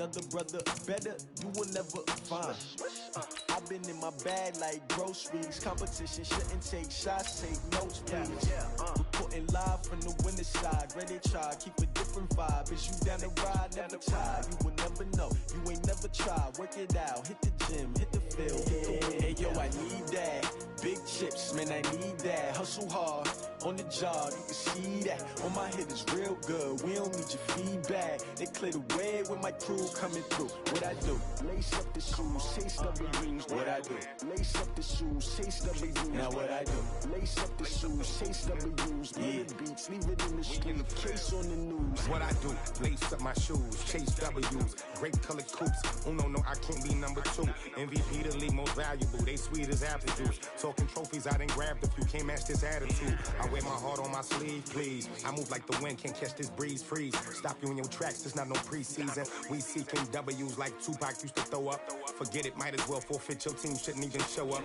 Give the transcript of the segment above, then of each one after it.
another brother better, you will never find. I've been in my bag like groceries. Competition shouldn't take shots, take notes, please. Reporting live from the winter side. Ready to try, keep a different vibe. Is you down the ride, never try. You will never know, you ain't never tried. Work it out, hit the gym, hit the field, hit the wind. Hey yo, I need that. Big chips, man, I need that. Hustle hard, on the job, you can see that. On my head is real good, we don't need your feedback. They clear the way with my crew coming through. What I do? Lace up the shoes, chase W's. What I do? Lace up the shoes, chase W's. Now what I do? Lace up the shoes, chase W's. Yeah. The beats, leave it in the street, case on the news. What I do? Lace up my shoes, chase W's. Great colored coops. Oh no, I can't be number 2. MVP the league most valuable. They sweet as apple juice. Talking trophies, I done grabbed a few. Can't match this attitude. I wear my heart on my sleeve, please. I move like the wind, can't catch this breeze, freeze. Stop you in your tracks, there's not no preseason. We seeking W's like Tupac used to throw up. Forget it, might as well forfeit, your team shouldn't even show up.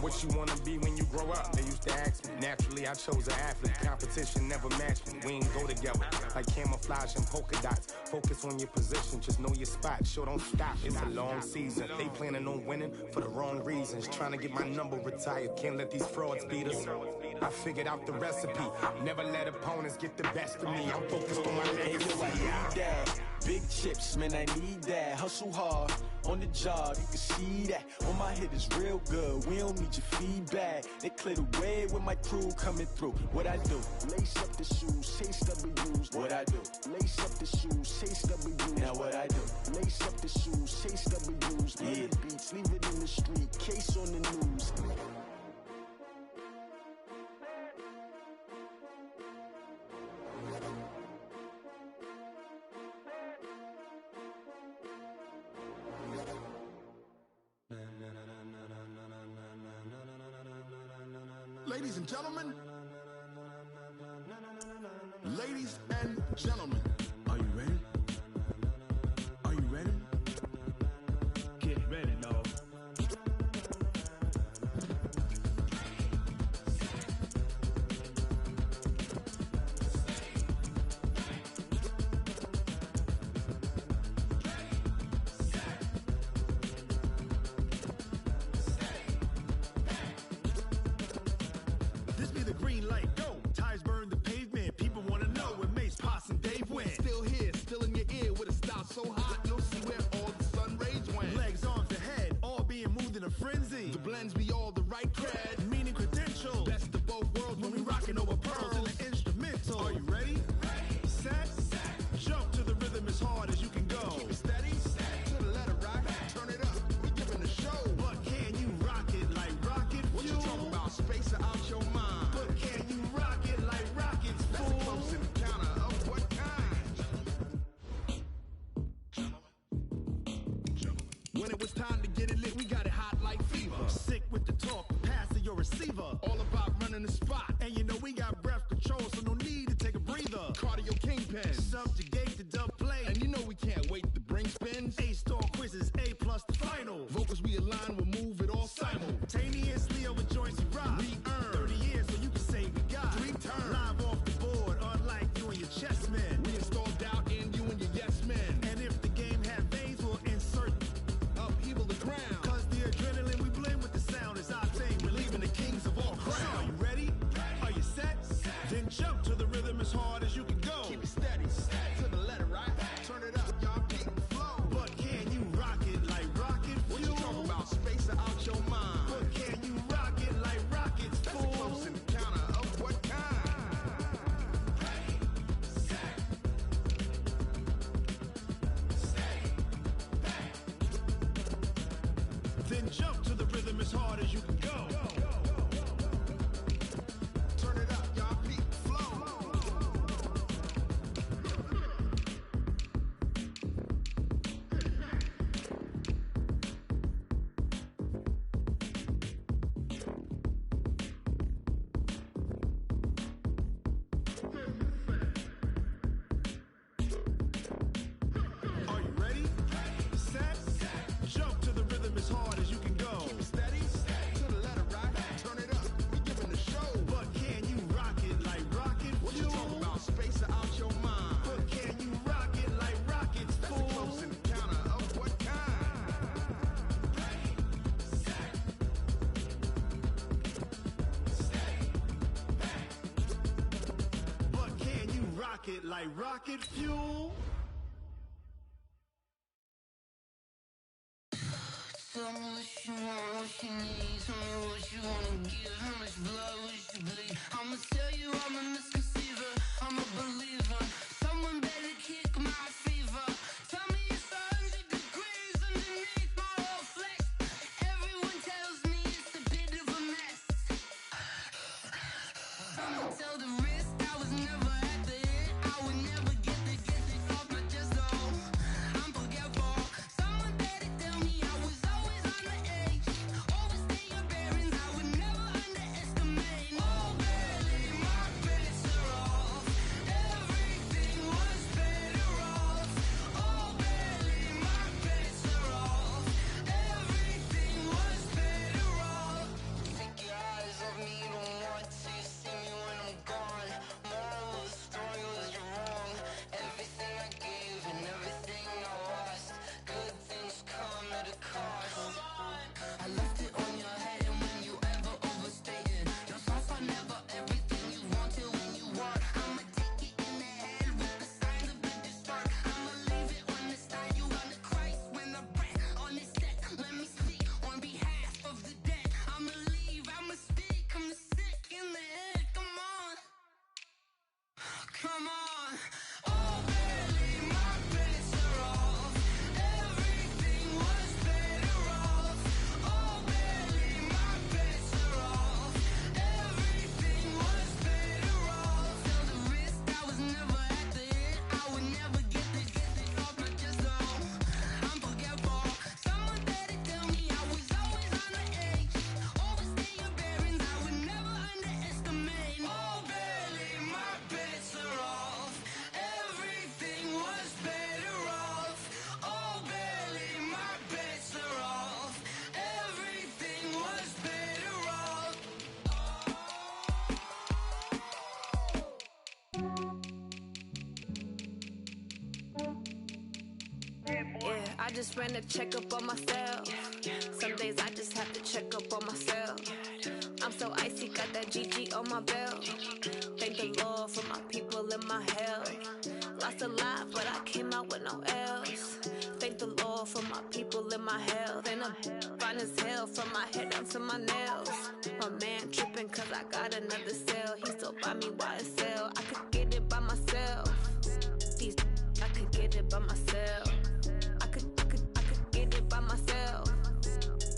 What you wanna be when you grow up? They used to ask me. Naturally, I chose an athlete. Competition never matched me. We ain't go together like camouflage and polka dots. Focus on your position, just know your spot. Sure, don't stop, it's a long season. They planning on winning for the wrong reasons. Trying to get my number retired, can't let these frauds beat us. I figured out the recipe. Never let opponents get the best of me. I'm focused on my legacy. I need that. Big chips, man, I need that. Hustle hard, on the job, you can see that. On my head is real good, we don't need your feedback. They clear the way with my crew coming through. What I do? Lace up the shoes, chase W's. What I do? Lace up the shoes, chase W's. Now what I do? Lace up the shoes, chase W's. Yeah. The beats, leave it in the street, case on the news. Ladies and gentlemen, ladies and gentlemen, are you ready? Are you ready? Get ready, dog. So hot, you'll see where all the sun rays went. Legs, arms, the head, all being moved in a frenzy. The blends be all the right cred, meaning credentials. Best of both worlds when we rockin' over pearls in the instrumental. Are you ready? Set, jump to the rhythm as hard as you can go. Keep it steady, to the letter rock. Turn it up, we giving a show. But can you rock it like rocket fuel? What you talking about? Space or out your mind? But can you rock it like rockets, fool? That's a close encounter of what kind? When it was time to get it lit, we got it hot like fever. Sick with the talk, pass to your receiver. All about running the spot. And you know we got breath control, so no need to take a breather. Cardio kingpin. Subjugate the dub play. And you know we can't wait to bring spins. A-star quizzes, A+ the final. Vocals we align, we'll move it all simultaneously over joints we rock. We earn 30 years, so you can say we got 3 turns. Live off the board, unlike you and your chess men. We install doubt in you and your yes men. And if the game had veins, we'll insert upheaval the ground. Cause the adrenaline we blend with the sound is our thing, relieving the kings of all crowns. So are you ready? Are you set? Then jump to the rhythm as hard as you can go. Keep it steady, to the letter right. Turn it up, y'all keep the flow. But can you rock it like rocket fuel? What you talking about? Space or out your mind? But can you rock it like rockets, That's fool? a close encounter of what kind? Then jump to the rhythm as hard as you can go. Turn it up, y'all keep the flow. Are you ready? Set, jump to the rhythm as hard as you can go. Keep it steady, to the letter right. it like rocket fuel. Tell me what you want, what you need. Tell me what you wanna give. How much blood would you bleed? I'ma tell you I'm a misconceiver. I'm a believer. Someone better kick my fever. Tell me it's 100 degrees underneath my whole flesh. Everyone tells me it's a bit of a mess. I'ma tell the risk I was never at the hit. I would never get it off my chest. Oh, I'm forgetful. Someone better tell me I was always on the edge. Overstay your bearings, I would never underestimate. Oh, barely, my bets are off. Everything was better off. Oh, barely, my bets are off. Everything was better off. Take your eyes off me, you don't want to see me when I'm gone. Moral of the story was you're wrong. Everything I gave and everything I lost. Good things come at a cost. I left it on your head, and when you ever overstated, your thoughts are never everything you wanted when you want. I'ma take it in the head with the signs of a distort. I'ma leave it on the side. You on the Christ when the breath on the set. Let me speak on behalf of the dead. I'ma leave, I'ma speak. I'm the sick in the head. Come on, come on. Oh, barely, my bets are off. Everything was better off. Oh, barely, my bets are off. Everything was better off. Tell the risk I was never at the hit. I would never get it off my chest. Oh, I'm forgetful. Someone better tell me I was always on the edge. Overstay your bearings, I would never underestimate. Oh, barely, my bets are off. Everything was better off. Oh, barely, my bets are off. Everything was better off. Yeah, I just ran a checkup on myself. Some days I just have to check up on myself. I'm so icy, got that GG on my belt. Thank the Lord for my people and my health. Lost a lot, but I came out with no else. Thank the Lord for my people and my health. And I'm fine as hell from my head down to my nails. My man tripping cause I got another cell. He still buy me YSL. I could get it by myself. These I could get it by myself. I could get it by myself.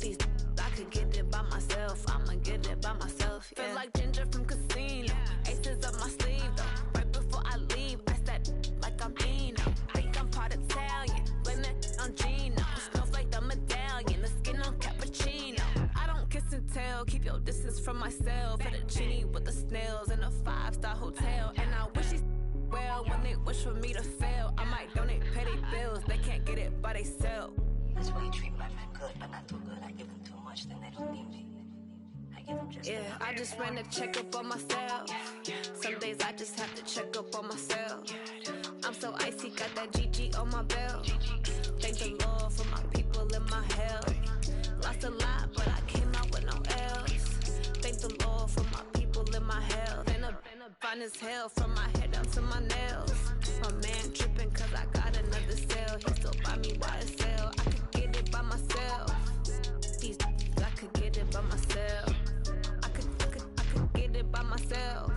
These I could get it by myself. I'ma get it by myself. Yeah. Feel like Ginger from Casino. Aces up my sleeve though. Right before I leave, I said like I'm Dino. Think I'm part Italian. Blame that on Gino. Smells like the medallion. The skin on cappuccino. I don't kiss and tell. Keep your distance from myself. At a genie with the snails in a 5-star hotel. And I wish he's well when they wish for me to fail. I might donate petty bills. They can't get it by themselves. That's why you treat my friend good, but not too good. I give them too much, then they don't need me. I give them just Yeah, I just ran a checkup on myself. Some days I just have to check up on myself. I'm so icy, got that GG on my belt. Thank the Lord for my people and my health. Lost a lot, but I came out with no else. Thank the Lord for my people and my health. And I'm fine as hell from my head down to my nails. My man tripping cause I got another cell. He still buy me YSL. I could get it by myself. These I could get it by myself. I could get it by myself.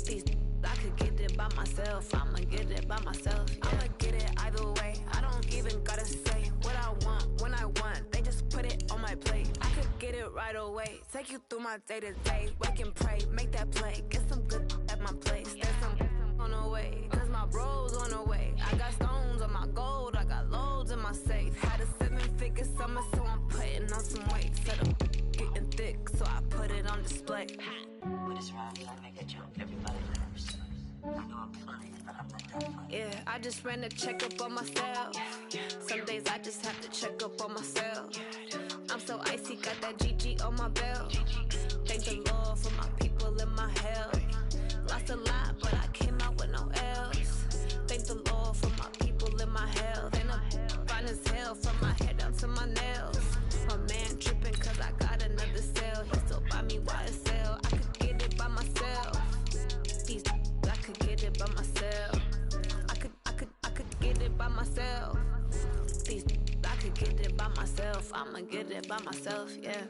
These I could get it by myself. I'ma get it by myself. Yeah. I'ma get it either way. I don't even gotta say what I want when I want. They just put it on my plate. I could get it right away. Take you through my day to day. Wake and pray, make that play. Get some good at my place. There's some on the way, cause my bro's on the way. I got stones on my gold. I got loads in my safe. Had a 7-figure summer, so I'm putting on some weight. Said I'm getting thick, so I put it on display. With this round, I make a jump. Everybody nervous. I know I'm funny, but I'm not that funny. Yeah, I just ran a checkup on myself. Some days I just have to check up on myself. I'm so icy, got that GG on my belt. Thank the Lord for my people and my health. Lost a lot, but I came out with no else. Thank the Lord for my people and my health. And I'm fine as hell from my head down to my nails. My man tripping cause I got another cell. He still buy me YSL. I could get it by myself. These I could get it by myself. myself. These I could get it by myself. I'ma get it by myself, yeah.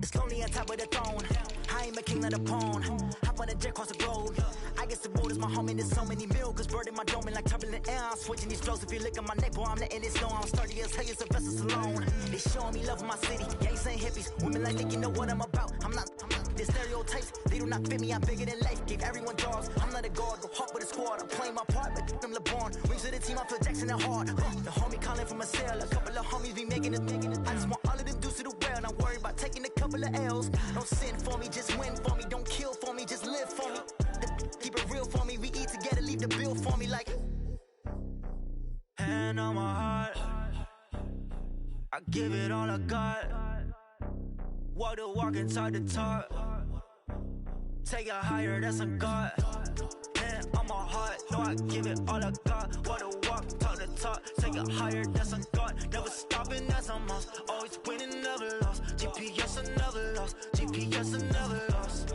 It's lonely on top of the throne. I ain't a king of the pawn. Hop on a jet across the globe. I guess the road is my home and there's so many milkers burning my dome like turbulent air. I'm switching these flows. If you look at my neck, boy, I'm letting it snow. I'm sturdy as hell, it's a vessel alone. They showing me love in my city. Yeah, ain't saying hippies. Women like think you know what I'm about. I'm not. The stereotypes, they do not fit me. I'm bigger than life. Gave everyone jobs. I'm not a guard, go hard with a squad. I'm playing my part, but I'm LeBron. Rings to the team, I feel Jackson and hard. The homie calling from a cell. A couple of homies be making it. I just want all of them dudes to the well. Not worried about taking a couple of L's. Don't sin for me, just win for me. Don't kill for me, just live for me. Keep it real for me. We eat together, leave the bill for me like. Hand on my heart, I give it all I got. Walk the walk and talk the talk. Take it higher, that's a God. Hand on my heart, no, I give it all I got. Walk the walk, talk the talk. Take it higher, that's a God. Never stopping, that's a must. Always winning, never lost. GPS, I never lost. GPS, I never lost.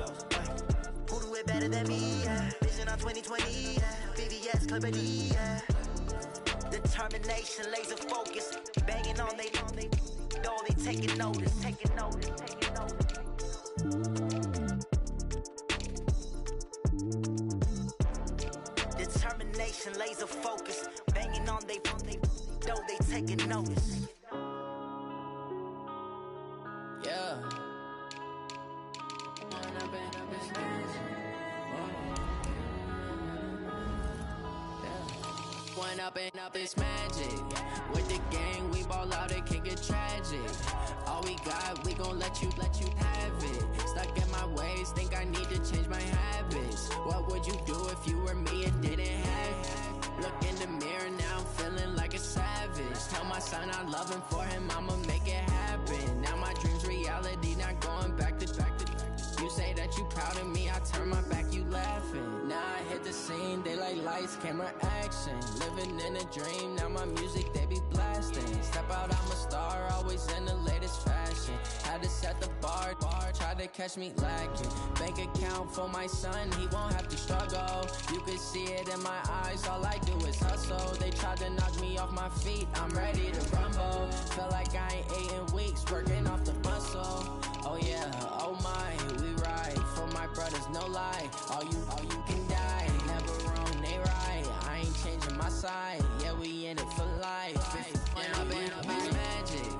Who do it better than me? Yeah. Vision on 2020. Yeah. VVS, Clippity. Yeah. Determination, laser focus. Banging on they door, they taking notice. Taking notice, taking notice. determination, laser focus. Banging on they though they taking notice. Yeah. One up and up is magic. With the gang, we ball out, it can get tragic. All we got, we gon' let you have it. Stuck in my ways, think I need to change my habits. What would you do if you were me and didn't have it? Look in the mirror, now I'm feeling like a savage. Tell my son I love him, for him I'ma make it happen. Now my dream's reality, not going back to. You say that you proud of me, I turn my back, you laughing. Now I hit the scene, they like lights, camera, action. Living in a dream, now my music, they be blasting. Step out, I'm a star, always in the latest fashion. Had to set the bar, try to catch me lacking. Bank account for my son, he won't have to struggle. You can see it in my eyes, all I do is hustle. They tried to knock me off my feet, I'm ready to rumble. Feel like I ain't ate in weeks, working off the muscle. Oh yeah, oh my, we ride for my brothers, no lie. All you can die, never wrong, they right. I ain't changing my side, yeah, we in it for life. When I been up is magic.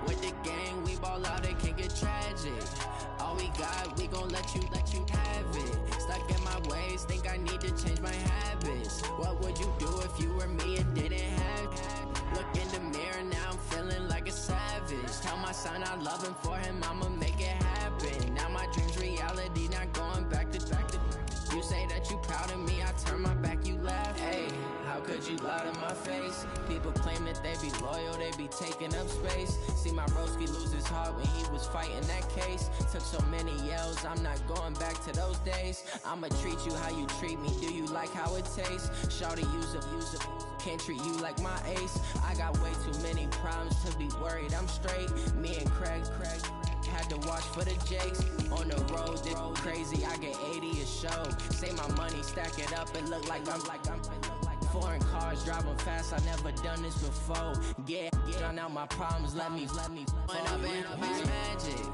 With the gang, we ball out, it can get tragic. All we got, we gon' let you have it. Stuck in my ways, think I need to change my habits. What would you do if you were me and didn't have it? Look in the mirror, now I'm feeling like a savage. Tell my son I love him, for him I'ma make it happen. Now my dream's reality, not going back to. You say that you proud of me, I turn my back, you laugh. Hey, how could you lie to my face? People claim that they be loyal, they be taking up space. See my broski lose his heart when he was fighting that case. Took so many yells, I'm not going back to those days. I'ma treat you how you treat me, do you like how it tastes? Shawty, use it. Can't treat you like my ace. I got way too many problems to be worried, I'm straight. Me and Craig had to watch for the Jakes. On the road, this crazy, I get 80 a show. Say my money, stack it up, it look like I'm foreign cars, driving fast, I never done this before. Get drown out my problems, let me When up and up is magic.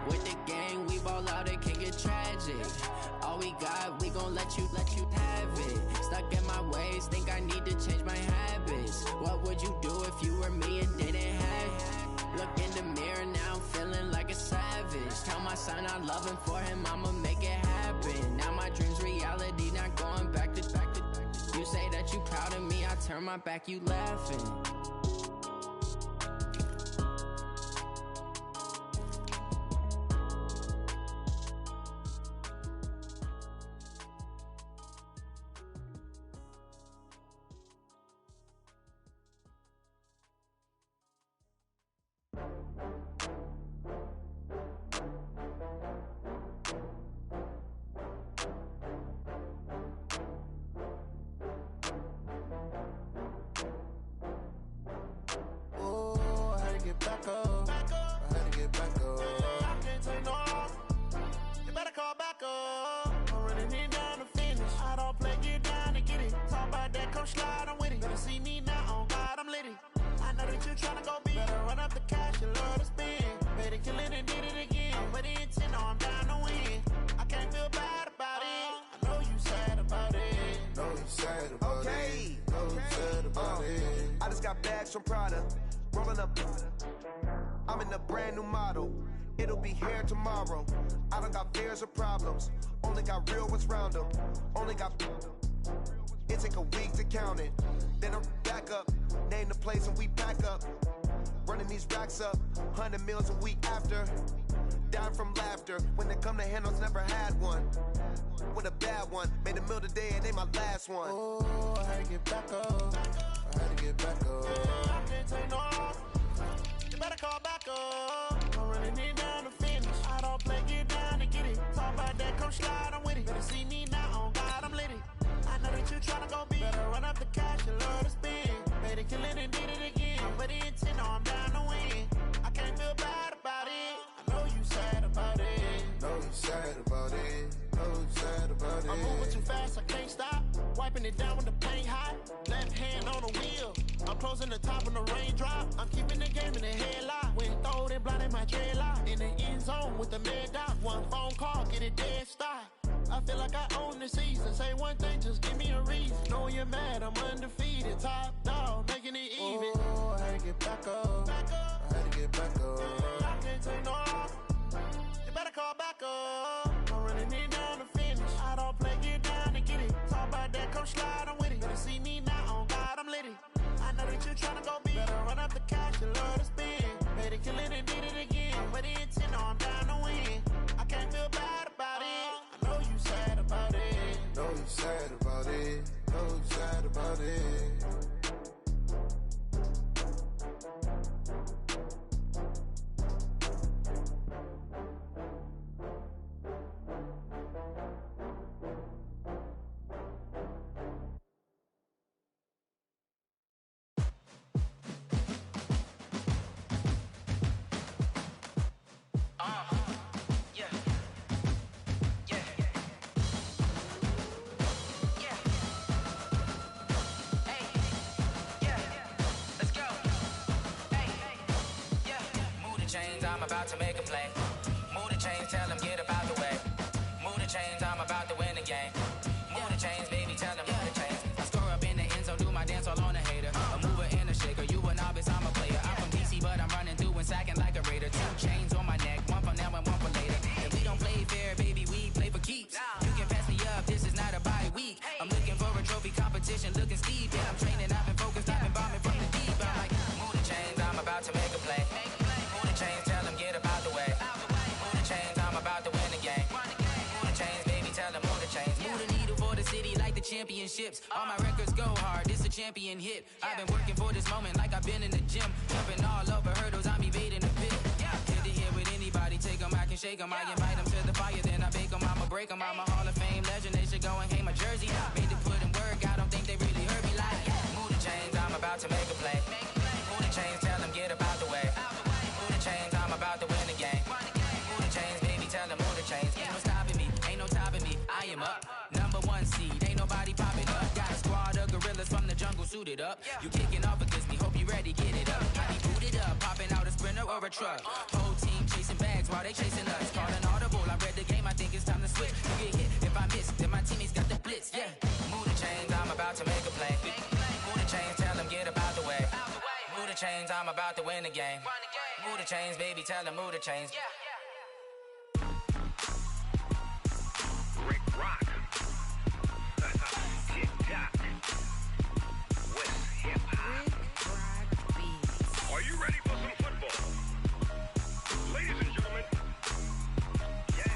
With the gang, we ball out, it can get tragic. All we got, we gon' let you have it. Stuck in my ways, think I need to change my habits. What would you do if you were me and didn't have it? Look in the mirror, now I'm feeling like a savage. Tell my son I love him, for him I'ma make it happen. Now my dream's reality, not going back to. You say that you proud of me, I turn my back, you laughing. Back up. I had to get back up. I can't take no loss. You better call back up. I'm running it down to finish. I don't play, get down to get it. Talk about that, come slide, I'm with it. Better see me now, on God, I'm lit it. I know that you tryna go big. Better run up the cash, you love to spend. Better kill it and did it again. But the intent, no, I'm down to win. I can't feel bad about it. I know you sad about it. Know you sad about it. Know you sad about it. I just got bags from Prada. Rolling up, I'm in a brand new model. It'll be here tomorrow. I don't got fears or problems. Only got real ones round them. Only got. It take a week to count it. Then I'm back up. Name the place and we pack up. Running these racks up. 100 meals a week after. Down from laughter. When they come to handles, never had one. With a bad one. Made a meal today and they my last one. Oh, I had to get back up. I had to get back up. I can't take no loss. You better call back up. I'm running it down to finish. I don't play, get down to get it. Talk about that, come slide, I'm with it. Better see me now, on God, I'm lit it. I know that you tryna go big. Better run up the cash, you love to spend. Better kill it and did it again. But the intent, no, I'm down to win. I can't feel bad about it. I know you sad about it. Know you sad about it. Know you sad about it. I'm moving too fast, I can't stop. Wiping it down when the paint hot. Left hand on the wheel. I'm closing the top when the raindrop. I'm keeping the game in the headlock. When throwed and blinded my dreadlock. In the end zone with the mad dot. One phone call, get it dead stop. I feel like I own the season. Say one thing, just give me a reason. Knowing you get mad, I'm undefeated. Top dog, making it even. Oh, I had to get back up. I had to get back up. I can't take no off. You better call back up. I'm running it down to finish. I don't play, get down and get it. Talk about that, come slide, I'm with it. Better see me now, on God, I'm litty. I know that you tryna go big. Better run up the cash, you love to spend. Made it, kill it, and did it again. But the intent, I'm down to win. I can't feel bad about it. I know you sad about it. Know you sad about it. Know you sad about it. I'm about to make a play. Move the chains, tell them get up out the way. Move the chains, I'm about to win the game. Move the chains, baby, tell them move the chains. I score up in the end zone, do my dance all on a hater. A mover and a shaker, you a novice, I'm a player. I'm from DC, but I'm running through and sacking like a raider. 2 chains on my neck, one for now and one for later. If we don't play fair, baby, we play for keeps. You can pass me up, this is not a bye week. I'm looking for a trophy competition, looking steep. Yeah, I'm training, I've been focused, I've been bombing from the deep. I'm like, move the chains, I'm about to make a play. Move the chains, tell them get up out the way. Move the chains, I'm about to win the game. Move the chains, baby, tell them move the chains. Move the needle for the city like the championships. All my records go hard, this a champion hit. I've been working for this moment like I've been in the gym. Jumping all over hurdles, I'm evading the pit. Hit to hit with anybody, take them, I can shake them. I invite them to the fire, then I bake them, I'ma break them. I'm a Hall of Fame legend, they should go and hang my jersey. Made to put in work, I don't think they really heard me like. Move the chains, I'm about to make a play. Move the chains, tell them get up out the way. Move the chains, I'm about to win the game. Move the chains, baby, tell them move the chains. Ain't no stopping me, ain't no topping me, I am up. #1 seed, ain't nobody popping up. Got a squad of gorillas from the jungle suited up. You kicking off against me, hope you ready, get it up. I be booted up, popping out a sprinter or a truck. Whole team chasing bags while they chasing us. Call an audible, I read the game, I think it's time to switch. You get hit, if I miss, then my teammates got the blitz, yeah. Move the chains, I'm about to make a play. Move the chains, tell them get up out the way. Move the chains, I'm about to win the game. Move the chains, baby, tell them move the chains. Rick Rock. TikTok. West Hip Hop. Are you ready for some football? Ladies and gentlemen. Yeah.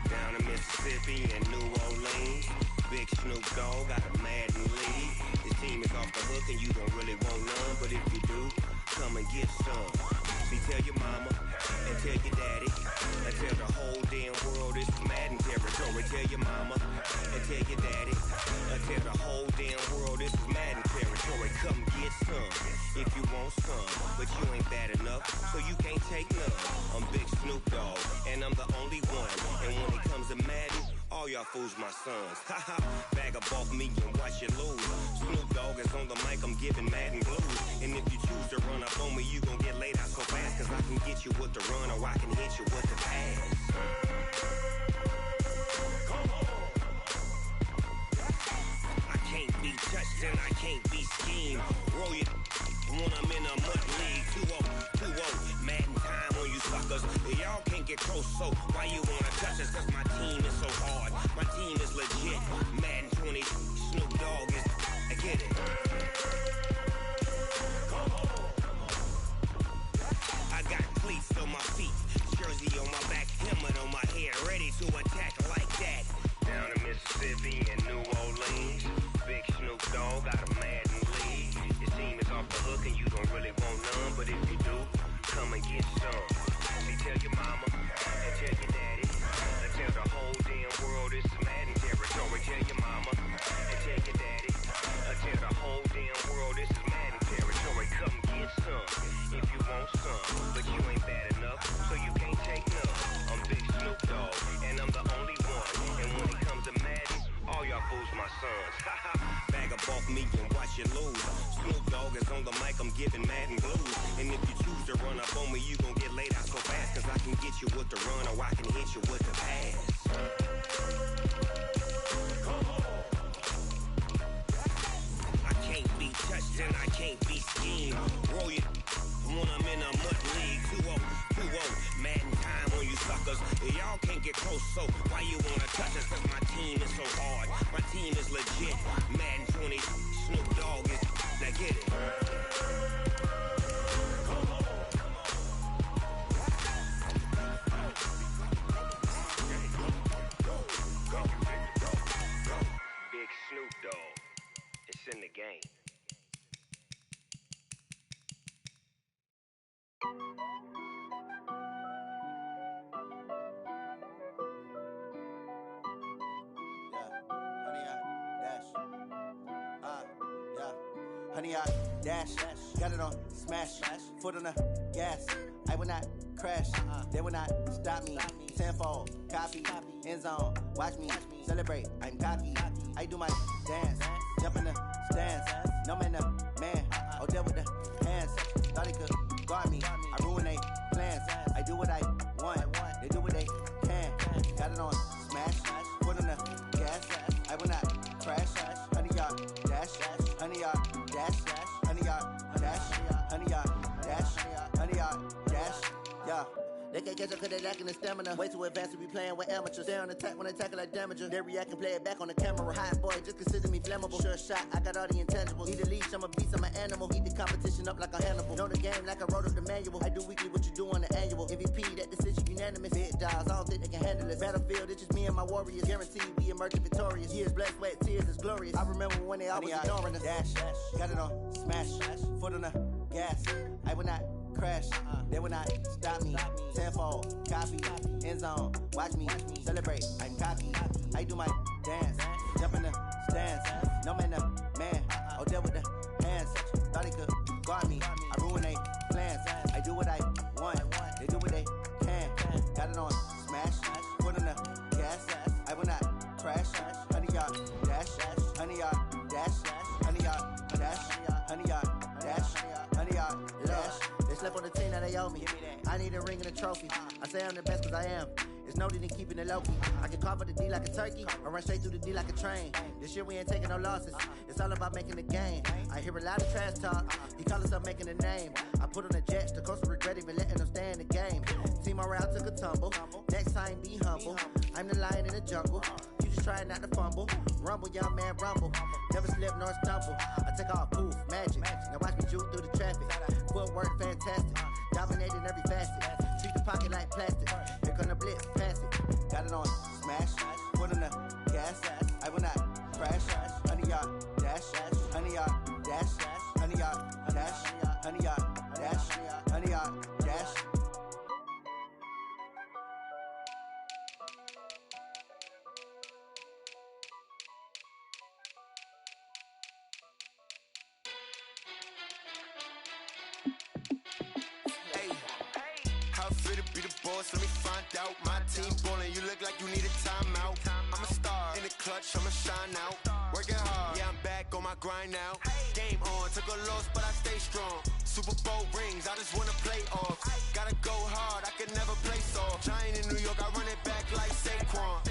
Down in Mississippi and New Orleans, Big Snoop Dogg got a Madden lead. His team is off the hook and you don't really want none, but if you do, come and get some. See, tell your mama and tell your daddy and tell the whole damn world it's Madden territory. Tell your mama and tell your daddy and tell the whole damn world it's Madden territory. Come get some if you want some, but you ain't bad enough, so you can't take none. I'm Big Snoop Dogg and I'm the only one, and when it comes to Madden, all y'all fools my sons. Haha, bag up off me and watch you lose. Snoop Dogg is on the mic, I'm giving Madden blues. And if you choose to run up on me, you gon' get laid out so fast, cause I can get you with the run or I can hit you with the pass. I can't be touched and I can't be schemed. Roll you when I'm in a mud league. 2-0, Madden time on you suckers. Y'all can't get close, so why you wanna touch us? Cause my team is so hard, my team is legit. Madden 20, Snoop Dogg is, I get it. I got cleats on my feet, jersey on my back, helmet on my head, ready to attack like that. Down in Mississippi and New Orleans, Big Snoop Dogg got a Madden lead. His team is off the hook and you don't really want none, but if you do, come and get some. See, tell your mama and tell your daddy and tell the whole damn world it's Madden territory. Tell your mama and tell your daddy and tell the whole damn world this is Madden territory. Come get some if you want some, but you ain't bad enough, so you can't take none. I'm Big Snoop Dogg and I'm the only one, and when it comes to Madden, all y'all fools my sons. Haha, bag of up off me and watch you lose. Snoop Dogg is on the mic, I'm giving Madden blues. And if you choose to run up on me, you gon' get laid out so fast. Cause I can get you with the run or I can hit you with the pass. I can't be touched and I can't be schemed. Roll you when I'm in a mud league. 2-0, 2-0, Madden time on you suckers. Y'all can't get close, so why you wanna touch us? Cause my team is so hard, my team is legit. Madden 20, Snoop Dogg is, now get it. Big Snoop Dogg, it's in the game. Honey, I dash, got it on smash, foot on the gas. I will not crash, they will not stop me. Tenfold, copy, end zone, watch me celebrate. I'm cocky, I do my dance, jump in the stands. No man, man, oh deal with the hands. Thought he could guard me, I ruin they plans. I do what I want, they do what they can. Got it on smash, foot on the gas. I will not crash, honey, y'all dash, honey, y'all dash, honey, y'all dash, honey, y'all dash, honey, y'all dash, yeah. They can't catch up cause they lacking the stamina. Way too advanced to be playing with amateurs. Stay on attack when they tackle like damager. They react and play it back on the camera. Hot boy, just consider me flammable. Sure shot, I got all the intangibles. Need a leash, I'm a beast, I'm an animal. Eat the competition up like a Hannibal. Know the game like I wrote up the manual. I do weekly what you do on the annual. MVP, that decision unanimous. Big dials, I don't think they can handle it. Battlefield, it's just me and my warriors. Guaranteed we emerging victorious. Years, blood, sweat, tears, is glorious. I remember when they always ignoring us. Dash, got it on smash, foot on the gas. I will not crash, they will not stop me. Tenfold, copy, end zone, watch me celebrate. I'm cocky, I do my dance, jump in the stands. No man, man, oh deal with the hands. Thought he could guard me, I ruin they plans. I do what I want, they do what they can. Got it on smash, foot on the gas. I will not crash, honey, y'all dash, honey, y'all dash, honey, y'all dash, honey, y'all dash, honey, y'all dash. They slept on the team, now they owe me. I need a ring and a trophy. I say I'm the best cause I am. It's no need in keeping it low-key. I can carve for the D like a turkey, or run straight through the D like a train. This year we ain't taking no losses. It's all about making the game. I hear a lot of trash talk. He call himself making a name. I put on the jets, the coach regret even letting them stay in the game. Team morale took a tumble. Next time be humble. I'm the lion in the jungle. You just trying not to fumble. Rumble, young man, rumble. Never slip nor stumble. I take off, poof, magic. Now watch me juke through the traffic. Footwork fantastic. Dominating every facet. Treat the pocket like plastic. Here come the blitz, pass it. Got it on smash, foot on the gas. I will not crash. Honey, y'all dash, honey, y'all dash, honey, y'all dash, honey, y'all dash, honey, y'all dash. Let me find out. My team ballin', you look like you need a timeout. I'm a star in the clutch, I'ma shine out. Working hard, yeah, I'm back on my grind now. Game on, took a loss, but I stay strong. Super Bowl rings, I just wanna play off. Gotta go hard, I can never play soft. Giant in New York, I run it back like Saquon.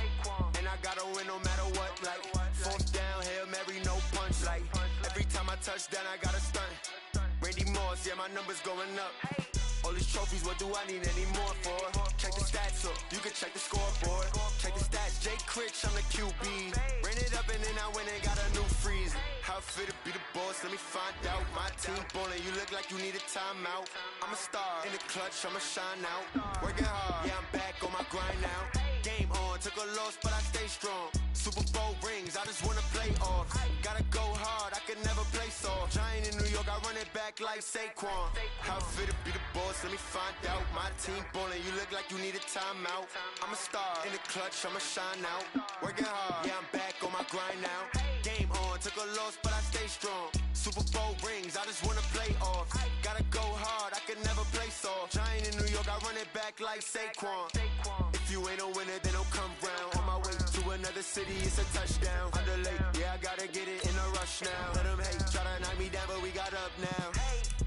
And I gotta win no matter what, like fourth down, Hail Mary, no punch. Like every time I touch down, I gotta stunt. Randy Moss, yeah, my numbers going up. All these trophies, what do I need any more for? Check the stats up, you can check the scoreboard. Check the stats, Jay Critch, I'm the QB. Ran it up and then I went and got a new freeze. How it fit to be the boss, let me find out. My team ballin', you look like you need a timeout. I'm a star in the clutch, I'ma shine out. Working hard, yeah, I'm back on my grind now. Game on, took a loss, but I stay strong. Super Bowl rings, I just wanna play off. Gotta go hard, I can never play soft. Giant in New York, I run it back like Saquon. How it fit to be the boss, let me find out. My team ballin', you look like you need a timeout. I'm a star in the clutch, I'ma shine out. Working hard, yeah, I'm back on my grind now. Game on, took a loss, but I stay strong. Super Bowl rings, I just wanna play off. Gotta go hard, I can never play soft. Giant in New York, I run it back like Saquon. If you ain't a winner, then don't come round. On my way to another city, it's a touchdown. Underlay, yeah, I gotta get it in a rush now. Let them hate, try to knock me down, but we got up now.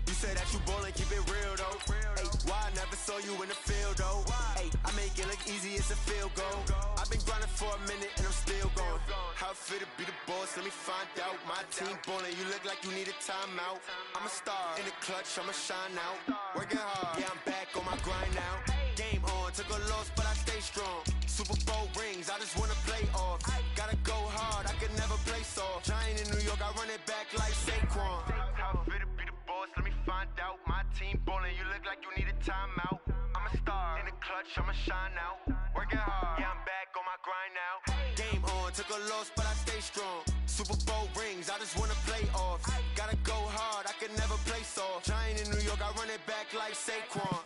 You say that you ballin', keep it real though. Ay, why I never saw you in the field though? Ay, I make it look easy, it's a field goal. I've been grinding for a minute and I'm still going. How it feel to be the boss, let me find out. My team ballin', you look like you need a timeout. I'm a star in the clutch, I'ma shine out. Working hard, yeah, I'm back on my grind now. Game on, took a loss, but I stay strong. Super Bowl rings, I just wanna play off. Gotta go hard, I can never play soft. Giant in New York, I run it back like Saquon. How it feel to be the boss, let me find out. My team ballin', you look like you need a timeout. I'm a star in the clutch, I'ma shine out. Working hard, yeah, I'm back on my grind now. Game on, took a loss, but I stay strong. Super Bowl rings, I just wanna play off. Gotta go hard, I can never play soft. Giant in New York, I run it back like Saquon.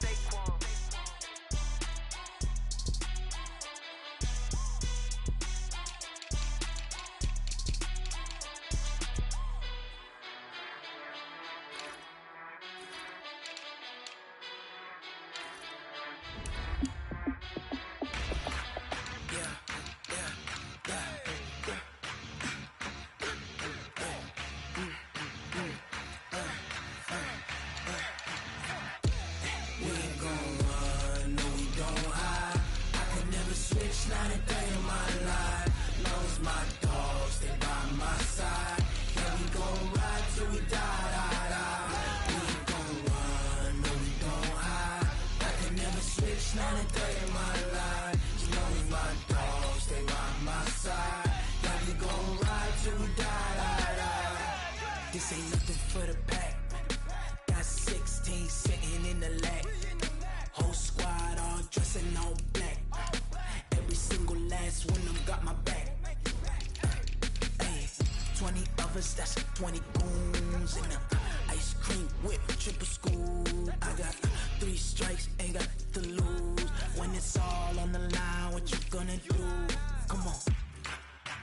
This ain't nothing for the pack. Got 16 sitting in the lag. Whole squad all dressing all black. Every single last one of them got my back. Hey, 20 of us, that's 20 goons in the ice cream whip, triple scoop. I got 3 strikes, ain't got to lose. When it's all on the line, what you gonna do? Come on,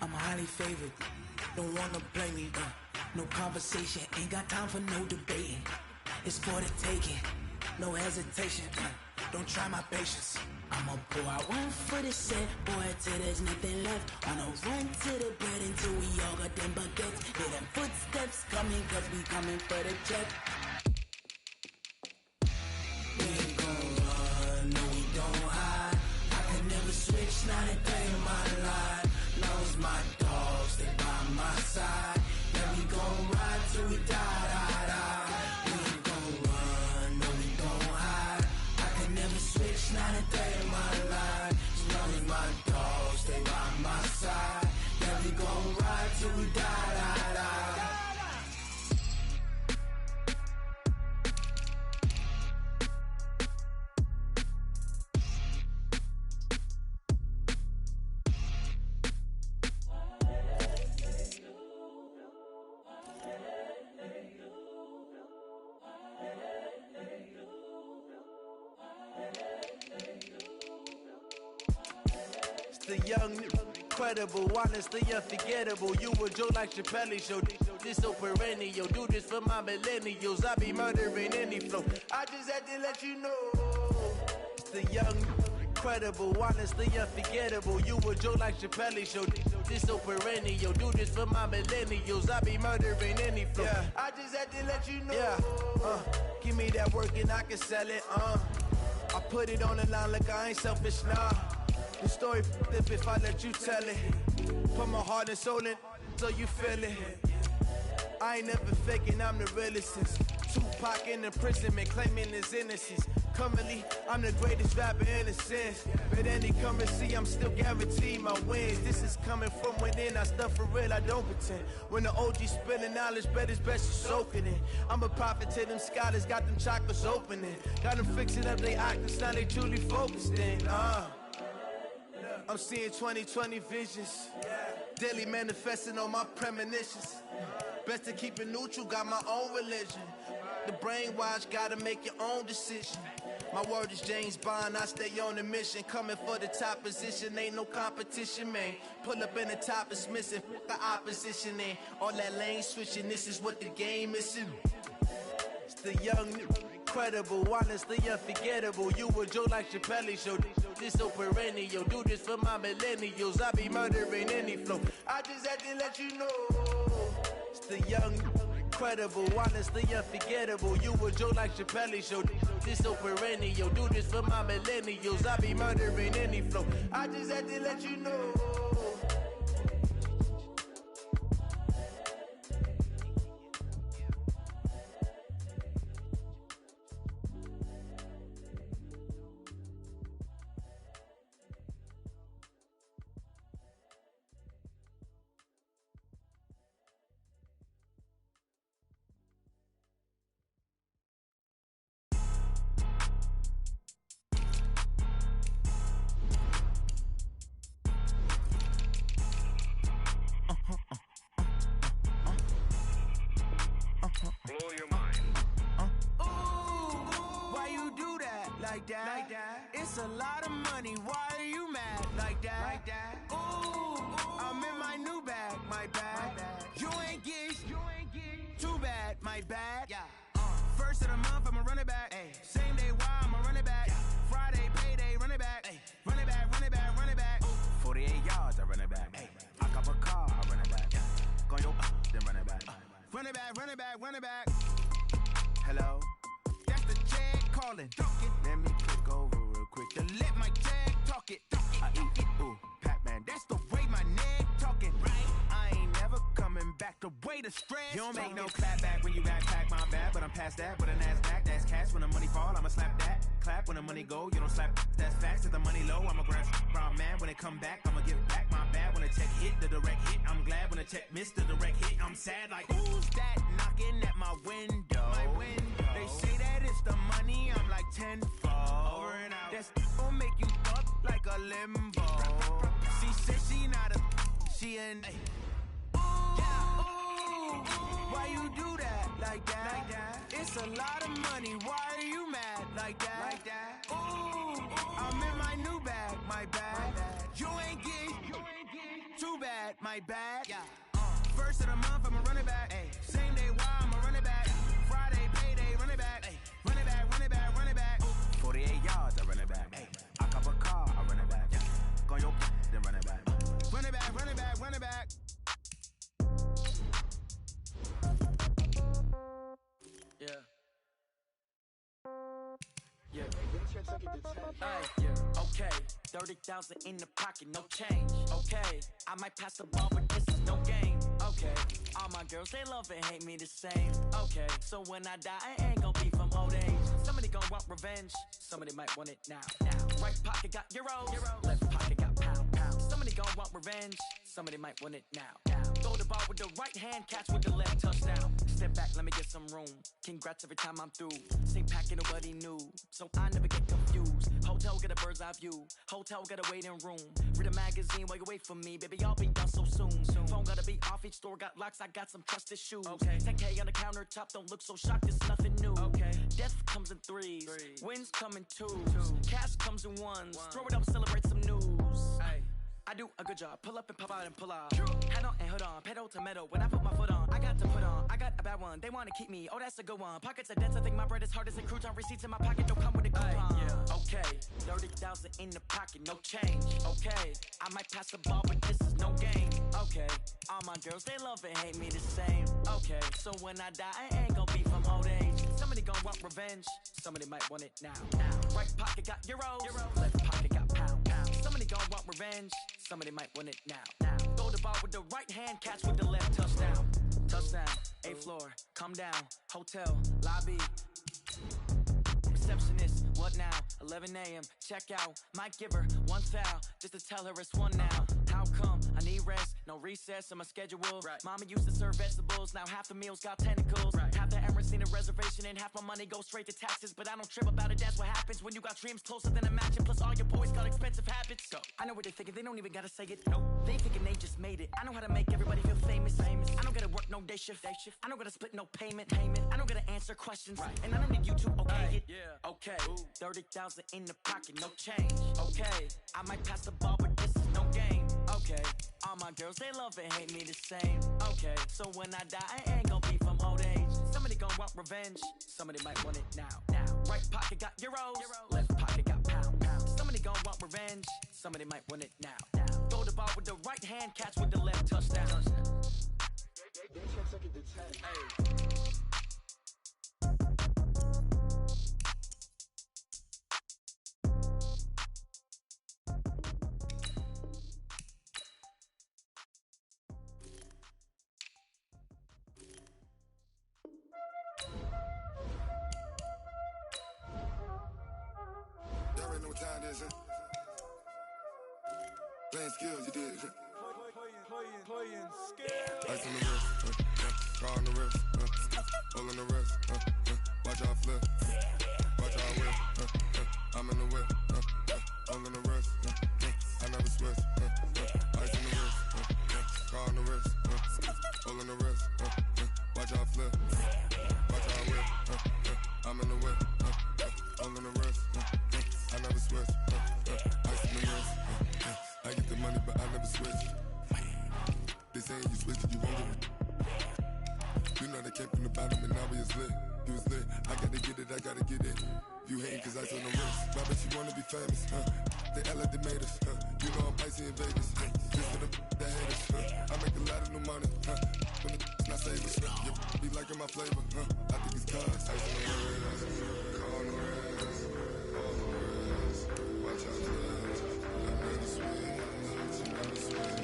I'm highly favored. Don't wanna play me, no conversation, ain't got time for no debating. It's for the taking, no hesitation. Don't try my patience. I'ma pour out one for the set, boy, till there's nothing left. On a run to the bread until we all got them baguettes. Hear them footsteps coming, cause we coming for the check. We ain't gon' run, no we don't hide. I can never switch, not a day in my life. Long as my dogs stay by my side. Yeah, we gon' ride till we die, die, die. We ain't gon' run, no we don't hide. I can never switch, not a day in my life. As long as my dogs stay by my side. Yeah, we gon' ride till we die, die, die. The young, incredible, honestly unforgettable. You a Joe like Chappelle show. This so perennial. Do this for my millennials. I be murdering any flow. I just had to let you know. The young, incredible, honestly unforgettable. You a Joe like Chappelle show. This so perennial. Do this for my millennials. I be murdering any flow. Yeah. I just had to let you know. Yeah. Give me that work and I can sell it. I put it on the line like I ain't selfish, nah. The story flip if I let you tell it. Put my heart and soul in so you feel it. I ain't never faking, I'm the realest since Tupac in imprisonment, claiming his innocence. Currently, I'm the greatest rapper in a sense. But any currency, I'm still guaranteed my wins. This is coming from within, I stuff for real, I don't pretend. When the OG spilling knowledge, bet it's best to soak it in. I'm a prophet to them scholars, got them chakras opening. Got them fixing up they octaves, now they truly focused in. I'm seeing 2020 visions. Daily manifesting on my premonitions. Best to keep it neutral, got my own religion. The brainwash, gotta make your own decision. My word is James Bond, I stay on the mission. Coming for the top position, ain't no competition, man. Pull up in the top, it's missing, the opposition in. All that lane switching, this is what the game is in. It's the young, incredible, honestly unforgettable. You a Joe like Chappelle show. This so perennial, do this for my millennials. I be murdering any flow. I just had to let you know. It's the young, incredible, honestly unforgettable. You a Joe like Chappelle show. This so perennial, do this for my millennials. I be murdering any flow. I just had to let you know. Blow your mind. Why you do that like that? It's a lot of money. Why are you mad like that? Ooh, I'm in my new bag, my bag. You ain't get too bad, my bad. First of the month, I'ma run it back. Same day, why I'ma run it back. Friday, payday, run it back. Run it back, run it back, run it back. 48 yards, I run it back. I cop a car, I run it back. Go yo, then run it back. Run it back, run it back, run it back. Hello? That's the jag calling. Let me click over real quick to let my jag talk it. I eat it, ooh, Pac-Man. That's the way my neck talking. Right? I ain't never coming back. The way the stress. You don't make no clap back when you backpack, my bad. But I'm past that with a NASDAQ. That's cash. When the money fall, I'ma slap that. Clap when the money go. You don't slap. That's facts. If the money low, I'ma grab brown man. When it come back, I'ma give back my bad. When the check hit, the direct hit. I'm glad when the check missed the direct hit. I'm sad like, who's that knocking at my window? They say that it's the money. I'm like tenfold. Over and out. That's gon' make you up like a limbo. She said she not a. She an. Why you do that like that? It's a lot of money. Why are you mad like that? Ooh, I'm in my new bag, my bag. You ain't get too bad, my bad. First of the month, I'ma run it back. Same day, why I'ma run it back. Friday, payday, run it back. Run it back, run it back, run it back. 48 yards, I run it back. I cop a car, I run it back. Go yo, then run it back. Run it back, run it back, run it back. Yeah. Yeah. Yeah. Okay. 30,000 in the pocket, no change. Okay. I might pass the ball, but this is no game. Okay. All my girls, they love and hate me the same. Okay. So when I die, I ain't gonna be from old age. Somebody gonna want revenge. Somebody might want it now. Right pocket got euros. Left pocket got pound. Somebody gonna want revenge. Somebody might want it now. Throw the ball with the right hand, catch with the left, touchdown. Step back, let me get some room. Congrats every time I'm through. Same packet, nobody knew, so I never get confused. Hotel get a bird's eye view. Hotel get a waiting room. Read a magazine while you wait for me, baby. I'll be done so soon. Phone gotta be off. Each store got locks. I got some trusted shoes. Okay. 10K on the countertop. Don't look so shocked. It's nothing new. Okay. Death comes in threes. Wins come in twos. Cash comes in ones. Throw it up, celebrate some news. Ay. I do a good job, pull up and pop out and pull off. Head on and hood on, pedal to metal. When I put my foot on, I got to put on. I got a bad one, they wanna keep me. Oh, that's a good one. Pockets are dense, I think my bread is hard as a crouton. Receipts in my pocket don't come with a coupon. Yeah. Okay, 30,000 in the pocket, no change. Okay, I might pass the ball, but this is no game. Okay, all my girls, they love and hate me the same. Okay, so when I die, I ain't gonna be from old age. Somebody gon' want revenge, somebody might want it now. Right pocket got euros, left pocket got pound. Somebody gon' want revenge, somebody might want it now. Throw the ball with the right hand, catch with the left, touchdown. Touchdown, 8th floor, come down, hotel, lobby. Receptionist, what now? 11 a.m., check out. Might give her one foul, just to tell her it's one now. How come? I need rest, no recess in my schedule. Mama used to serve vegetables, now half the meals got tentacles. Half the Emirates need a reservation and half my money goes straight to taxes. But I don't trip about it, that's what happens when you got dreams closer than a match. And plus all your boys got expensive habits. So I know what they're thinking, they don't even gotta say it. No, they thinking they just made it. I know how to make everybody feel famous. I don't gotta work no day shift. I don't gotta split no payment. I don't gotta answer questions. And I don't need you to okay it. Okay, 30,000 in the pocket, no change. Okay, I might pass the ball, but this is no game. Okay, all my girls, they love and hate me the same. Okay, so when I die, I ain't gonna be from old age. Somebody gon' want revenge, somebody might want it now. Right pocket got euros, left pocket got pound. Somebody gon' Some want revenge, somebody might want it now. Throw the ball with the right hand, catch with the left, touchdown. Y'all already know what time it is, huh? Playing skills, you did. Playing skills. Ice on the wrist, car on the wrist, hole in the wrist, watch out flip, watch out whip, I'm in the whip, hole in the wrist, I never switch, ice on the wrist, car on the wrist, hole in the wrist, watch out flip, watch out whip, I'm in the whip, hole in the wrist, I never switch, ice on the wrist, I get the money but I never switch. They saying you switch it, you won't get it. You know they came from the bottom and now we is lit. You was lit, I gotta get it, I gotta get it. You hating cause I on the wrist. I bet you wanna be famous, They LA they made us, You know I'm icy in Vegas, This for the haters, I make a lot of new money, When the not savers, You be liking my flavor, I think it's cause ice on the wrist, car on the wrist, all the wrist. Watch out for this, I never switch, I never switch.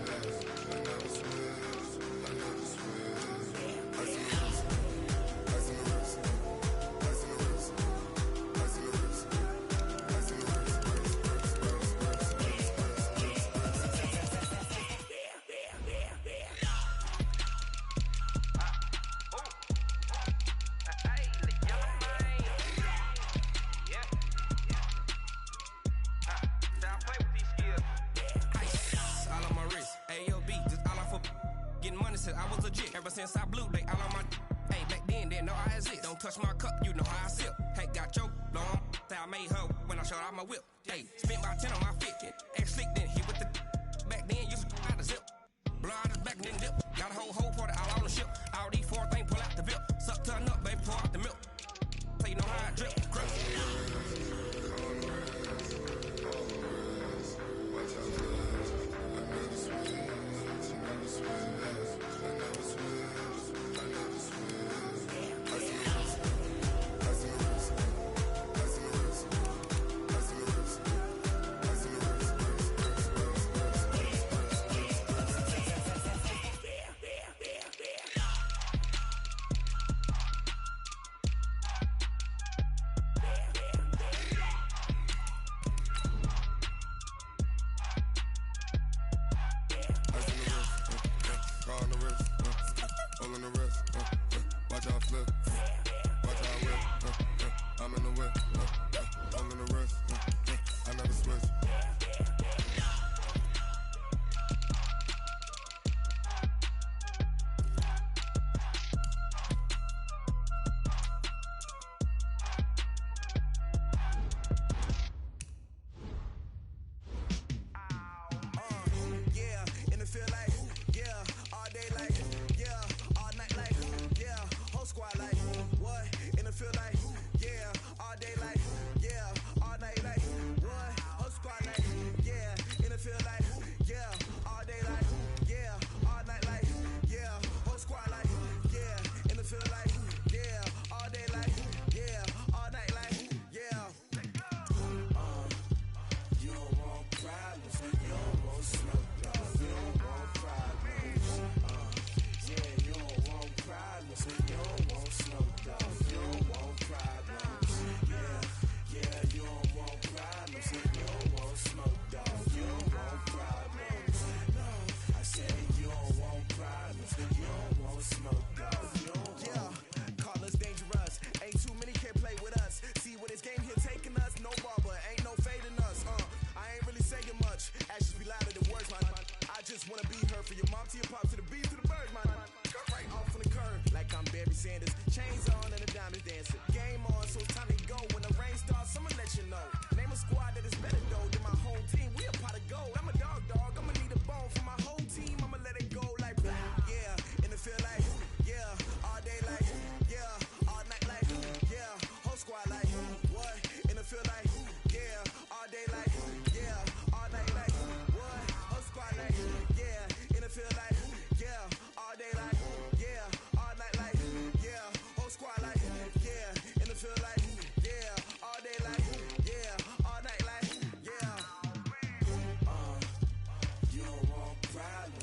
I was legit ever since I blew they all on my. Hey, back then didn't know I exist. Don't touch my cup, you know how I sip. Hey, got your long. I made her when I showed out my whip. Hey, spent about 10 on my fit. Ex slick then hit with the. Back then used to out the zip. Blow out his back then dip. Got a whole party all on the ship. All these four things pull out the bip. Suck turn up, baby, pour out the milk. So you know how I drip. Crush. You don't want problems.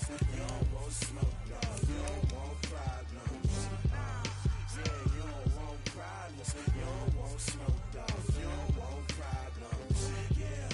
You don't want smoke, no. You don't want problems. Yeah, you don't want problems. You don't want smoke, dog. You don't want problems. Yeah,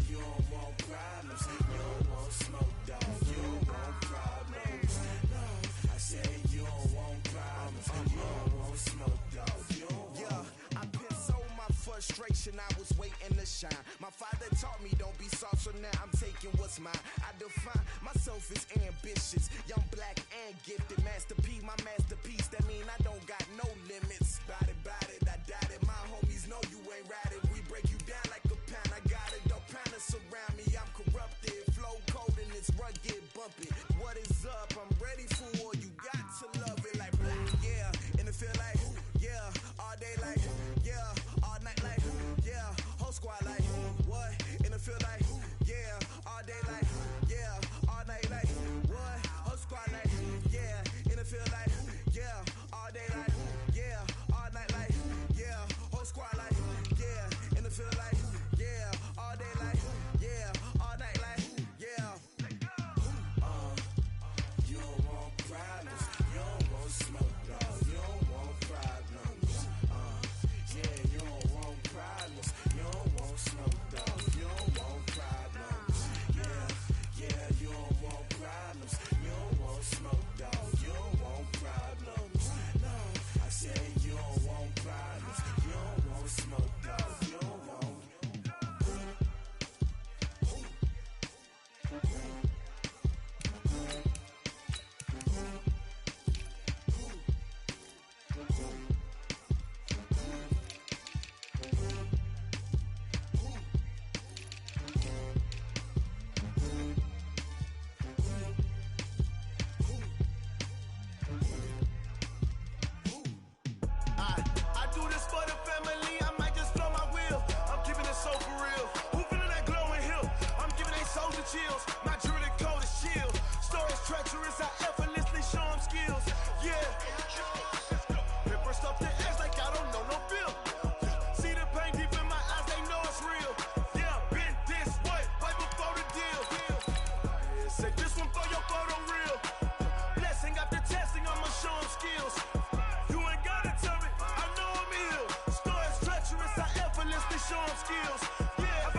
you don't want problems. You don't want smoke, dog. You don't want problems. No, I said you don't want problems. You don't want smoke, dog. You don't want. Yeah, I've been so my frustration, I was waiting to shine. My father taught me don't be soft, so now I'm taking what's mine. I define myself as ambitious, young, black, and gifted. Master P, my masterpiece. That mean I don't got no limits. Bout it, I doubt it. My homies know you ain't ratted. We break you down like a pound. I got it, don't panic surround me. I'm corrupted, flow cold and it's rugged, bumpy. What is up? I'm ready for war. You got to love it like black, yeah. And it feel like, yeah, all day like, yeah, all night like, yeah, whole squad like, what? And it feel like, yeah, all day like, yeah, all night like, what? Whole squad like, yeah, and it feel like, yeah, all day like, yeah, all night like, yeah, whole squad like, yeah, and it feel like, yeah, all day like, yeah, all night like, yeah. You don't want problems. You don't want smoke, dog. You don't want problems. Yeah, you don't want problems. You don't want smoke, dog. You don't want problems. Yeah, you don't want problems. You don't want smoke, dog. You don't want problems. No, I said you don't want problems. You don't want smoke, dog. You don't want. I do this for the family, I might just blow my wheel. I'm keeping it so for real. Who feeling that glowing hill? I'm giving they soldier chills. My jewelry cold as chill. Stories treacherous, I effortlessly show them skills. Yeah. Paper stuff the edge like I don't know no feel. See the pain deep in my eyes, they know it's real. Yeah, been this way, right before the deal. Say this one for your photo real. Blessing after testing, I'ma show them skills. You ain't gotta tell me, I know I'm ill. Stories treacherous, I effortlessly show them skills. Yeah,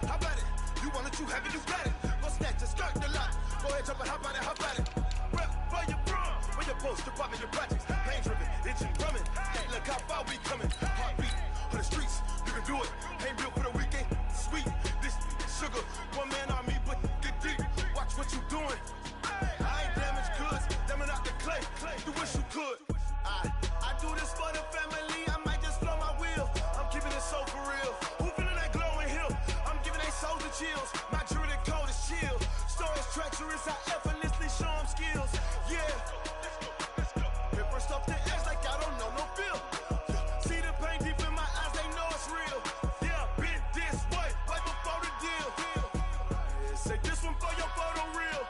how about it? You want it, you have it, you got it. Go snatch it, skirt the lot. Go ahead, jump it, how about it? Rep where you from, where you post, department, your projects. Pain driven, itching, drumming. Hey, look how far we coming. Heartbeat on the streets, you can do it. Ain't built for the weekend, sweet. This sugar, one man army, but get deep. Watch what you doing. I ain't damaged goods, damn out the clay. You wish you could. I do this for the family, I might just blow my wheel. I'm keeping it so for real. Who feeling that glowing hill? I'm giving they soldier chills. My jewelry cold as chill. Stories treacherous, I effortlessly show them skills. Yeah. Paper stuff the edge like I don't know no feel. See the pain deep in my eyes, they know it's real. Yeah, been this way, right before the deal. Say this one for your photo real.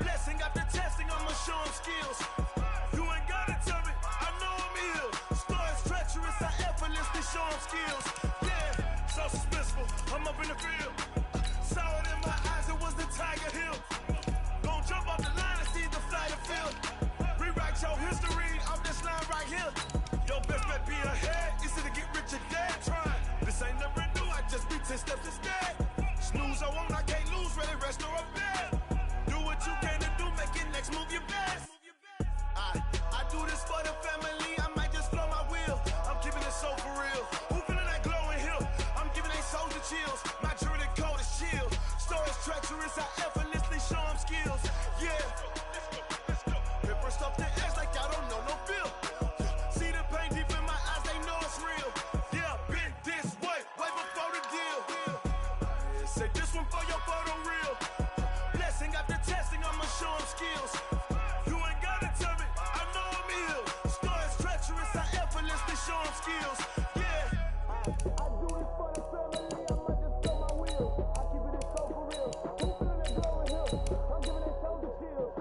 Blessing after testing, I'ma show them skills. You ain't gotta tell me, I know I'm ill. Stories treacherous, I effortlessly show them skills. Yeah, so suspenseful, I'm up in the field. Saw it in my eyes, it was the Tiger Hill. Gon' jump off the line and see the fly the field. Rewrite your history off this line right here. Your best bet be ahead, easy to get rich or dead. Trying, this ain't never new, I just be 10 steps instead. Snooze I won't, I can't lose, ready, rest or a bed. Do what you can to do, make it next move your best. I do this for the family, I might just blow my wheel. I'm keeping it so for real. Who feeling that glowing hill? I'm giving they soldier chills. My jewelry cold as chill. Stories treacherous, I effortlessly show them skills. Yeah. Paper stuff the edge like I don't know no feel. See the pain deep in my eyes, they know it's real. Yeah, been this way, right before the deal. Say this one for your photo real. Blessing after testing, I'ma show them skills. You ain't gotta tell me, I know I'm ill. Stories treacherous, I effortlessly show them skills. Yeah. I do it for the family, I might just blow my wheel. I keep it so for real. Who feeling that glowing hill? I'm giving they soldier chills.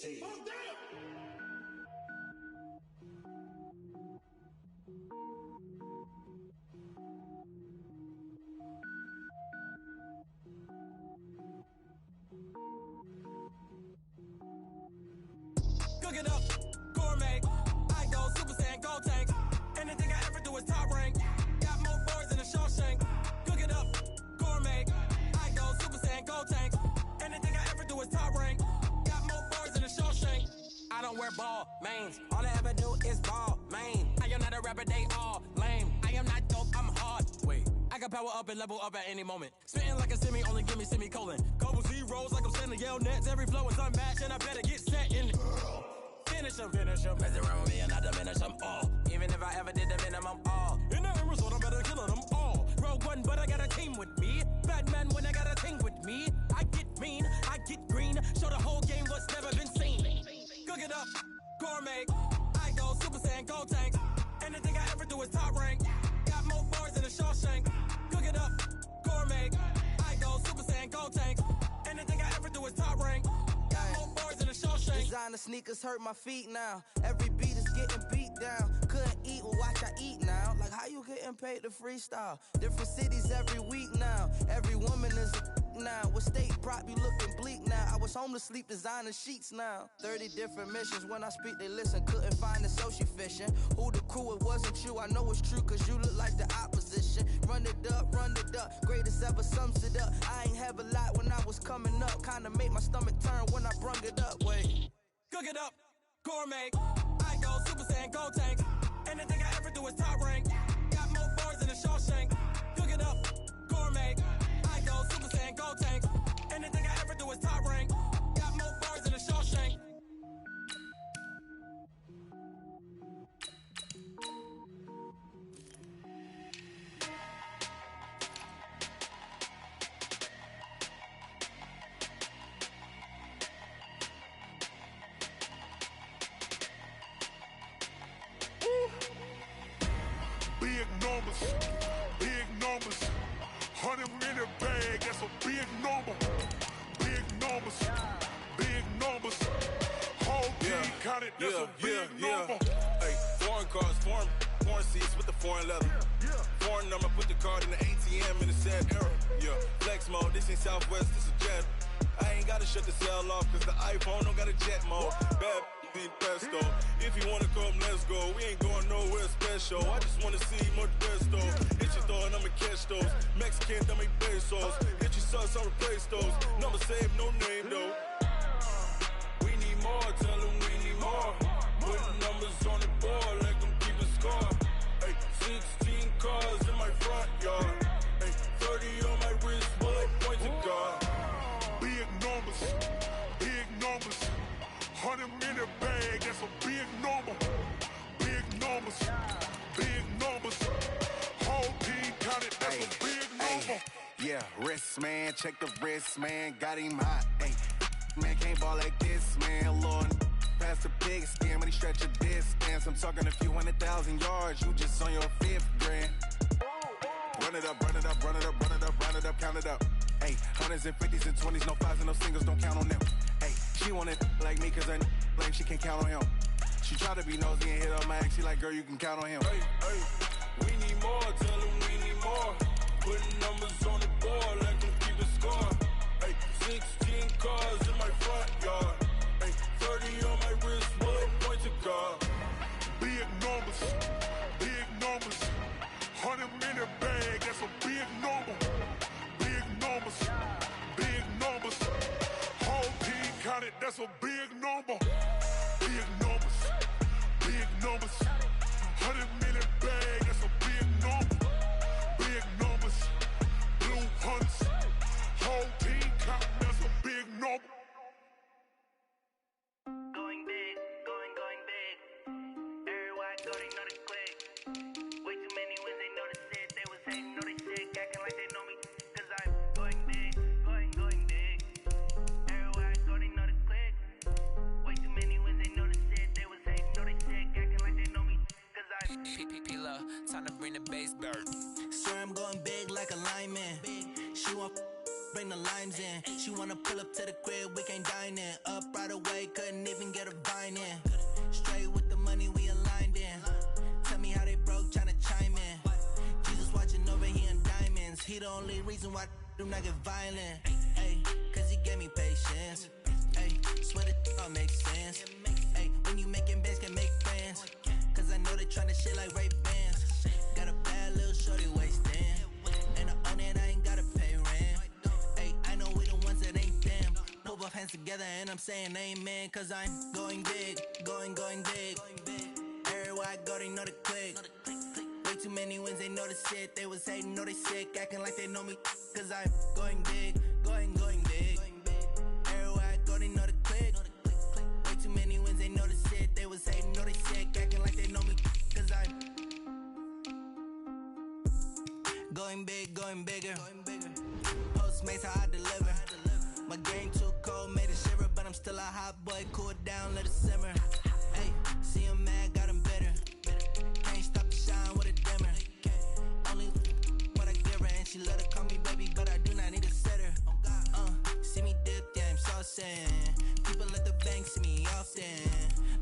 Cook it up, gourmet. I go Super Saiyan, gold tank. Anything I ever do is top rank. Got more boys than a Shawshank. Cook it up, gourmet. I go Super Saiyan, gold tank. Anything I ever do is top rank. Got more boys than a Shawshank. I don't wear ball mains. All I ever do is ball main. I am not a rapper, they all lame. I am not dope, I'm hard. Wait, I can power up and level up at any moment. Spitting like a semi, only give me semicolon. Couple zeros like I'm sending yell nets. Every flow is unmatched and I better get set in. Finish them. Mess around with me and I diminish them all. Even if I ever did the minimum all. In the result, I'm better killing them all. Rogue One, but I got a team with me. Batman when I got a team with me. I get mean, I get green. Show the whole game what's never been seen. Cook it up, gourmet. I go Super Saiyan, gold tank. Anything I ever do is top rank. Got more bars than a Shawshank. Cook it up, gourmet. I go Super Saiyan, gold tank. Anything I ever do is top rank. Got more bars than a Shawshank. Designer sneakers hurt my feet now. Every beat is getting beat down. Couldn't eat, well watch I eat now. Like how you getting paid to freestyle? Different cities every week now. Every woman is a now. With state prop, you looking bleak now. I was home to sleep designing sheets now. 30 different missions. When I speak, they listen. Couldn't find the social fishing. Who the crew, it wasn't you. I know it's true, cause you look like the opposition. Run it up, greatest ever sums it up. I ain't have a lot when I was coming up. Kinda made my stomach turn when I brung it up. Wait. Cook it up, gourmet. I go Super Saiyan, gold tank. Anything I ever do is top rank. Got more bars than a Shawshank. Cook it up, gourmet. I go Super Saiyan, gold tank. Anything I ever do is top rank. Got more bars than a Shawshank. Big numbers, 100 minute bag, that's a big number. Big numbers, whole team counted, that's a big number. Hey, foreign cars, foreign seats with the foreign leather. Foreign number, put the card in the ATM in the sad era. Yeah, flex mode, this ain't Southwest, this is jet. I ain't gotta shut the cell off, cause the iPhone don't got a jet mode. Bad need pesto. If you wanna come, let's go. We ain't going nowhere special. I just wanna see more pesto. Hit your thought, I'ma catch those. Mexican, dame pesos. Hit your sus, I'll replace those. Number save, no name though. We need more, tell them we need more. Putting numbers on the board, let them keep a score. Hey, 16 cars in my front yard. Hey, 30 on my wrist, bullet point to God. Big numbers, 100 minute bag, that's a big number. Big numbers, whole team counted, that's a big number. Yeah, wrist man, check the wrist man, got him hot. Ay, man can't ball like this, man. Lord, past the big skin when he stretch a distance. I'm talking a few 100,000 yards, you just on your 5th grand. Run it up, count it up. Ay, hundreds and 50s and 20s, no 5s and no singles, don't count on them. Ay, she want it like me, cause her like she can't count on him. She try to be nosy and hit up my ex, she like, girl, you can count on him. Hey, we need more, tell them we need more. Putting numbers on the board, let them keep a score. Hey, 16 cars in my front yard. Hey, 30 on my wrist, bullet point to God. Big numbers, 100 minute bag, that's a big number. Big numbers, whole team counted, that's a big number. Big numbers, 100 minute bag, that's a big number. Big numbers, blue hunts, whole team counting, that's a big number. Going big, going big. Everywhere I go, they know the click. Way too many wins, they know the shit. They was hating, know they sick, acting like they know me. Cause I'm going big, going big. Everywhere I go, they know the click. Way too many wins, they know the shit. They was hating, know they sick, acting like they know me. Cause I'm P-P-P-Love, time to bring the bass bird. Swear I'm going big like a lineman. She want bring the limes in. She wanna pull up to the crib, we can't dine in. Up right away, couldn't even get a vine in. Straight with the money, we aligned in. Tell me how they broke, tryna chime in. Jesus watching over, he in diamonds. He the only reason why do not get violent. Ay, cause he gave me patience. Ay, swear that all makes sense. Ay, when you making bands, can make friends. Cause I know they tryna shit like Ray-Bans. Got a bad little shorty wasting. And I own it, I ain't gotta pay rent. Ay, I know we the ones that ain't them. Put both hands together and I'm saying amen. Cause I'm going big, going big. Everywhere I go, they know the click. Way too many wins, they know the shit. They was hating, know they sick, acting like they know me. Cause I'm going big, going big. Everywhere I go, they know the click. Way too many wins, they know the shit. They was hating, know they sick, acting like they know me. Cause I'm going big, going bigger. Postmates, how I deliver. My game too cold, made it shiver. But I'm still a hot boy, cool it down, let it simmer. Hey, see him mad, got him bitter. Can't stop the shine with a dimmer. Only what I give her, and she let her call me baby, but I do not need a sitter. See me dip, yeah, I'm saucing. People at the bank see me often.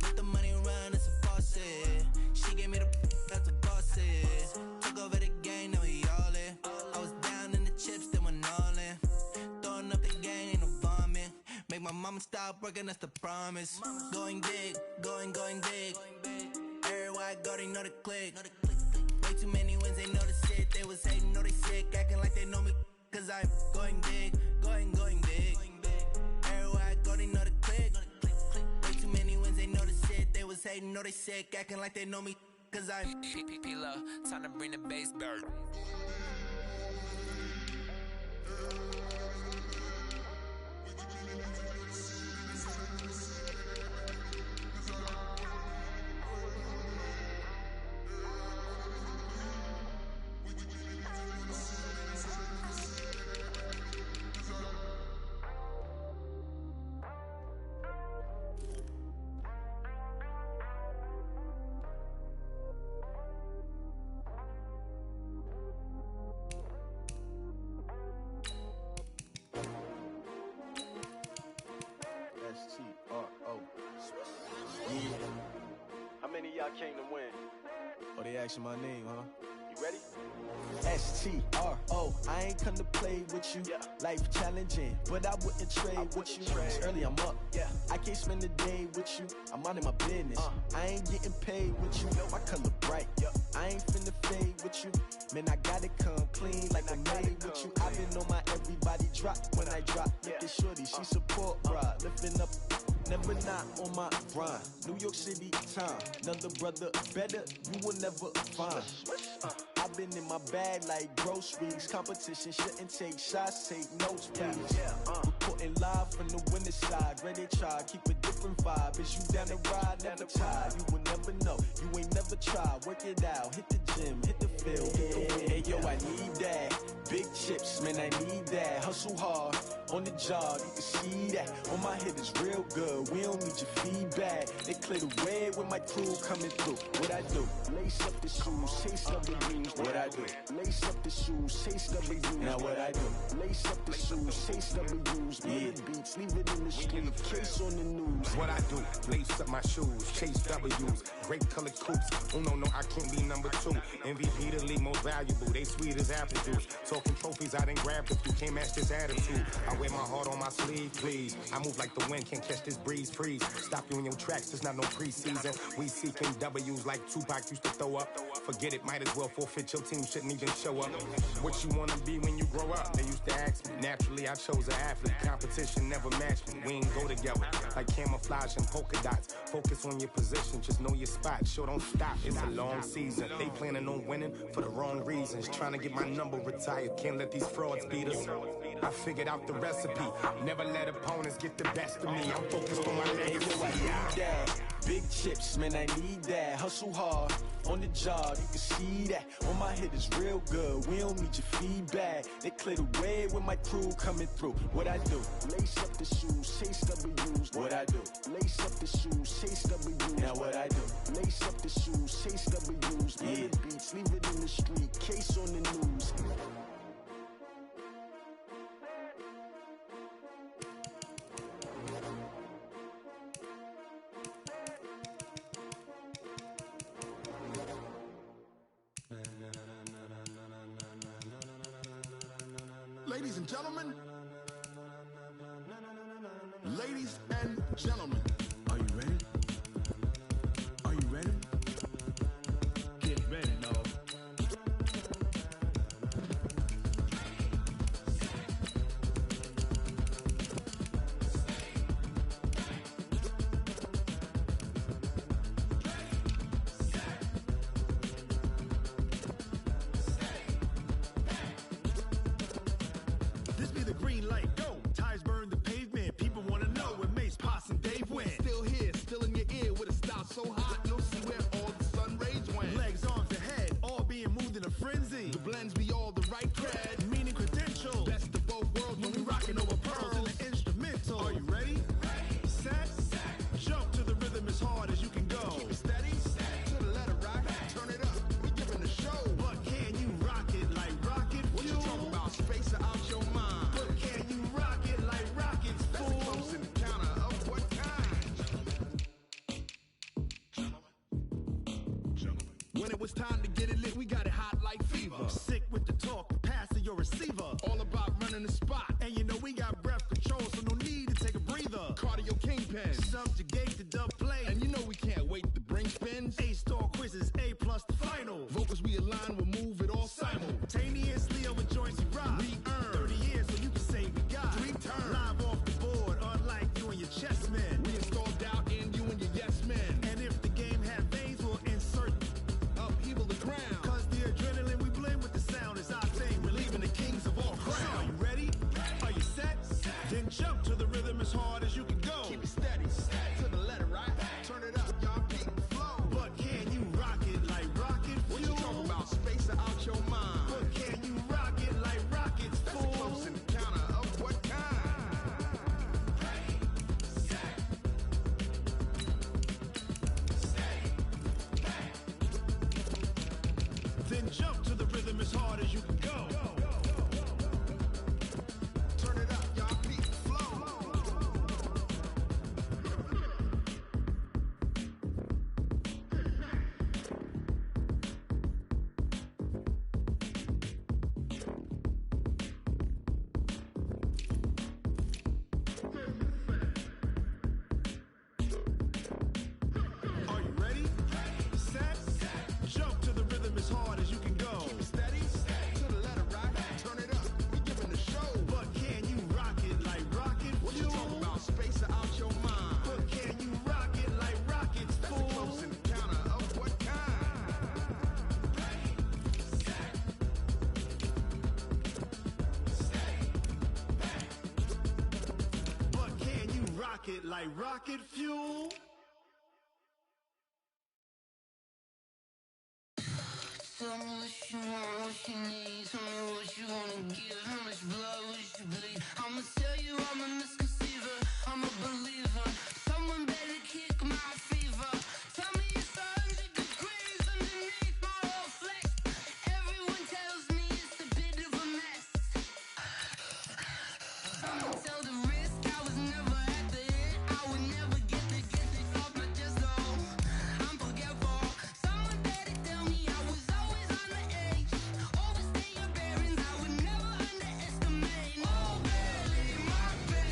Let the money run, it's a faucet. She gave me the that's a boss is. Took over the game, now we all in. I was down in the chips, then went all in. Throwing up the gang, ain't no vomit. Make my mama stop working, that's the promise. Going big, going big. Everywhere I go, they know the click. Way too many wins, they know the shit. They was hating, know they sick, acting like they know me. Cause I'm going big, going big. Everywhere I go, they know the click. Way too many wins, they know the shit. They was hating, know they sick, acting like they know me. Cause I'm P-P-P-Love, time to bring the bass back. S-T-R-O. Yeah. How many of y'all came to win? Oh, they asking my name, huh? You ready? S-T-R-O. I ain't come to play with you. Life challenging, but I wouldn't trade with you. It's early, I'm up. I can't spend the day with you. I'm minding my business. I ain't getting paid with you. My color bright. I ain't finna fade with you. Man, I gotta come clean like I'm made with you. I've been on my everybody drop when I drop. Look at shorty, she support ride. Lifting up, never not on my grind. New York City time, another brother better, you will never find. I've been in my bag like groceries. Competition shouldn't take shots, take notes, please. Reporting live from the winning side. Ready to try, keep a different vibe. Is you down the ride, never tired. You will never know, you ain't never tried. Work it out, hit the gym, hit the field. Hey yo, I need that. Big chips, man, I need that. Hustle hard, on the job, you can see that. On my head is real good, we don't need your feedback. They clear the way with my crew coming through. What I do? Lace up the shoes, chase W's. What I do? Lace up the shoes, chase W's. Now what I do? Lace up the shoes, chase W's. Yeah, beats, leave it in the street, case on the news. What I do? Lace up my shoes, chase W's. Great colored coops. Oh no, I can't be number 2. MVP the league most valuable. They sweet as apple juice. Talking trophies, I didn't grab the few. Can't match this attitude. I wear my heart on my sleeve, please. I move like the wind, can't catch this breeze, freeze. Stop you in your tracks, it's not no preseason. We seeking W's like Tupac used to throw up. Forget it, might as well forfeit. Your team shouldn't even show up. What you wanna be when you grow up? They used to ask me. Naturally, I chose an athlete. Competition never matched me. We ain't go together like camouflage and polka dots. Focus on your position, just know your spot. Sure, don't stop. It's a long season. They planning on winning for the wrong reasons. Trying to get my number retired. Can't let these frauds beat us. I figured out the recipe. Never let opponents get the best of me. I'm focused on my legacy. Big chips, man, I need that. Hustle hard, on the job, you can see that. On my head is real good, we don't need your feedback. They clear the way with my crew coming through. What I do? Lace up the shoes, chase W's. What I do? Lace up the shoes, chase W's. Now what I do? Lace up the shoes, chase W's. Yeah, beats, leave it in the street, case on the news. Ladies and gentlemen. Ladies and gentlemen. Are you ready? Are you ready? Get ready, no. This be the green light, go. Tires burn the pavement. People wanna know where Mace, Pops, and Dave went. Still here, still in your ear with a style so hot, you'll see where all the sun rays went. Legs, arms, and head, all being moved in a frenzy. The blends be all the right cred, meaning credentials. Best of both worlds when we rockin' over pearls in the instrumental. Are you ready? Set, jump to the rhythm as hard as you can go. Keep it steady, to the letter rock, turn it up, we giving the show. But can you rock it like rocket fuel? What you talking about, space out your mind? But can you rock it like rockets, fool? That's a close encounter of what kind? When it was time to get it lit, we got it hot like fever. Sick with the talk, passing your receiver. All about running the spot. And you know we got breath control, so no need to take a breather. Cardio kingpin, subjugate the dub play. And you know we can't wait to bring spins. A-star quizzes, A+ the final. Vocals we align, we'll move it all simultaneously over joints we rock. We earn 30 years, so you can say we got 3 turns. Live off the board, unlike you and your chess men. We install doubt in you and your yes men. And if the game had veins, we'll insert upheaval the crown. Cause the adrenaline we blend with the sound is our thing. We're leaving the kings of all crowns. Are you ready? Are you set? Then jump to the rhythm as hard as you can go. Keep it steady, to the letter right. Turn it up, y'all beat the flow. But can you rock it like rocket fuel? What you talking about? Space out your mind. But can you rock it like rockets, fool? That's a close encounter of what kind? Then jump to the rhythm as hard as you can go. Turn it up, y'all beat the flow. Are you ready? Set, jump to the rhythm as hard as you can go. Keep it steady, to the letter right. Turn it up, we giving the show. But can you rock it like rocket fuel? What you talking about? Space out your mind. But can you rock it like rockets, fool? That's a close encounter of what kind? But can you rock it like rocket fuel? Tell me what you want, what you need. Tell me what you wanna give. How much blood would you bleed? I'ma tell you I'm a misconceiver. I'm a believer. Someone better kick my fever. Tell me it's 100 degrees underneath my whole flex. Everyone tells me it's a bit of a mess. I'ma tell the risk I was never at the end. I would never get the off my chest, though. I'm forgetful. Someone better tell me I was always on the edge. Overstay your bearings, I would never underestimate. Oh, barely, my bad.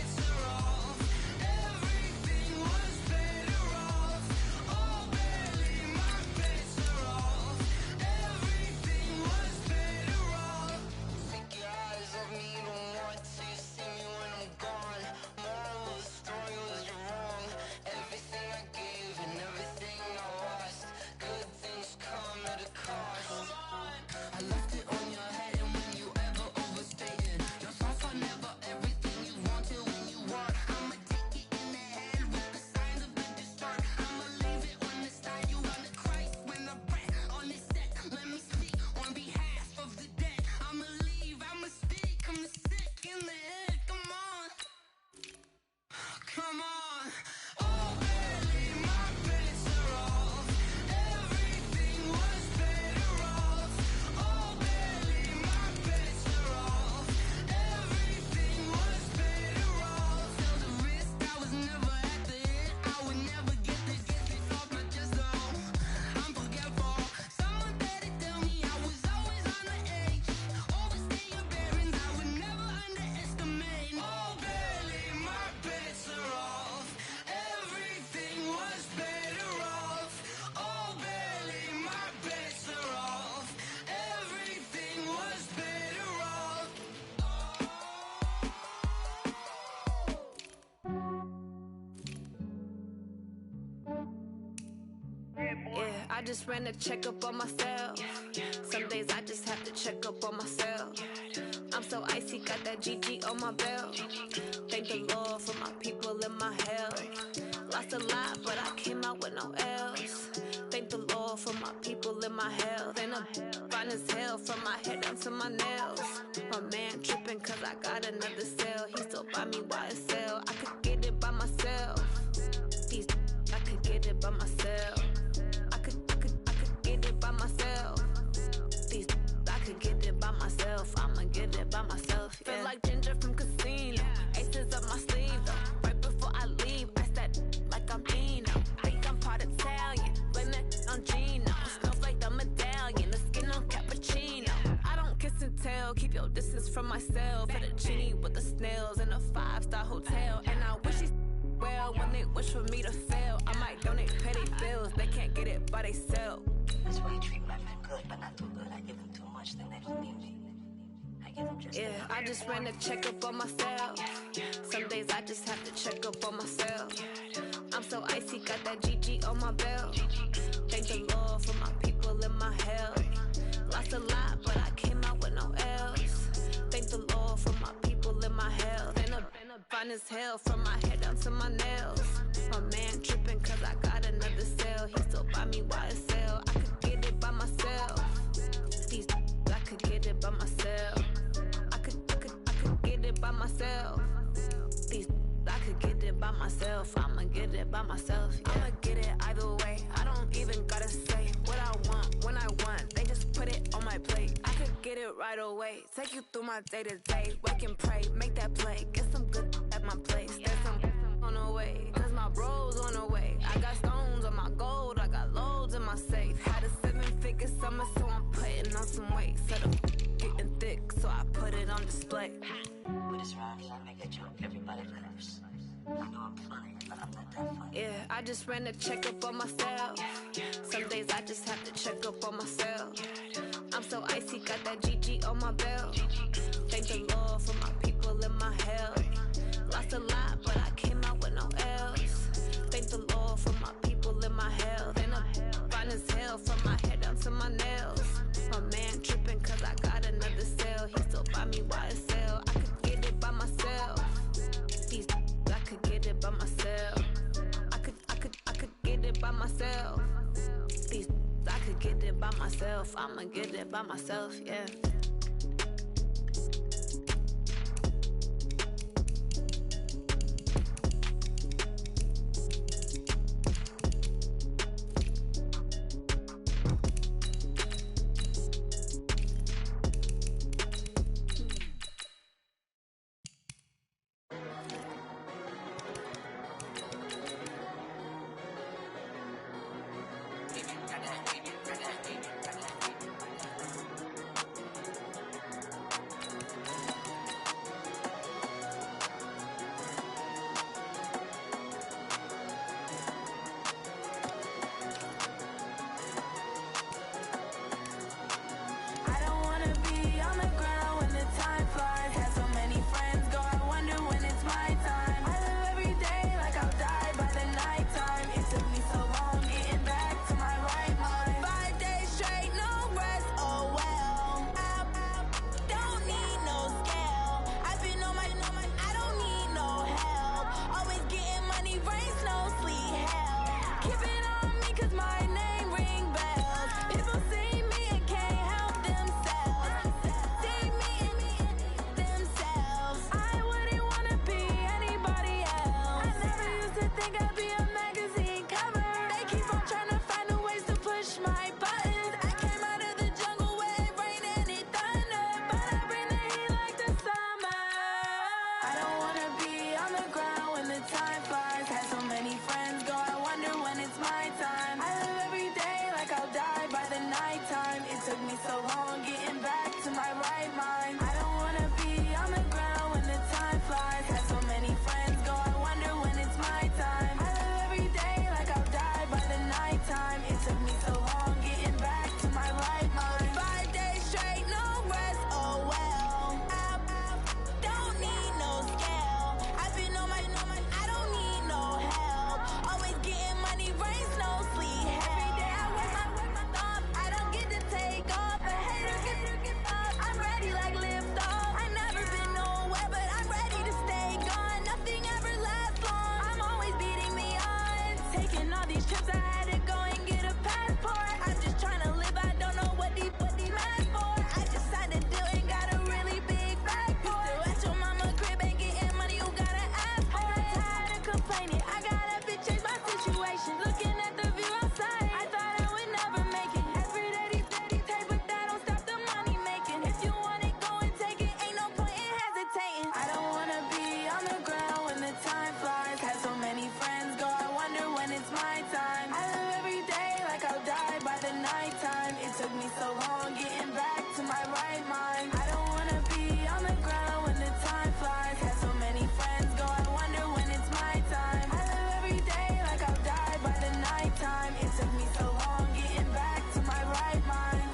I just ran a checkup on myself. Some days I just have to check up on myself. I'm so icy, got that GG on my belt. Thank the Lord for my people in my health. Lost a lot, but I came out with no L's. Thank the Lord for my people in my health. And I'm fine as hell from my head down to my nails. My man tripping cause I got another cell. He still buy me YSL. I could get it by myself. These I could get it by myself. I could get it by myself. These I could get it by myself. I'ma get it by myself. Yeah. Feel like Ginger from Casino. Aces up my sleeve though. Right before I leave, I said like I'm Dino. Think I'm part Italian. Blame it on Gino. Smells like the medallion. The skin on cappuccino. I don't kiss and tell. Keep your distance from myself. At a genie with the snails in a 5-star hotel. And I wish he's well when they wish for me to fail. I might donate petty bills. They can't get it by they sell. That's why you treat my friend good, but not too good. I give them too much, then they don't need me. I give them just I just ran a checkup on myself. Some days I just have to check up on myself. I'm so icy, got that GG on my belt. Thank the Lord for my people in my health. Lost a lot, but I came out with no L's. Thank the Lord for my people in my health. And I'm fine as hell from my head down to my nails. My man tripping cause I got another cell. He still buy me YSL. I could get it by myself. These I could get it by myself. I could get it by myself. These I could get it by myself. I'ma get it by myself. Yeah. I'ma get it either way. I don't even gotta say what I want when I want. They just put it on my plate. I could get it right away. Take you through my day to day. Wake and pray, make that play. Get some good at my place. There's some on the way. Cause my bros on the way. I got stones on my gold. I got loads in my safe. Had a 7-figure summer, so I'm putting on some weight. Said I'm getting thick, so I put it on display. With this round, I make a joke. Everybody laughs. I know I'm funny, but I'm not that funny. Yeah, I just ran a checkup on myself. Some days I just have to check up on myself. I'm so icy, got that GG on my belt. Thank the Lord for my people in my health. Lost a lot, but I came out with no L's. Thank the Lord for my people in my health. And I'm fine as hell from my head down to my nails. My man tripping cause I got another cell. He still buy me YSL. I could get it by myself. These I could get it by myself. I could get it by myself. These I could get it by myself. I'ma get it by myself, yeah. my time. I live every day like I'll die by the nighttime. It took me so long getting back to my right mind. I don't wanna be on the ground when the time flies. Had so many friends go, I wonder when it's my time. I live every day like I'll die by the nighttime. It took me so long getting back to my right mind.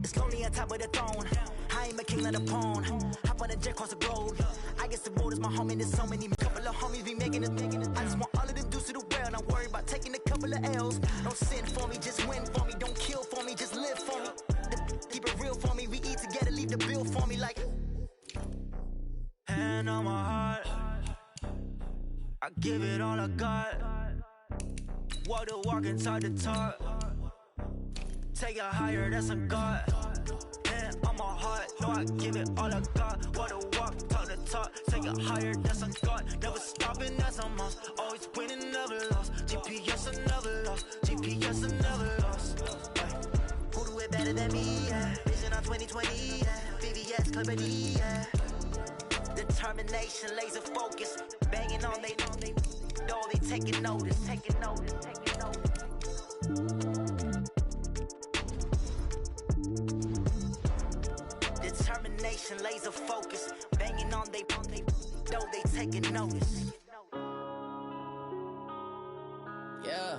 It's lonely on top of the throne. I ain't a king of the pawn. Hop on a jet across the globe. I guess the world is my home and there's so many. Couple of homies be making it. I just want all of them dudes to do well. Not worry about taking a couple of L's. Don't sin for me, just win for me. Don't kill for me, just live for me. Keep it real for me. We eat together, leave the bill for me like. Hand on my heart, I give it all I got. Walk the walk and talk the talk. Take it higher, that's a God. Hand on my heart, no, I give it all I got. Walk the walk, talk the talk. Take it higher, that's a God. Never stopping, that's a must. Always winning, never lost. GPS, I never lost. GPS, I never lost. Who do it better than me? Yeah. Vision on 2020, yeah. VVS, Clippity, yeah. Determination, laser focus. Banging on they know they taking notice. Taking notice, taking notice. Determination, laser focus. Banging on they know they taking notice. Yeah.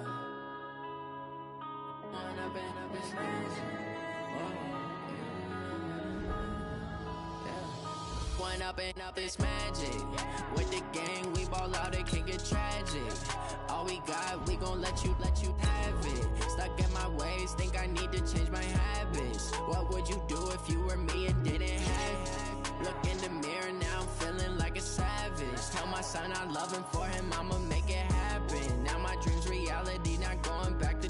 One up and up is magic. With the gang, we ball out, it can get tragic. All we got, we gon' let you have it. Stuck in my ways, think I need to change my habits. What would you do if you were me and didn't have it? Look in the mirror, now I'm feeling like a savage. Tell my son I love him, for him I'ma make it happen. Now my dream's reality, not going back to.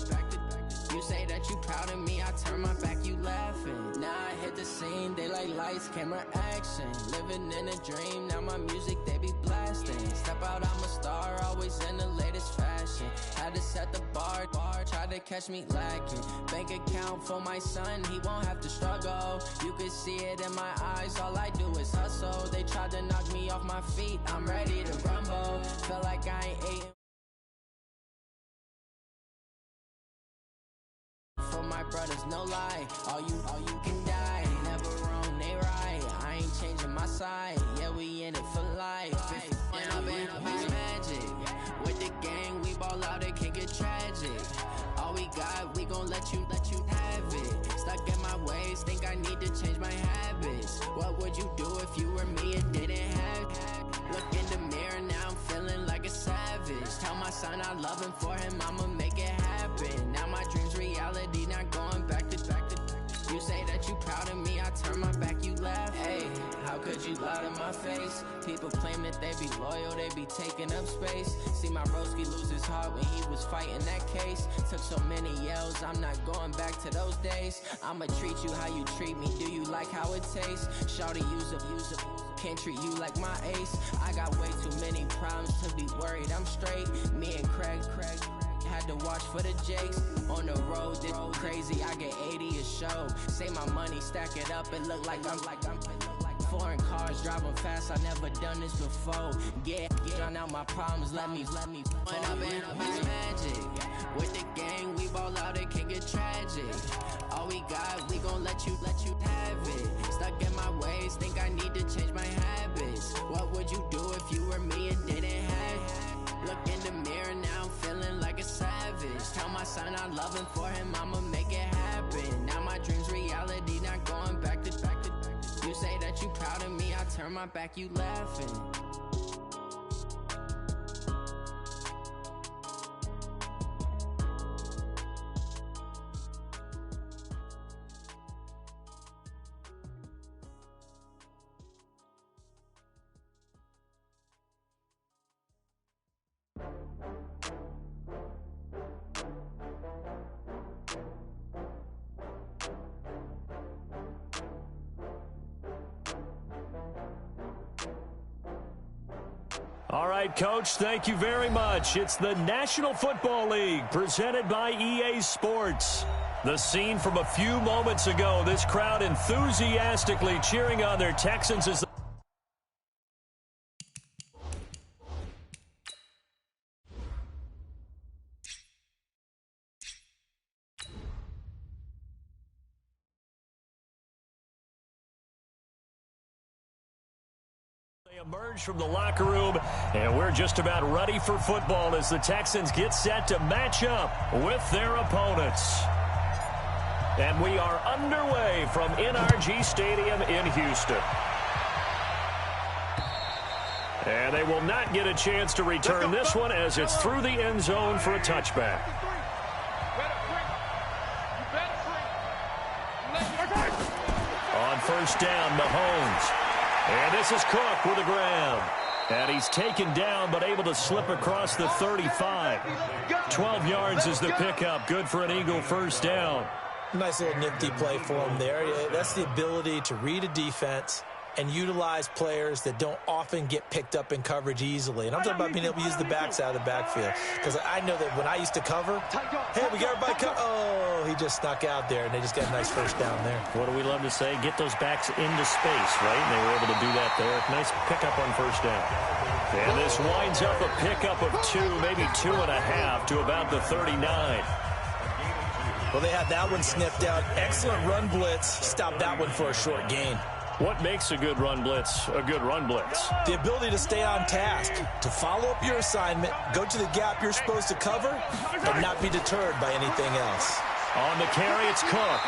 You say that you proud of me, I turn my back, you laughing. Now I hit the scene, they like lights, camera, action. Living in a dream, now my music, they be blasting. Step out, I'm a star, always in the latest fashion. Had to set the bar, try to catch me lacking. Bank account for my son, he won't have to struggle. You can see it in my eyes, all I do is hustle. They tried to knock me off my feet, I'm ready to rumble. Feel like I ain't eating. For my brothers, no lie, all you can die. Never wrong, they right, I ain't changing my side. Yeah, we in it for life. When I've been up, it's magic. With the gang, we ball out, it can get tragic. All we got, we gon' let you have it. Stuck in my ways, think I need to change my habits. What would you do if you were me and didn't have it? Look in the mirror, now I'm feeling like a savage. Tell my son I love him, for him I'ma make it happen. Now my dream's reality, not going back to. You say that you proud of me, I turn my back, you laugh. Hey, how could you lie to my face? People claim that they be loyal, they be taking up space. See my broski lose his heart when he was fighting that case. Took so many yells, I'm not going back to those days. I'ma treat you how you treat me, do you like how it tastes? Shawty, use up, can't treat you like my ace. I got way too many problems to be worried, I'm straight. Me and Craig had to watch for the Jakes. On the road, this crazy, I get 80 a show. Say my money, stack it up, it look like I'm foreign cars, driving fast, I never done this before. Get drown out my problems, let me When I've been up, it's magic. With the gang, we ball out, it can get tragic. All we got, we gon' let you have it. Stuck in my ways, think I need to change my habits. What would you do if you were me and didn't have it? Look in the mirror, now I'm feeling like a savage. Tell my son I love him, for him I'ma make it happen. Now my dream's reality, not going back to. You say that you proud of me, I turn my back, you laughing. right, Coach. Thank you very much. It's the National Football League presented by EA Sports. The scene from a few moments ago, this crowd enthusiastically cheering on their Texans as emerge from the locker room, and we're just about ready for football as the Texans get set to match up with their opponents. And we are underway from NRG Stadium in Houston. And they will not get a chance to return this one as it's through the end zone for a touchback. On first down, Mahomes. And this is Cook with a grab. And he's taken down but able to slip across the 35. 12 yards is the pickup. Good for an Eagle first down. Nice little nifty play for him there. That's the ability to read a defense and utilize players that don't often get picked up in coverage easily. And I'm talking about being able to use the backside of the backfield. Because I know that when I used to cover, hey, we got everybody covered. Oh, he just snuck out there, and they just got a nice first down there. What do we love to say? Get those backs into space, right? And they were able to do that there. Nice pickup on first down. And this winds up a pickup of 2, maybe 2.5 to about the 39. Well, they had that one sniffed out. Excellent run blitz. Stopped that one for a short gain. What makes a good run blitz a good run blitz? The ability to stay on task, to follow up your assignment, go to the gap you're supposed to cover, and not be deterred by anything else. On the carry, it's Cook.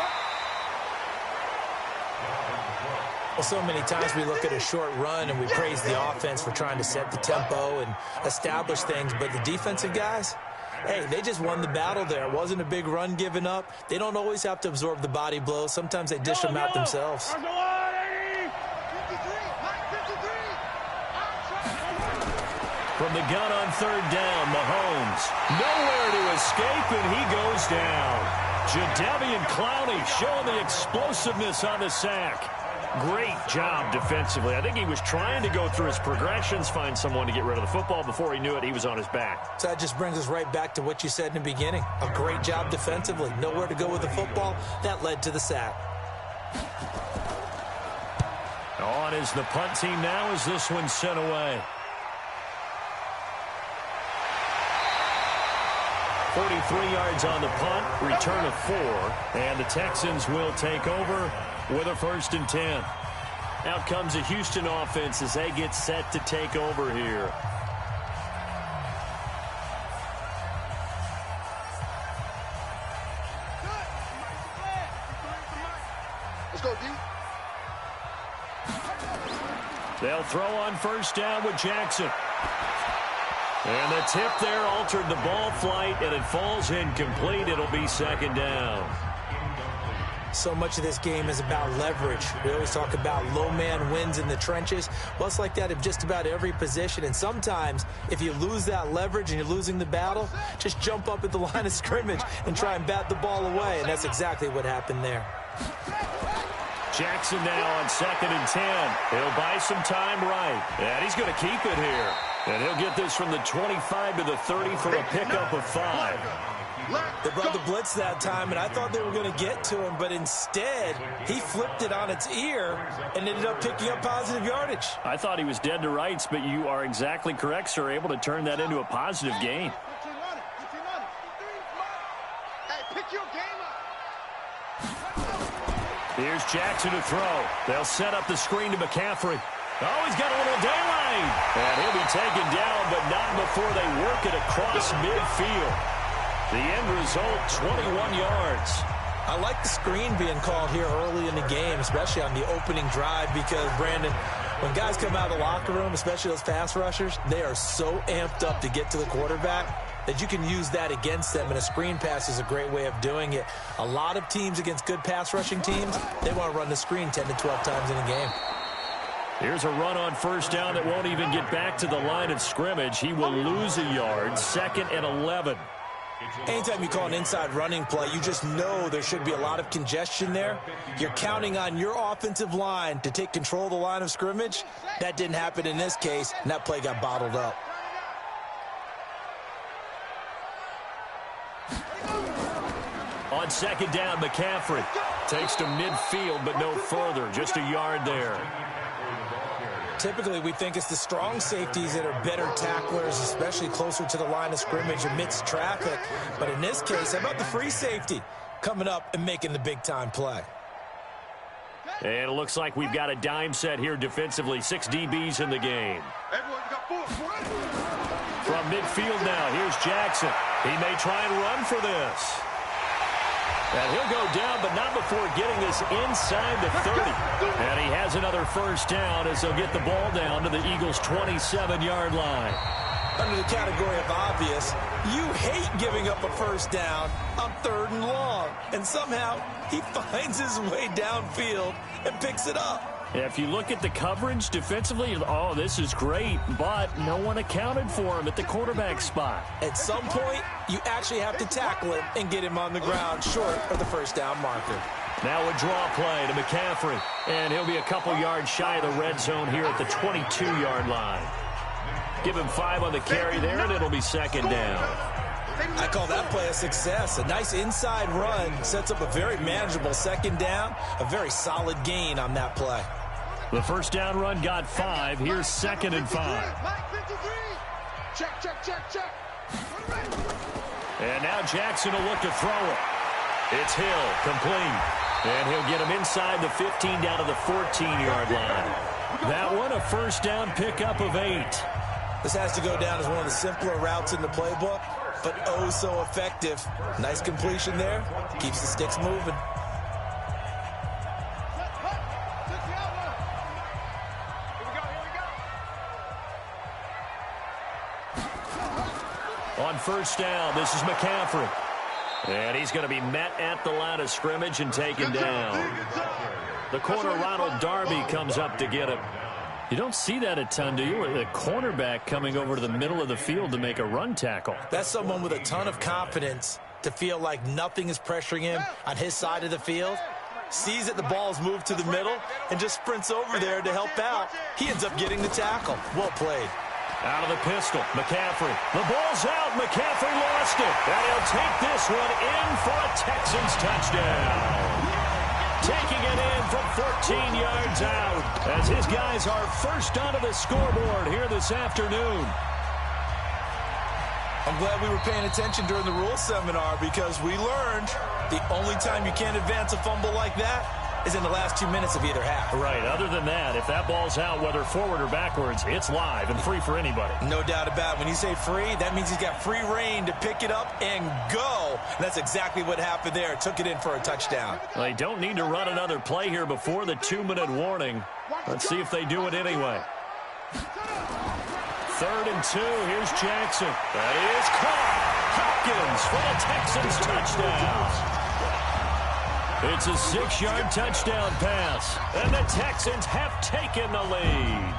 Well, so many times we look at a short run and we praise the offense for trying to set the tempo and establish things, but the defensive guys, hey, they just won the battle there. It wasn't a big run given up. They don't always have to absorb the body blows. Sometimes they dish them out themselves. From the gun on third down, Mahomes. Nowhere to escape, and he goes down. Jadeveon Clowney showing the explosiveness on the sack. Great job defensively. I think he was trying to go through his progressions, find someone to get rid of the football. Before he knew it, he was on his back. So that just brings us right back to what you said in the beginning. A great job defensively. Nowhere to go with the football. That led to the sack. On is the punt team now as this one's sent away. 43 yards on the punt, return of 4, and the Texans will take over with a 1st and 10. Out comes the Houston offense as they get set to take over here. Let's go, D. They'll throw on first down with Jackson. And the tip there altered the ball flight, and it falls incomplete. It'll be 2nd down. So much of this game is about leverage. We always talk about low man wins in the trenches. Well, it's like that in just about every position. And sometimes, if you lose that leverage and you're losing the battle, just jump up at the line of scrimmage and try and bat the ball away. And that's exactly what happened there. Jackson now on 2nd and 10. He'll buy some time right. And he's going to keep it here. And he'll get this from the 25 to the 30 for a pickup of 5. They brought the blitz that time, and I thought they were going to get to him, but instead, he flipped it on its ear and ended up picking up positive yardage. I thought he was dead to rights, but you are exactly correct, sir, able to turn that into a positive gain. Here's Jackson to throw. They'll set up the screen to McCaffrey. Oh, he's got a little daylight. And he'll be taken down, but not before they work it across midfield. The end result, 21 yards. I like the screen being called here early in the game, especially on the opening drive, because, Brandon, when guys come out of the locker room, especially those pass rushers, they are so amped up to get to the quarterback that you can use that against them, and a screen pass is a great way of doing it. A lot of teams against good pass rushing teams, they want to run the screen 10 to 12 times in a game. Here's a run on first down that won't even get back to the line of scrimmage. He will lose a yard, 2nd and 11. Anytime you call an inside running play, you just know there should be a lot of congestion there. You're counting on your offensive line to take control of the line of scrimmage. That didn't happen in this case, and that play got bottled up. On second down, McCaffrey takes to midfield, but no further. Just a yard there. Typically, we think it's the strong safeties that are better tacklers, especially closer to the line of scrimmage amidst traffic. But in this case, how about the free safety coming up and making the big-time play? And it looks like we've got a dime set here defensively. 6 DBs in the game. From midfield now, here's Jackson. He may try and run for this. And he'll go down, but not before getting this inside the 30. And he has another first down as they'll get the ball down to the Eagles' 27-yard line. Under the category of obvious, you hate giving up a first down on 3rd and long. And somehow, he finds his way downfield and picks it up. If you look at the coverage defensively, oh, this is great, but no one accounted for him at the quarterback spot. At some point, you actually have to tackle him and get him on the ground short of the first down marker. Now a draw play to McCaffrey, and he'll be a couple yards shy of the red zone here at the 22-yard line. Give him 5 on the carry there, and it'll be second down. I call that play a success. A nice inside run sets up a very manageable second down, a very solid gain on that play. The first down run got 5. Here's 2nd and 5. Check. And now Jackson will look to throw it. It's Hill, complete. And he'll get him inside the 15 down to the 14-yard line. That one, a first down pickup of 8. This has to go down as one of the simpler routes in the playbook, but oh so effective. Nice completion there. Keeps the sticks moving. On first down, this is McCaffrey. And he's going to be met at the line of scrimmage and taken down. The corner, Ronald Darby, comes up to get him. You don't see that a ton, do you? The cornerback coming over to the middle of the field to make a run tackle. That's someone with a ton of confidence to feel like nothing is pressuring him on his side of the field. Sees that the ball's moved to the middle and just sprints over there to help out. He ends up getting the tackle. Well played. Out of the pistol, McCaffrey. The ball's out. McCaffrey lost it. And he'll take this one in for a Texans touchdown. Taking it in from 14 yards out as his guys are first onto the scoreboard here this afternoon. I'm glad we were paying attention during the rules seminar because we learned the only time you can't advance a fumble like that is in the last 2 minutes of either half. Right. Other than that, if that ball's out, whether forward or backwards, it's live and free for anybody. No doubt about it. When you say free, that means he's got free reign to pick it up and go. And that's exactly what happened there. Took it in for a touchdown. They don't need to run another play here before the 2-minute warning. Let's see if they do it anyway. 3rd and 2. Here's Jackson. That is caught. Hopkins for the Texans touchdown. It's a 6-yard touchdown pass, and the Texans have taken the lead.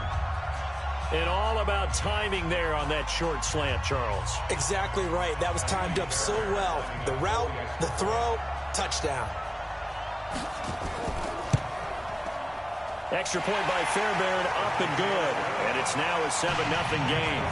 And all about timing there on that short slant, Charles. Exactly right. That was timed up so well. The route, the throw, touchdown. Extra point by Fairbairn, up and good. And it's now a 7-0 game.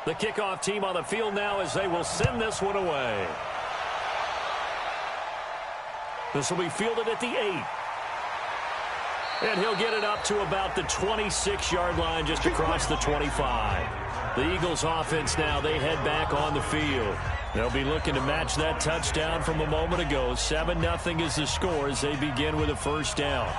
The kickoff team on the field now as they will send this one away. This will be fielded at the 8. And he'll get it up to about the 26-yard line just across the 25. The Eagles offense now, they head back on the field. They'll be looking to match that touchdown from a moment ago. 7-0 is the score as they begin with a first down.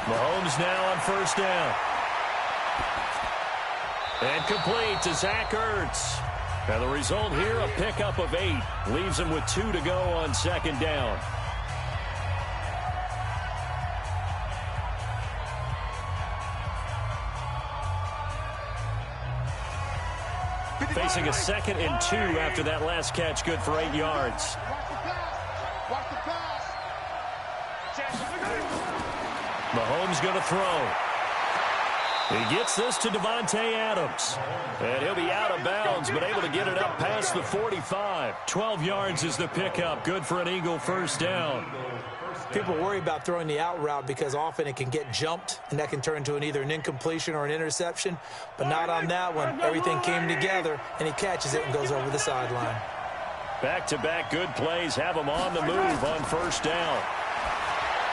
Mahomes now on first down. And complete to Zach Ertz. And the result here, a pickup of 8. Leaves him with 2 to go on second down. Facing a 2nd and 2 after that last catch, good for 8 yards. Mahomes going to throw. He gets this to Devontae Adams. And he'll be out of bounds, but able to get it up past the 45. 12 yards is the pickup. Good for an Eagle first down. People worry about throwing the out route because often it can get jumped, and that can turn into either an incompletion or an interception. But not on that one. Everything came together, and he catches it and goes over the sideline. Back-to-back good plays have him on the move on first down.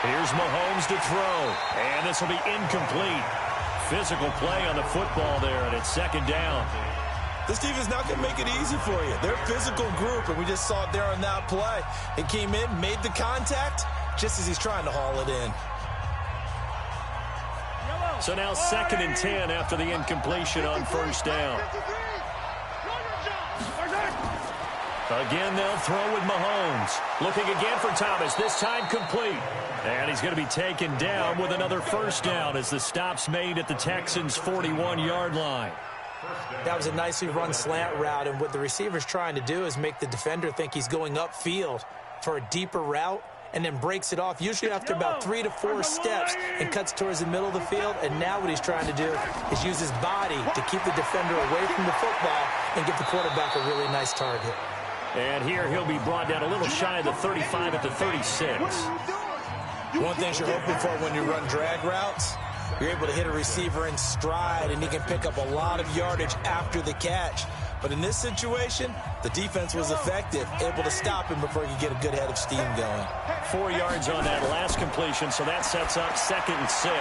Here's Mahomes to throw, and this will be incomplete. Physical play on the football there, and it's second down. This defense not going to make it easy for you. They're a physical group, and we just saw it there on that play. He came in, made the contact, just as he's trying to haul it in. So now 2nd and 10 after the incompletion on first down. Again, they'll throw with Mahomes. Looking again for Thomas, this time complete. And he's going to be taken down with another first down as the stop's made at the Texans' 41-yard line. That was a nicely run slant route, and what the receiver's trying to do is make the defender think he's going upfield for a deeper route and then breaks it off, usually after about 3 to 4 steps, and cuts towards the middle of the field. And now what he's trying to do is use his body to keep the defender away from the football and give the quarterback a really nice target. And here he'll be brought down a little shy of the 35 at the 36. One thing you're hoping for when you run drag routes, you're able to hit a receiver in stride, and he can pick up a lot of yardage after the catch. But in this situation, the defense was effective, able to stop him before he could get a good head of steam going. 4 yards on that last completion, so that sets up 2nd and 6.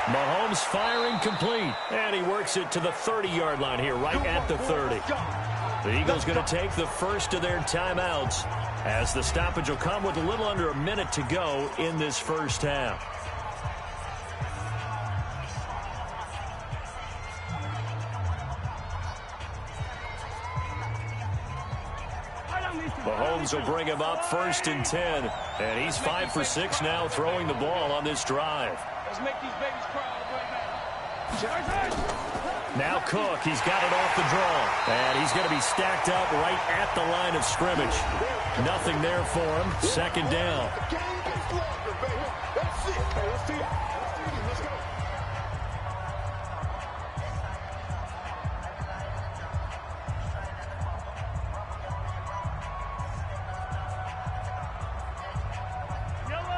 Mahomes firing complete, and he works it to the 30-yard line here, right at the 30. The Eagles going to take the first of their timeouts as the stoppage will come with a little under a minute to go in this first half. Mahomes will bring him up 1st and 10, and he's 5 for 6 now throwing the ball on this drive. Let's make these babies cry right now. Now Cook, he's got it off the draw, and he's going to be stacked up right at the line of scrimmage. Nothing there for him. 2nd down.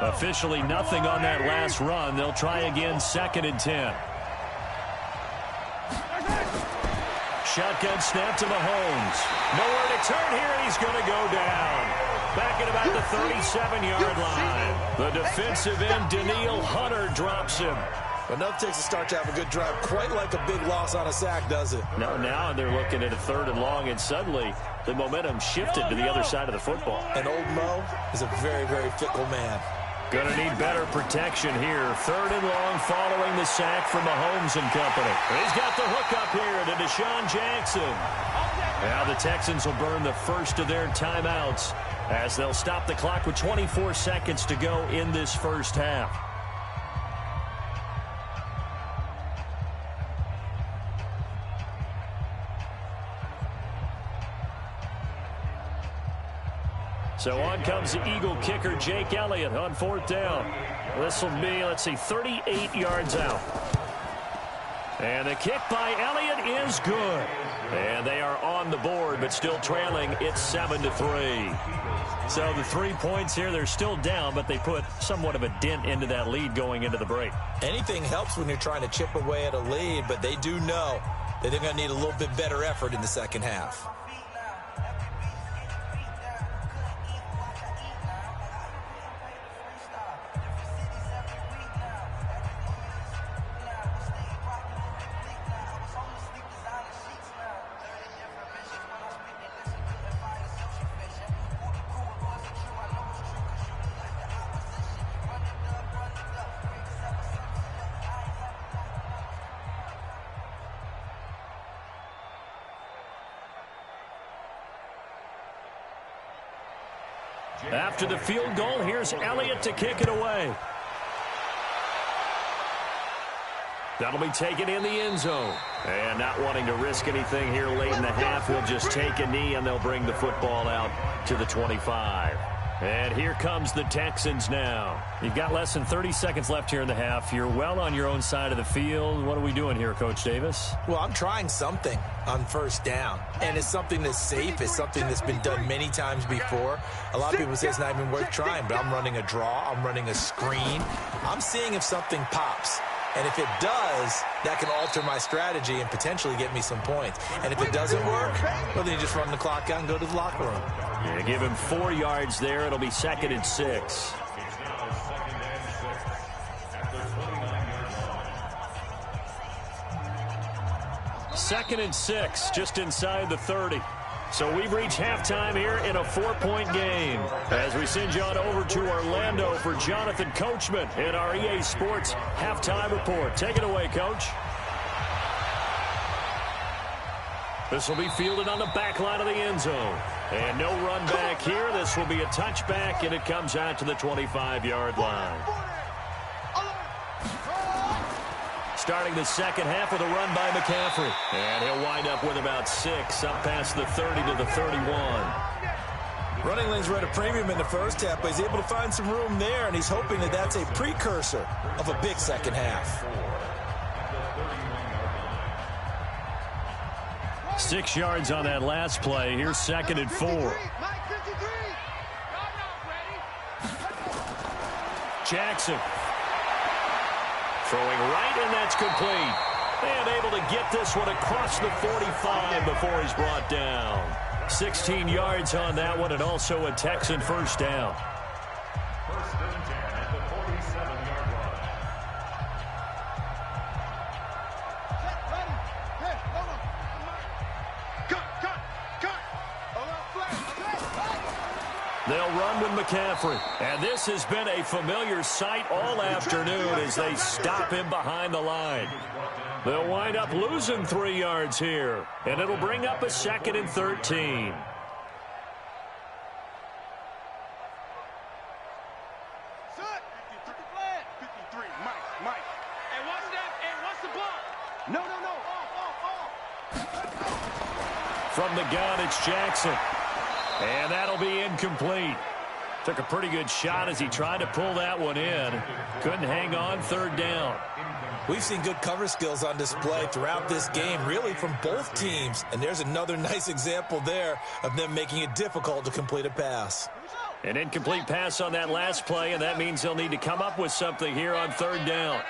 Officially nothing on that last run. They'll try again, 2nd and 10. Shotgun snap to Mahomes. Nowhere to turn here, and he's going to go down. Back at about the 37-yard line. The defensive end, Danielle Hunter, drops him. Enough takes a start to have a good drive. Quite like a big loss on a sack, does it? No, now they're looking at a 3rd and long, and suddenly the momentum shifted to the other side of the football. And old Mo is a very, very fickle man. Going to need better protection here. 3rd and long following the sack from Mahomes and company. He's got the hook up here to Deshaun Jackson. Now the Texans will burn the first of their timeouts as they'll stop the clock with 24 seconds to go in this first half. So on comes the Eagle kicker, Jake Elliott, on 4th down. This will be, 38 yards out. And the kick by Elliott is good. And they are on the board, but still trailing. It's 7-3. So the 3 points here, they're still down, but they put somewhat of a dent into that lead going into the break. Anything helps when you're trying to chip away at a lead, but they do know that they're going to need a little bit better effort in the second half. After the field goal, here's Elliott to kick it away. That'll be taken in the end zone. And not wanting to risk anything here late in the half, he'll just take a knee, and they'll bring the football out to the 25. And here comes the Texans now. You've got less than 30 seconds left here in the half. You're well on your own side of the field. What are we doing here, Coach Davis? Well, I'm trying something on first down. And it's something that's safe. It's something that's been done many times before. A lot of people say it's not even worth trying, but I'm running a draw. I'm running a screen. I'm seeing if something pops. And if it does, that can alter my strategy and potentially get me some points. And if it doesn't work, well, then you just run the clock out and go to the locker room. Yeah, give him 4 yards there. It'll be 2nd and 6. Second and 6, just inside the 30. So we've reached halftime here in a 4-point game. As we send you on over to Orlando for Jonathan Coachman in our EA Sports Halftime Report. Take it away, Coach. This will be fielded on the back line of the end zone. And no run back here. This will be a touchback, and it comes out to the 25-yard line. Starting the second half with a run by McCaffrey. And he'll wind up with about 6, up past the 30 to the 31. Running lanes were at a premium in the first half, but he's able to find some room there, and he's hoping that that's a precursor of a big second half. 6 yards on that last play. Here's 2nd and 4. Jackson. Throwing right, and that's complete. And able to get this one across the 45 before he's brought down. 16 yards on that one, and also a Texan first down. First and 10 at the 47-yard line. They'll run with McCaffrey. And this has been a familiar sight all afternoon as they stop him behind the line. They'll wind up losing 3 yards here. And it'll bring up a 2nd and 13. From the gun, it's Jackson. And that'll be incomplete. Took a pretty good shot as he tried to pull that one in. Couldn't hang on, 3rd down. We've seen good cover skills on display throughout this game, really from both teams. And there's another nice example there of them making it difficult to complete a pass. An incomplete pass on that last play, and that means they'll need to come up with something here on 3rd down.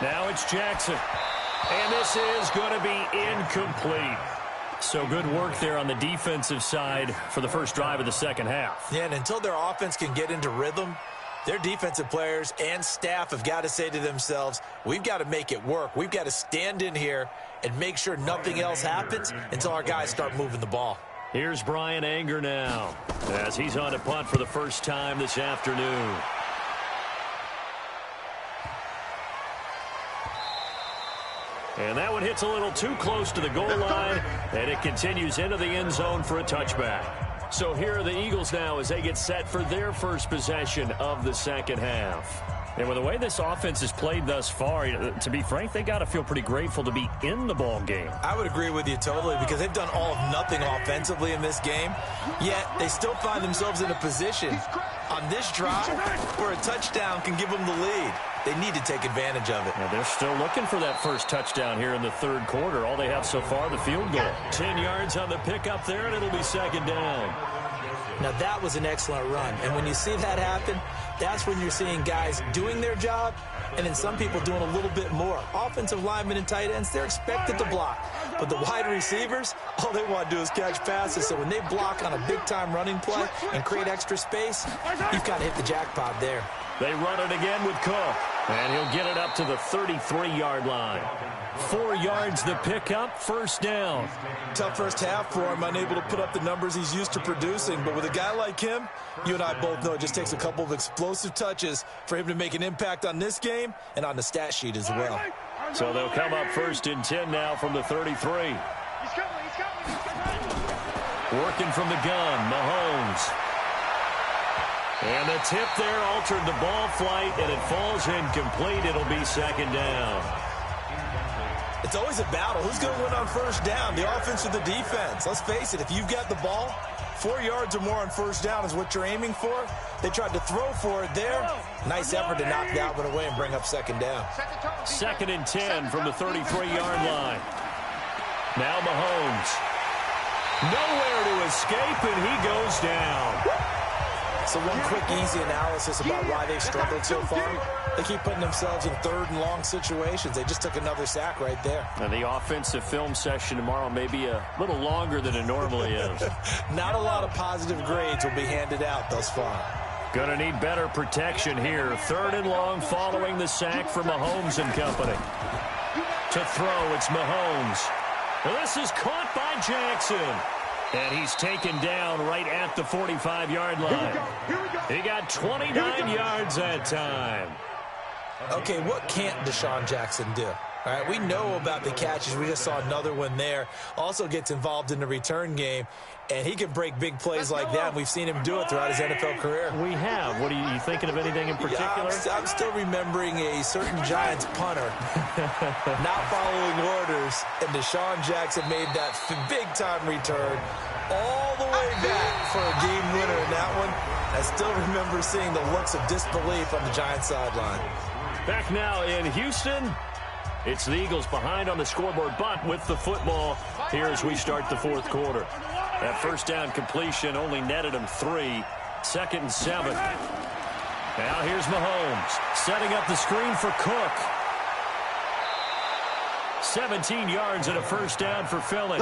Now it's Jackson. And this is going to be incomplete. So good work there on the defensive side for the first drive of the second half. Yeah, and until their offense can get into rhythm, their defensive players and staff have got to say to themselves, we've got to make it work. We've got to stand in here and make sure nothing else happens until our guys start moving the ball. Here's Brian Anger now as he's on to punt for the first time this afternoon. And that one hits a little too close to the goal line, and it continues into the end zone for a touchback. So here are the Eagles now as they get set for their first possession of the second half. And with the way this offense has played thus far, to be frank, they got to feel pretty grateful to be in the ball game. I would agree with you totally because they've done all of nothing offensively in this game, yet they still find themselves in a position on this drive where a touchdown can give them the lead. They need to take advantage of it. Now they're still looking for that first touchdown here in the 3rd quarter. All they have so far, the field goal. 10 yards on the pickup there, and it'll be 2nd down. Now that was an excellent run. And when you see that happen, that's when you're seeing guys doing their job and then some people doing a little bit more. Offensive linemen and tight ends, they're expected to block. But the wide receivers, all they want to do is catch passes. So when they block on a big-time running play and create extra space, you've got to hit the jackpot there. They run it again with Cook, and he'll get it up to the 33-yard line. 4 yards the pickup, first down. Tough first half for him, unable to put up the numbers he's used to producing. But with a guy like him, you and I both know it just takes a couple of explosive touches for him to make an impact on this game and on the stat sheet as well. So they'll come up 1st and 10 now from the 33. Working from the gun, Mahomes. And the tip there altered the ball flight, and it falls incomplete. It'll be second down. It's always a battle. Who's going to win on first down, the offense or the defense? Let's face it, if you've got the ball, 4 yards or more on first down is what you're aiming for. They tried to throw for it there. Nice effort to knock that one away and bring up second down. 2nd and 10 from the 33-yard line. Now Mahomes. Nowhere to escape, and he goes down. So one quick, easy analysis about why they've struggled so far. They keep putting themselves in 3rd and long situations. They just took another sack right there. And the offensive film session tomorrow may be a little longer than it normally is. Not a lot of positive grades will be handed out thus far. Gonna need better protection here. 3rd and long following the sack from Mahomes and company. To throw, it's Mahomes. This is caught by Jackson. And he's taken down right at the 45-yard line. He got 29 yards that time. Okay, what can't Deshaun Jackson do? All right, we know about the catches. We just saw another one there. Also gets involved in the return game, and he can break big plays like that. And we've seen him do it throughout his NFL career. We have. What are you thinking of anything in particular? Yeah, I'm still remembering a certain Giants punter not following orders, and Deshaun Jackson made that big-time return all the way back for a game winner in that one. I still remember seeing the looks of disbelief on the Giants sideline. Back now in Houston. It's the Eagles behind on the scoreboard, but with the football here as we start the 4th quarter. That first down completion only netted him 3. 2nd and 7. Now here's Mahomes setting up the screen for Cook. 17 yards and a first down for Philly.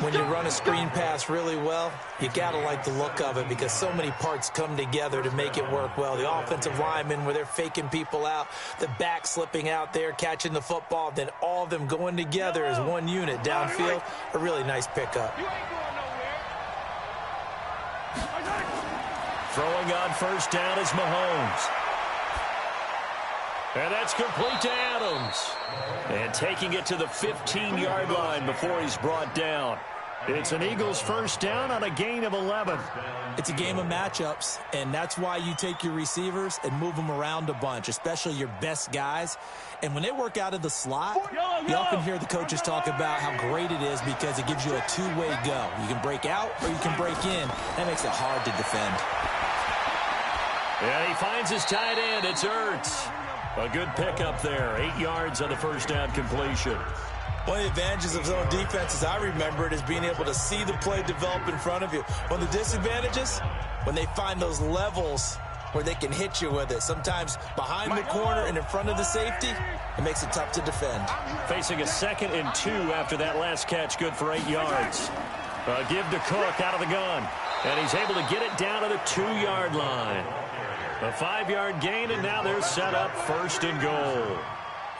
When you run a screen pass really well, you got to like the look of it because so many parts come together to make it work well. The offensive linemen where they're faking people out, the back slipping out there, catching the football, then all of them going together as one unit downfield. A really nice pickup. Throwing on first down is Mahomes. And that's complete to Adams. And taking it to the 15-yard line before he's brought down. It's an Eagles first down on a gain of 11. It's a game of matchups, and that's why you take your receivers and move them around a bunch, especially your best guys. And when they work out of the slot, you often hear the coaches talk about how great it is because it gives you a two-way go. You can break out or you can break in. That makes it hard to defend. And he finds his tight end. It's Ertz. A good pickup there. 8 yards on the first down completion. One of the advantages of zone defense, as I remember it, is being able to see the play develop in front of you. One of the disadvantages, when they find those levels where they can hit you with it. Sometimes behind the corner and in front of the safety, it makes it tough to defend. Facing a 2nd and 2 after that last catch, good for 8 yards. Give to Cook out of the gun. And he's able to get it down to the 2-yard line. A 5-yard gain, and now they're set up 1st and goal.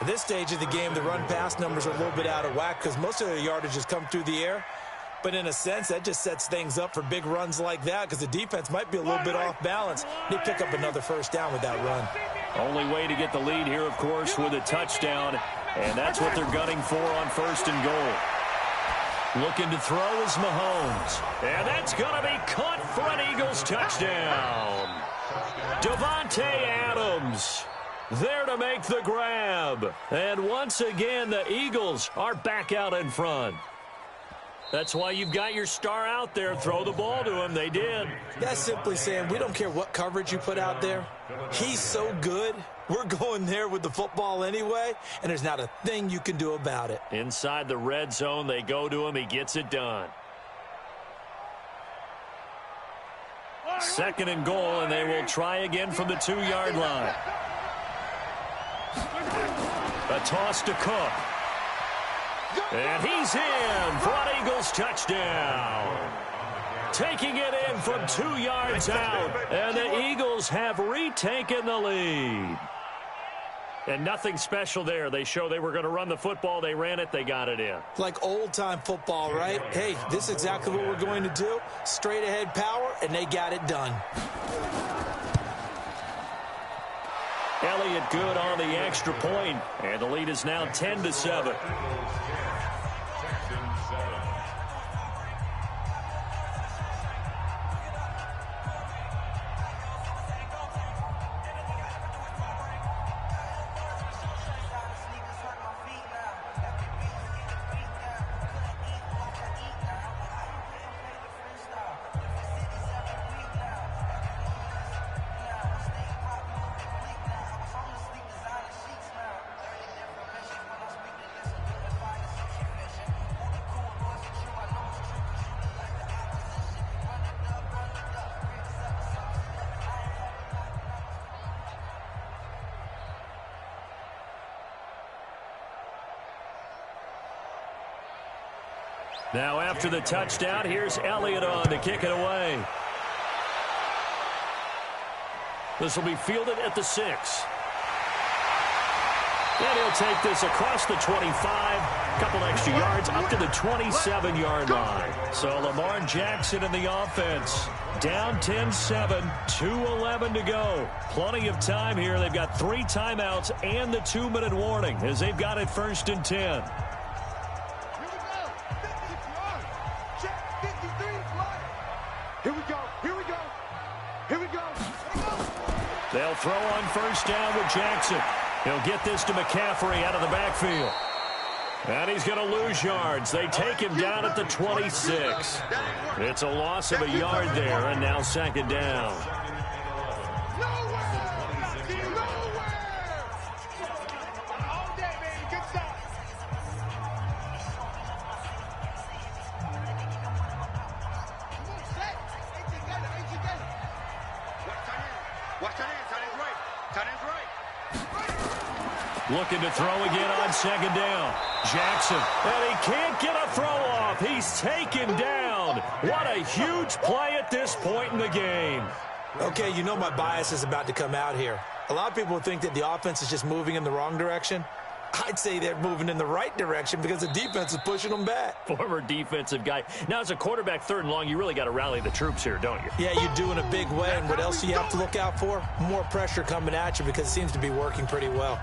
At this stage of the game, the run-pass numbers are a little bit out of whack because most of their yardage has come through the air. But in a sense, that just sets things up for big runs like that because the defense might be a little bit off balance. They pick up another first down with that run. Only way to get the lead here, of course, with a touchdown, and that's what they're gunning for on 1st and goal. Looking to throw is Mahomes, and that's going to be caught for an Eagles touchdown. Davante Adams there to make the grab. And once again, the Eagles are back out in front. That's why you've got your star out there. Throw the ball to him. They did. That's simply saying we don't care what coverage you put out there. He's so good. We're going there with the football anyway, and there's not a thing you can do about it. Inside the red zone, they go to him. He gets it done. 2nd and goal, and they will try again from the 2-yard line. A toss to Cook. And he's in for an Eagles touchdown. Taking it in from 2 yards out, and the Eagles have retaken the lead. And nothing special there. They show they were going to run the football. They ran it. They got it in. Like old-time football, right? Hey, this is exactly what we're going to do. Straight-ahead power, and they got it done. Elliott good on the extra point, and the lead is now 10-7. Now after the touchdown, here's Elliott on to kick it away. This will be fielded at the 6. And he'll take this across the 25, couple extra yards, up to the 27-yard line. So Lamar Jackson in the offense, down 10-7, 2:11 to go. Plenty of time here. They've got 3 timeouts and the 2-minute warning as they've got it 1st and 10. Here we go. Here we go. Here we go. They'll throw on 1st down with Jackson. He'll get this to McCaffrey out of the backfield. And he's going to lose yards. They take him down at the 26. It's a loss of a yard there, and now 2nd down. Looking to throw again on 2nd down. Jackson, and he can't get a throw off. He's taken down. What a huge play at this point in the game. Okay, you know my bias is about to come out here. A lot of people think that the offense is just moving in the wrong direction. I'd say they're moving in the right direction because the defense is pushing them back. Former defensive guy. Now, as a quarterback 3rd and long, you really got to rally the troops here, don't you? Yeah, you do in a big way. And what else do you have to look out for? More pressure coming at you because it seems to be working pretty well.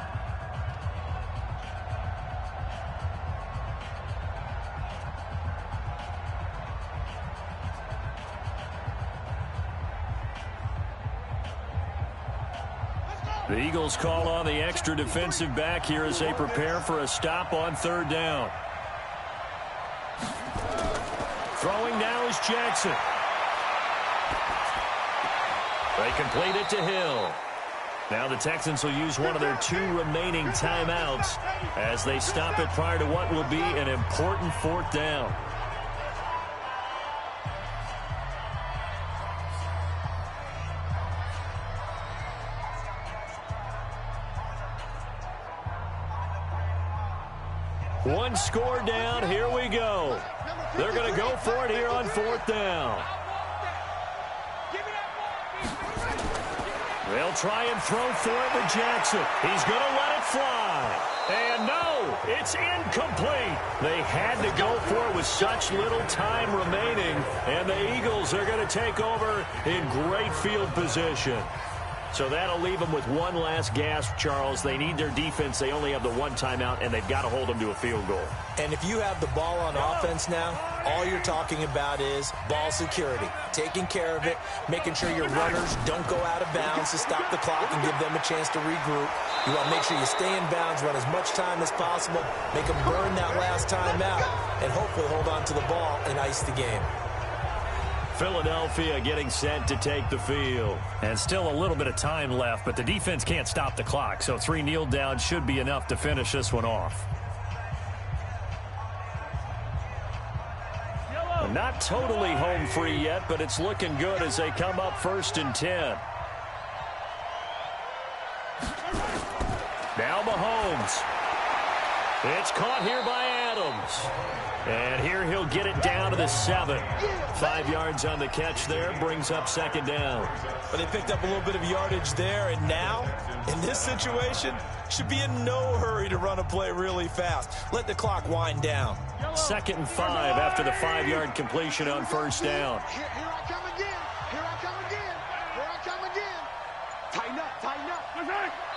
The Eagles call on the extra defensive back here as they prepare for a stop on 3rd down. Throwing now is Jackson. They complete it to Hill. Now the Texans will use one of their 2 remaining timeouts as they stop it prior to what will be an important 4th down. One score down. Here we go. They're going to go for it here on 4th down. They'll try and throw for it with Jackson. He's going to let it fly. And no, it's incomplete. They had to go for it with such little time remaining. And the Eagles are going to take over in great field position. So that'll leave them with one last gasp, Charles. They need their defense. They only have the 1 timeout, and they've got to hold them to a field goal. And if you have the ball on offense now, all you're talking about is ball security, taking care of it, making sure your runners don't go out of bounds to stop the clock and give them a chance to regroup. You want to make sure you stay in bounds, run as much time as possible, make them burn that last timeout, and hopefully hold on to the ball and ice the game. Philadelphia getting set to take the field. And still a little bit of time left, but the defense can't stop the clock, so 3 kneel downs should be enough to finish this one off. Not totally home free yet, but it's looking good as they come up 1st and 10. Now Mahomes. It's caught here by Adams. And here he'll get it down to the 7. 5 yards on the catch there, brings up 2nd down. But they picked up a little bit of yardage there, and now, in this situation, should be in no hurry to run a play really fast. Let the clock wind down. 2nd and 5 after the 5-yard completion on 1st down. Here I come again. Here I come again. Here I come again. Tighten up, tighten up.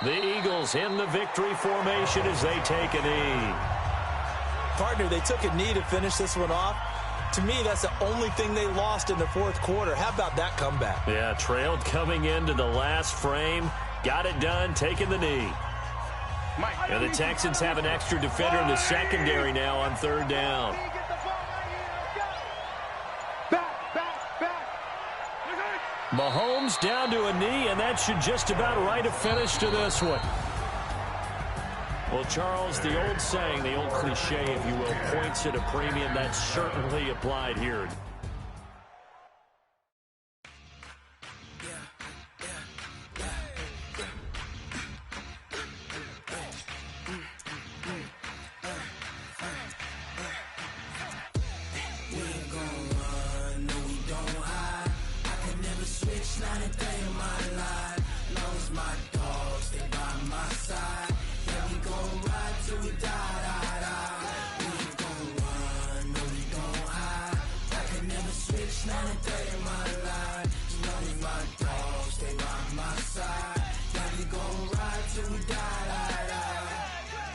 The Eagles in the victory formation as they take a knee. Partner, they took a knee to finish this one off. To me, that's the only thing they lost in the 4th quarter. How about that comeback? Yeah, trailed coming into the last frame. Got it done, taking the knee. And the Texans have an extra defender in the secondary now on 3rd down. Mahomes down to a knee, and that should just about write a finish to this one. Well, Charles, the old saying, the old cliche, if you will, points at a premium. That's certainly applied here.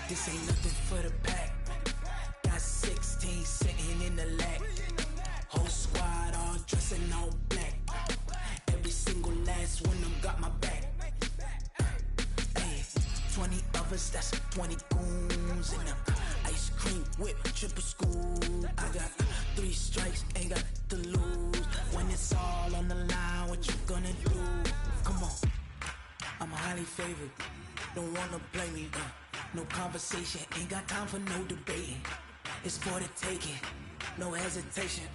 This ain't nothing for the pack. Got 16 sitting in the lag. Whole squad all dressing all black. Every single last one of them got my back. Hey, 20 of us, that's 20 goons in them. Ice cream whip, triple scoop. I got 3 strikes, ain't got to lose. When it's all on the line, what you gonna do? Come on, I'm highly favored. Don't wanna play me, no conversation, ain't got time for no debating. It's for the taking, no hesitation,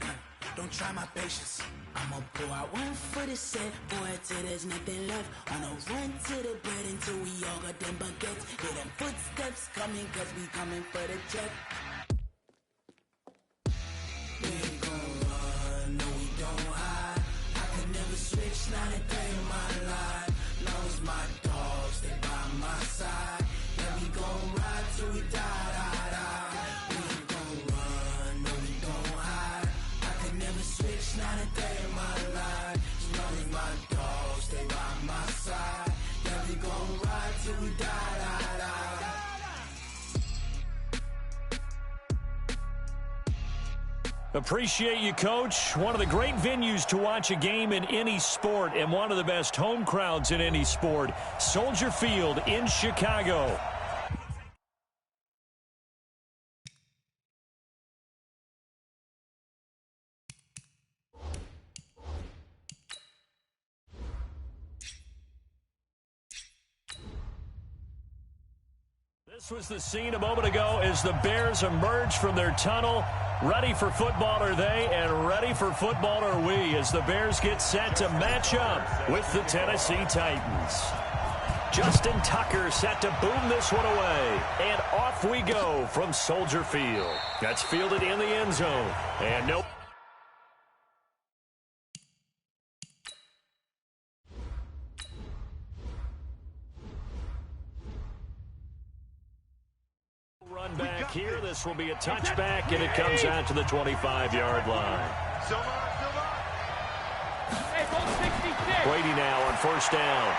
don't try my patience. I'ma pour out one for the set, boy, till there's nothing left. On a run to the bread until we all got them baguettes. Hear them footsteps coming, cause we coming for the check. We ain't gon' run, no we don't hide. I could never switch, not a day in my life. Long as my dogs, stay by my side. Yeah, we gon' ride till we die, die, die. We ain't gon' run, no we don't hide. I could never switch, not a day in my life. As long as my dogs, stay by my side. Yeah, we gon' ride till we die, die, die. Appreciate you, Coach. One of the great venues to watch a game in any sport and one of the best home crowds in any sport. Soldier Field in Chicago. This was the scene a moment ago as the Bears emerged from their tunnel. Ready for football are they, and ready for football are we as the Bears get set to match up with the Tennessee Titans. Justin Tucker set to boom this one away, and off we go from Soldier Field. That's fielded in the end zone, and nope. Run back here. This will be a touchback, and it comes out to the 25-yard line. Brady now on first down.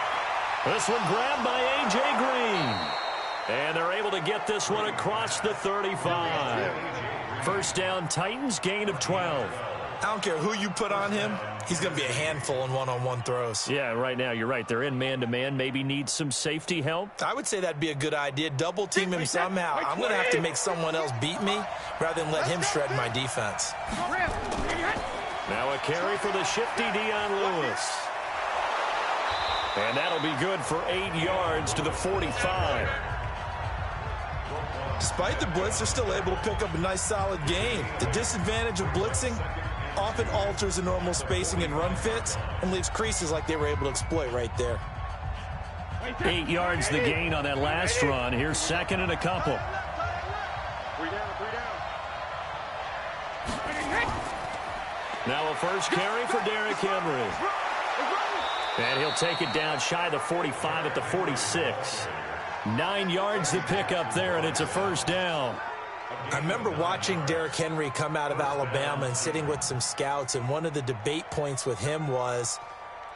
This one grabbed by A.J. Green. And they're able to get this one across the 35. First down, Titans, gain of 12. I don't care who you put on him. He's going to be a handful in one-on-one throws. Yeah, right now, you're right. They're in man-to-man. Maybe need some safety help. I would say that'd be a good idea. Double team him somehow. I'm going to have to make someone else beat me rather than let him shred my defense. Now a carry for the shifty Dion Lewis. And that'll be good for 8 yards to the 45. Despite the blitz, they're still able to pick up a nice, solid gain. The disadvantage of blitzing often alters the normal spacing and run fits and leaves creases like they were able to exploit right there. 8 yards the gain on that last run. Here's second and a couple. Now a first carry for Derrick Henry. And he'll take it down shy of the 45 at the 46. 9 yards to pick up there, and it's a first down. I remember watching Derrick Henry come out of Alabama and sitting with some scouts, and one of the debate points with him was,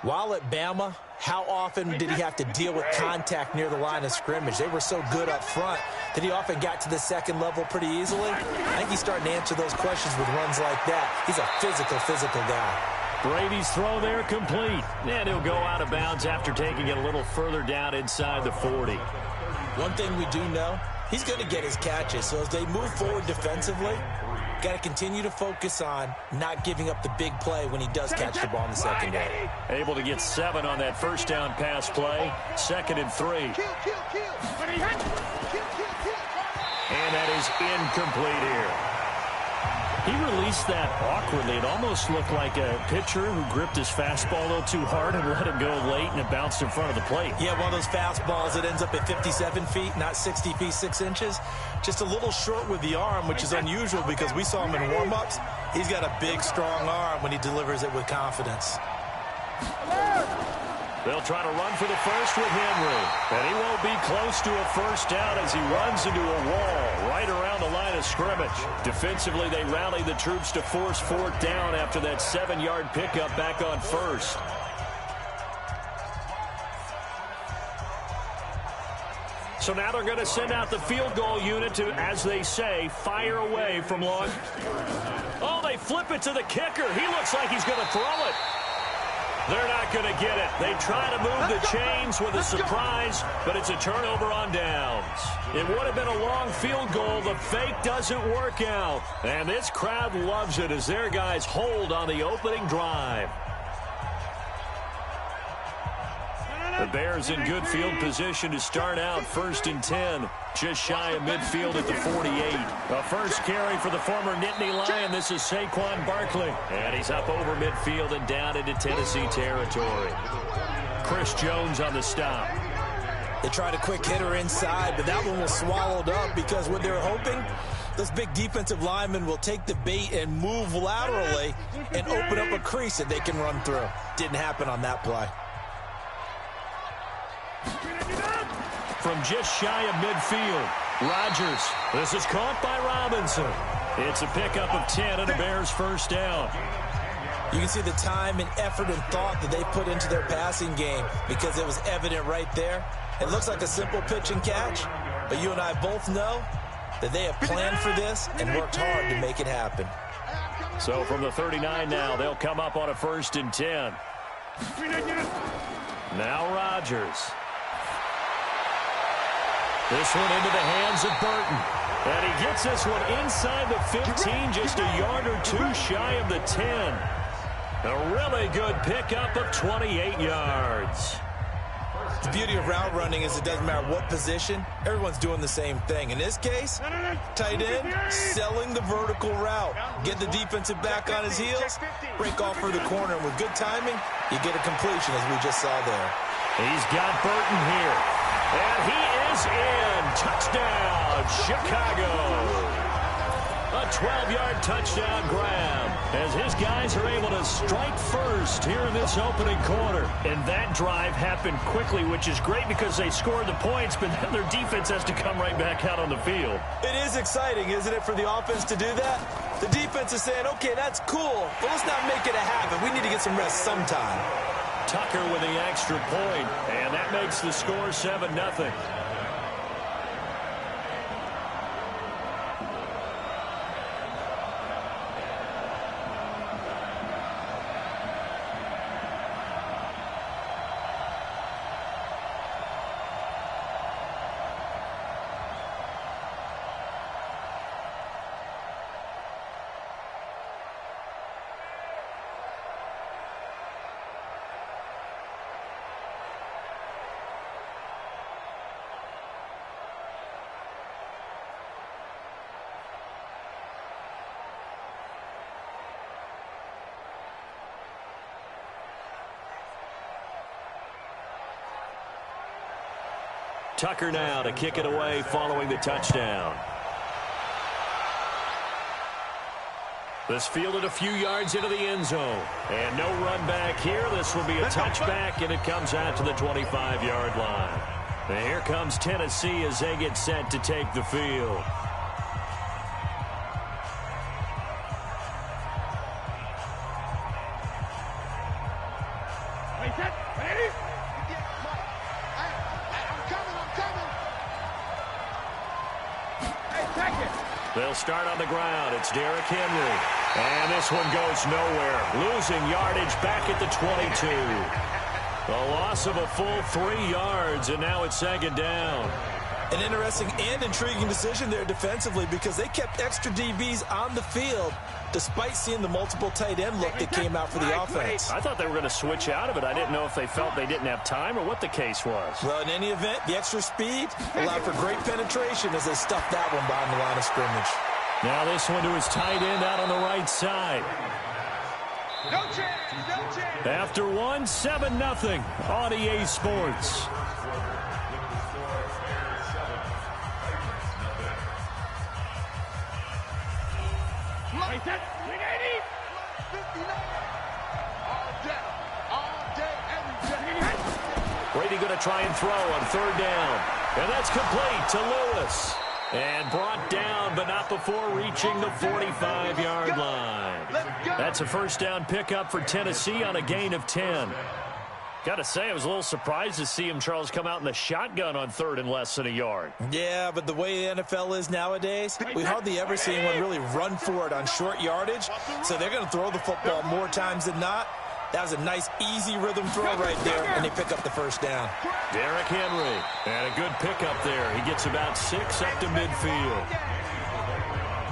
while at Bama, how often did he have to deal with contact near the line of scrimmage? They were so good up front that he often got to the second level pretty easily. I think he's starting to answer those questions with runs like that. He's a physical guy. Brady's throw there complete, and he'll go out of bounds after taking it a little further down inside the 40. One thing we do know, he's going to get his catches. So as they move forward defensively, got to continue to focus on not giving up the big play when he does catch the ball in the secondary. Able to get 7 on that first down pass play. 2nd and 3. And that is incomplete here. He released that awkwardly. It almost looked like a pitcher who gripped his fastball a little too hard and let it go late, and it bounced in front of the plate. Yeah, one of those fastballs that ends up at 57 feet, not 60 feet, 6 inches. Just a little short with the arm, which is unusual because we saw him in warm-ups. He's got a big, strong arm when he delivers it with confidence. They'll try to run for the first with Henry. And he won't be close to a first down as he runs into a wall right around the line of scrimmage. Defensively, they rally the troops to force 4th down after that 7-yard pickup back on first. So now they're going to send out the field goal unit to, as they say, fire away from long. Oh, they flip it to the kicker. He looks like he's going to throw it. They're not going to get it. They try to move the chains with a surprise, but it's a turnover on downs. It would have been a long field goal. The fake doesn't work out. And this crowd loves it as their guys hold on the opening drive. The Bears in good field position to start out 1st and 10. Just shy of midfield at the 48. A first carry for the former Nittany Lion. This is Saquon Barkley. And he's up over midfield and down into Tennessee territory. Chris Jones on the stop. They tried a quick hitter inside, but that one was swallowed up because what they're hoping, this big defensive lineman will take the bait and move laterally and open up a crease that they can run through. Didn't happen on that play. From just shy of midfield, Rodgers. This is caught by Robinson. It's a pickup of 10 and a Bears first down. You can see the time and effort and thought that they put into their passing game because it was evident right there. It looks like a simple pitch and catch, but you and I both know that they have planned for this and worked hard to make it happen. So from the 39 now, they'll come up on a 1st and 10. Now Rodgers. This one into the hands of Burton. And he gets this one inside the 15, just a yard or two shy of the 10. A really good pickup of 28 yards. The beauty of route running is it doesn't matter what position, everyone's doing the same thing. In this case, tight end, selling the vertical route. Get the defensive back on his heels, break off for the corner. And with good timing, you get a completion as we just saw there. He's got Burton here. And he is in. Touchdown, Chicago. A 12-yard touchdown grab as his guys are able to strike first here in this opening quarter. And that drive happened quickly, which is great because they scored the points, but then their defense has to come right back out on the field. It is exciting, isn't it, for the offense to do that? The defense is saying, okay, that's cool, but let's not make it a habit. We need to get some rest sometime. Tucker with the extra point, and that makes the score 7-0. Tucker now to kick it away following the touchdown. This fielded a few yards into the end zone. And no run back here. This will be a touchback, and it comes out to the 25-yard line. And here comes Tennessee as they get set to take the field. They'll start on the ground. It's Derrick Henry. And this one goes nowhere. Losing yardage back at the 22. A loss of a full 3 yards, and now it's 2nd down. An interesting and intriguing decision there defensively because they kept extra DBs on the field despite seeing the multiple tight end look that came out for the offense. I thought they were going to switch out of it. I didn't know if they felt they didn't have time or what the case was. Well, in any event, the extra speed allowed for great penetration as they stuffed that one behind the line of scrimmage. Now this one to his tight end out on the right side. No chance, no chance. After one, 7-0 on EA Sports. Brady going to try and throw on 3rd down. And that's complete to Lewis. And brought down, but not before reaching the 45-yard line. That's a 1st down pickup for Tennessee on a gain of 10. Got to say, I was a little surprised to see him, Charles, come out in the shotgun on 3rd and less than a yard. Yeah, but the way the NFL is nowadays, we hardly ever see anyone really run for it on short yardage. So they're going to throw the football more times than not. That was a nice, easy rhythm throw right there, and they pick up the first down. Derrick Henry, and a good pickup there. He gets about 6 up to midfield.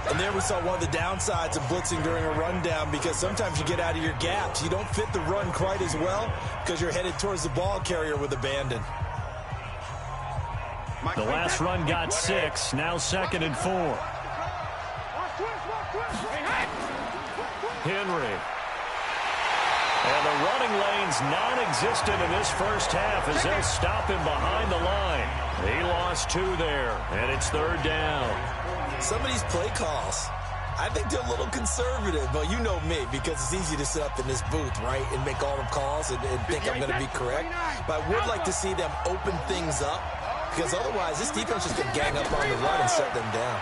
And there we saw one of the downsides of blitzing during a rundown, because sometimes you get out of your gaps. You don't fit the run quite as well because you're headed towards the ball carrier with abandon. The last run got 6, now 2nd and 4. Henry. And the running lane's non-existent in this first half as they'll stop him behind the line. He lost 2 there, and it's 3rd down. Some of these play calls, I think they're a little conservative, but you know me, because it's easy to sit up in this booth, right, and make all the calls and think I'm going to be correct. But I would like to see them open things up, because otherwise this defense is going to gang up on the run and shut them down.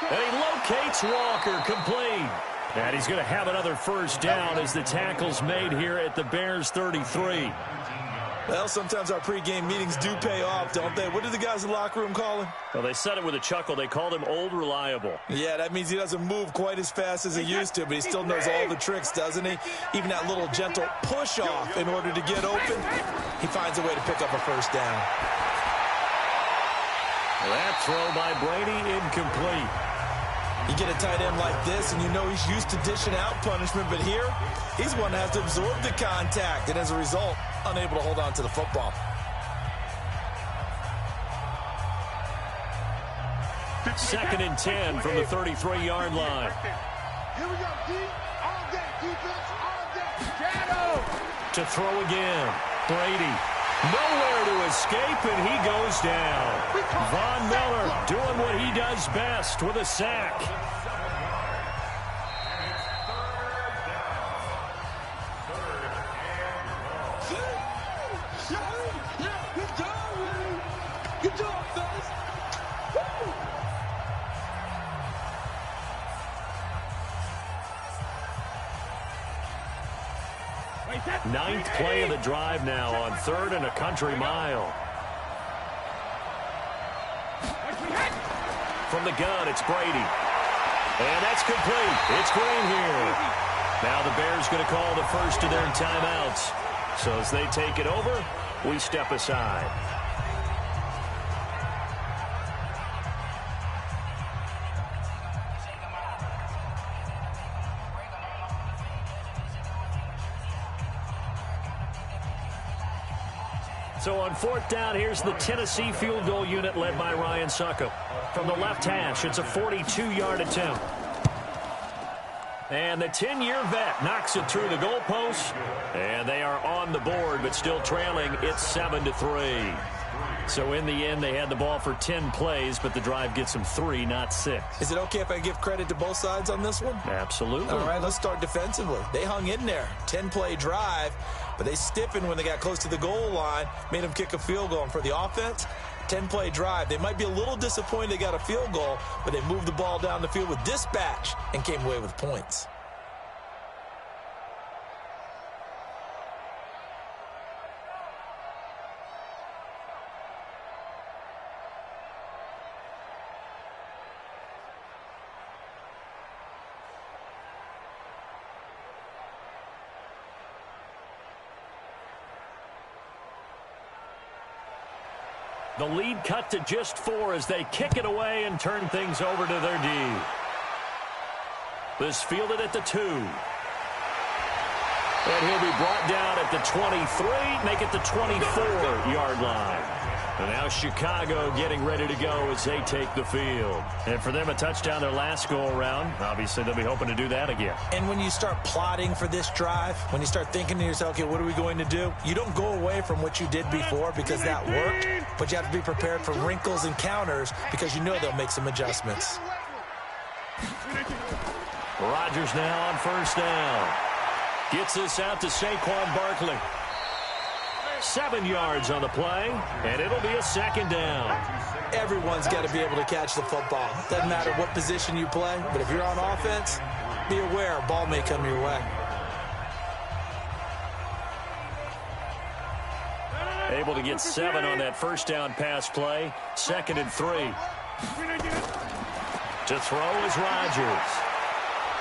And he locates Walker, complete. And he's going to have another first down as the tackle's made here at the Bears 33. Well, sometimes our pregame meetings do pay off, don't they? What do the guys in the locker room call him? Well, they said it with a chuckle. They called him Old Reliable. Yeah, that means he doesn't move quite as fast as he used to, but he still knows all the tricks, doesn't he? Even that little gentle push-off in order to get open, he finds a way to pick up a first down. That throw by Brady incomplete. You get a tight end like this, and you know he's used to dishing out punishment, but here, he's one that has to absorb the contact, and as a result, unable to hold on to the football. Second and 10 from the 33-yard line. Here we go, D. All day, defense, all day. Shadow. To throw again. Brady. Nowhere to escape, and he goes down. Von Miller doing what he does best with a sack. Good job, fellas. 9th play of the drive now on 3rd and a country mile. From the gun, it's Brady. And that's complete. It's Green here. Now the Bears going to call the first of their timeouts. So as they take it over, we step aside. So on 4th down, here's the Tennessee field goal unit led by Ryan Suckup. From the left hash, it's a 42-yard attempt. And the 10-year vet knocks it through the goalpost. And they are on the board, but still trailing. It's 7-3. So in the end, they had the ball for 10 plays, but the drive gets them 3, not 6. Is it okay if I give credit to both sides on this one? Absolutely. All right, let's start defensively. They hung in there. 10-play drive, but they stiffened when they got close to the goal line, made them kick a field goal. And for the offense, 10-play drive. They might be a little disappointed they got a field goal, but they moved the ball down the field with dispatch and came away with points. The lead cut to just 4 as they kick it away and turn things over to their D. This fielded at the 2. And he'll be brought down at the 23, make it the 24-yard line. And now Chicago getting ready to go as they take the field. And for them, a touchdown their last go-around. Obviously, they'll be hoping to do that again. And when you start plotting for this drive, when you start thinking to yourself, okay, what are we going to do? You don't go away from what you did before because that worked, but you have to be prepared for wrinkles and counters because you know they'll make some adjustments. Rodgers now on 1st down. Gets this out to Saquon Barkley. 7 yards on the play, and it'll be a 2nd down. Everyone's got to be able to catch the football. Doesn't matter what position you play, but if you're on offense, be aware a ball may come your way. Able to get 7 on that first down pass play. 2nd and 3. To throw is Rodgers.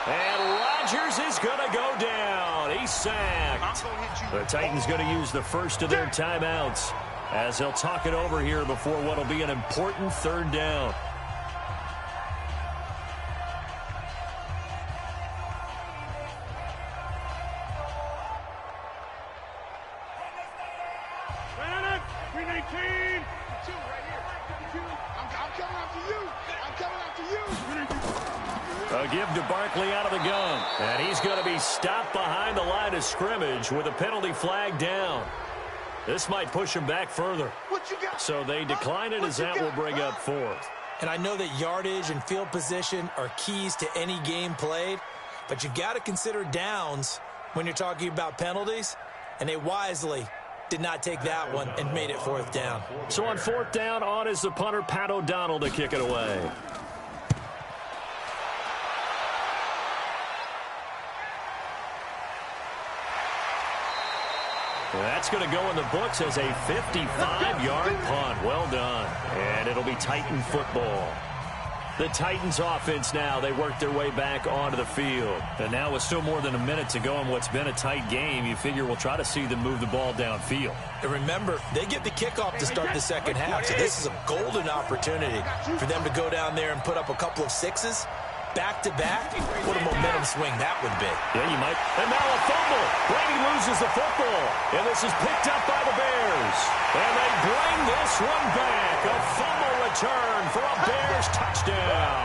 And Rodgers is going to go down. He's sacked. The Titans going to use the first of their timeouts as they'll talk it over here before what will be an important 3rd down. A give to Barkley out of the gun. And he's going to be stopped behind the line of scrimmage with a penalty flag down. This might push him back further. So they decline it as that will bring up 4th. And I know that yardage and field position are keys to any game played, but you got to consider downs when you're talking about penalties, and they wisely did not take that one and made it 4th down. So on 4th down, on is the punter, Pat O'Donnell, to kick it away. That's going to go in the books as a 55-yard punt. Well done. And it'll be Titan football. The Titans offense now, they work their way back onto the field. And now with still more than a minute to go in what's been a tight game, you figure we'll try to see them move the ball downfield. And remember, they get the kickoff to start the second half, so this is a golden opportunity for them to go down there and put up a couple of 6s. Back-to-back, what a momentum swing that would be. Yeah, you might. And now a fumble. Brady loses the football. And this is picked up by the Bears. And they bring this one back. A fumble return for a Bears touchdown.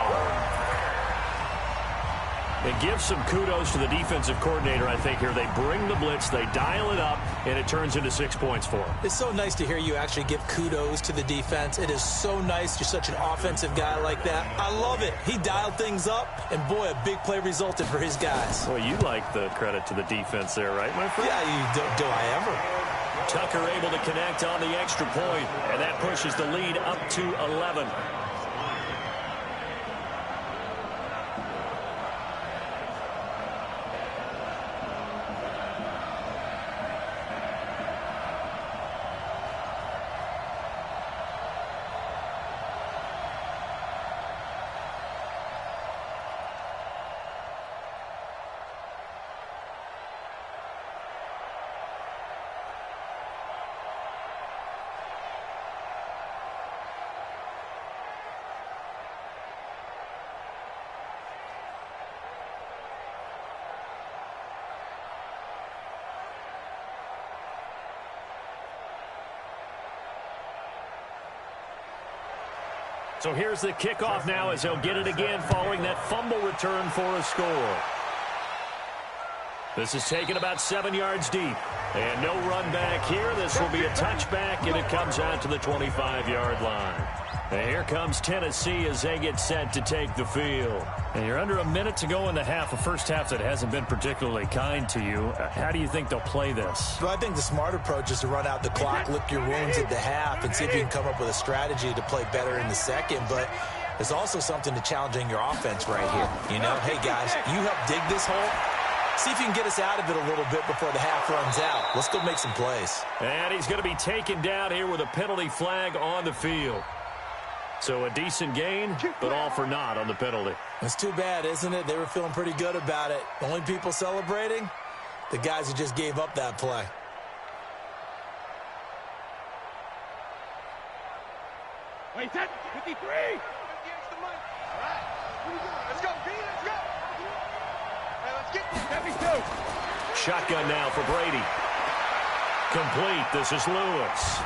It gives some kudos to the defensive coordinator, I think, here. They bring the blitz, they dial it up, and it turns into 6 points for them. It's so nice to hear you actually give kudos to the defense. It is so nice. You're such an offensive guy like that. I love it. He dialed things up, and boy, a big play resulted for his guys. Well, you like the credit to the defense there, right, my friend? Yeah, do I ever? Tucker able to connect on the extra point, and that pushes the lead up to 11. So here's the kickoff now as they'll get it again following that fumble return for a score. This is taken about 7 yards deep. And no run back here. This will be a touchback, and it comes out to the 25-yard line. And here comes Tennessee as they get set to take the field. And you're under a minute to go in the half, a first half that hasn't been particularly kind to you. How do you think they'll play this? Well, I think the smart approach is to run out the clock, lick your wounds at the half, and see if you can come up with a strategy to play better in the second. But there's also something to challenging your offense right here. You know, hey, guys, you help dig this hole. See if you can get us out of it a little bit before the half runs out. Let's go make some plays. And he's going to be taken down here with a penalty flag on the field. So a decent gain, but all for naught on the penalty. It's too bad, isn't it? They were feeling pretty good about it. Only people celebrating, the guys who just gave up that play. Wait, that 53. 50 extra money. All right. Here we go. Let's go, B. Let's go. Hey, let's get this. 72. Shotgun now for Brady. Complete. This is Lewis.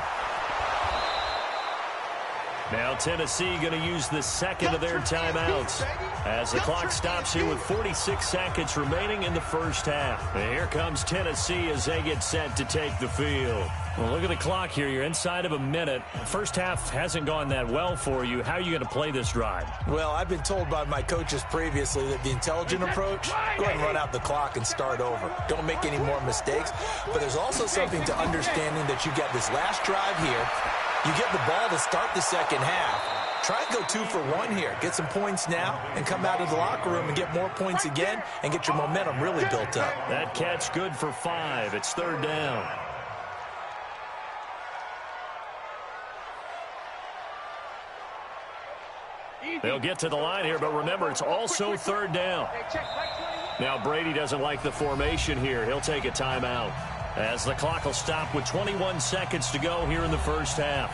Now Tennessee going to use the second of their timeouts as the clock stops here with 46 seconds remaining in the first half. And here comes Tennessee as they get set to take the field. Well, look at the clock here. You're inside of a minute. First half hasn't gone that well for you. How are you going to play this drive? Well, I've been told by my coaches previously that the intelligent approach, go ahead and run out the clock and start over. Don't make any more mistakes. But there's also something to understanding that you get this last drive here. You get the ball to start the second half. Try and go 2 for 1 here. Get some points now and come out of the locker room and get more points again and get your momentum really built up. That catch good for 5. It's third down. They'll get to the line here, but remember, it's also third down. Now Brady doesn't like the formation here. He'll take a timeout as the clock will stop with 21 seconds to go here in the first half.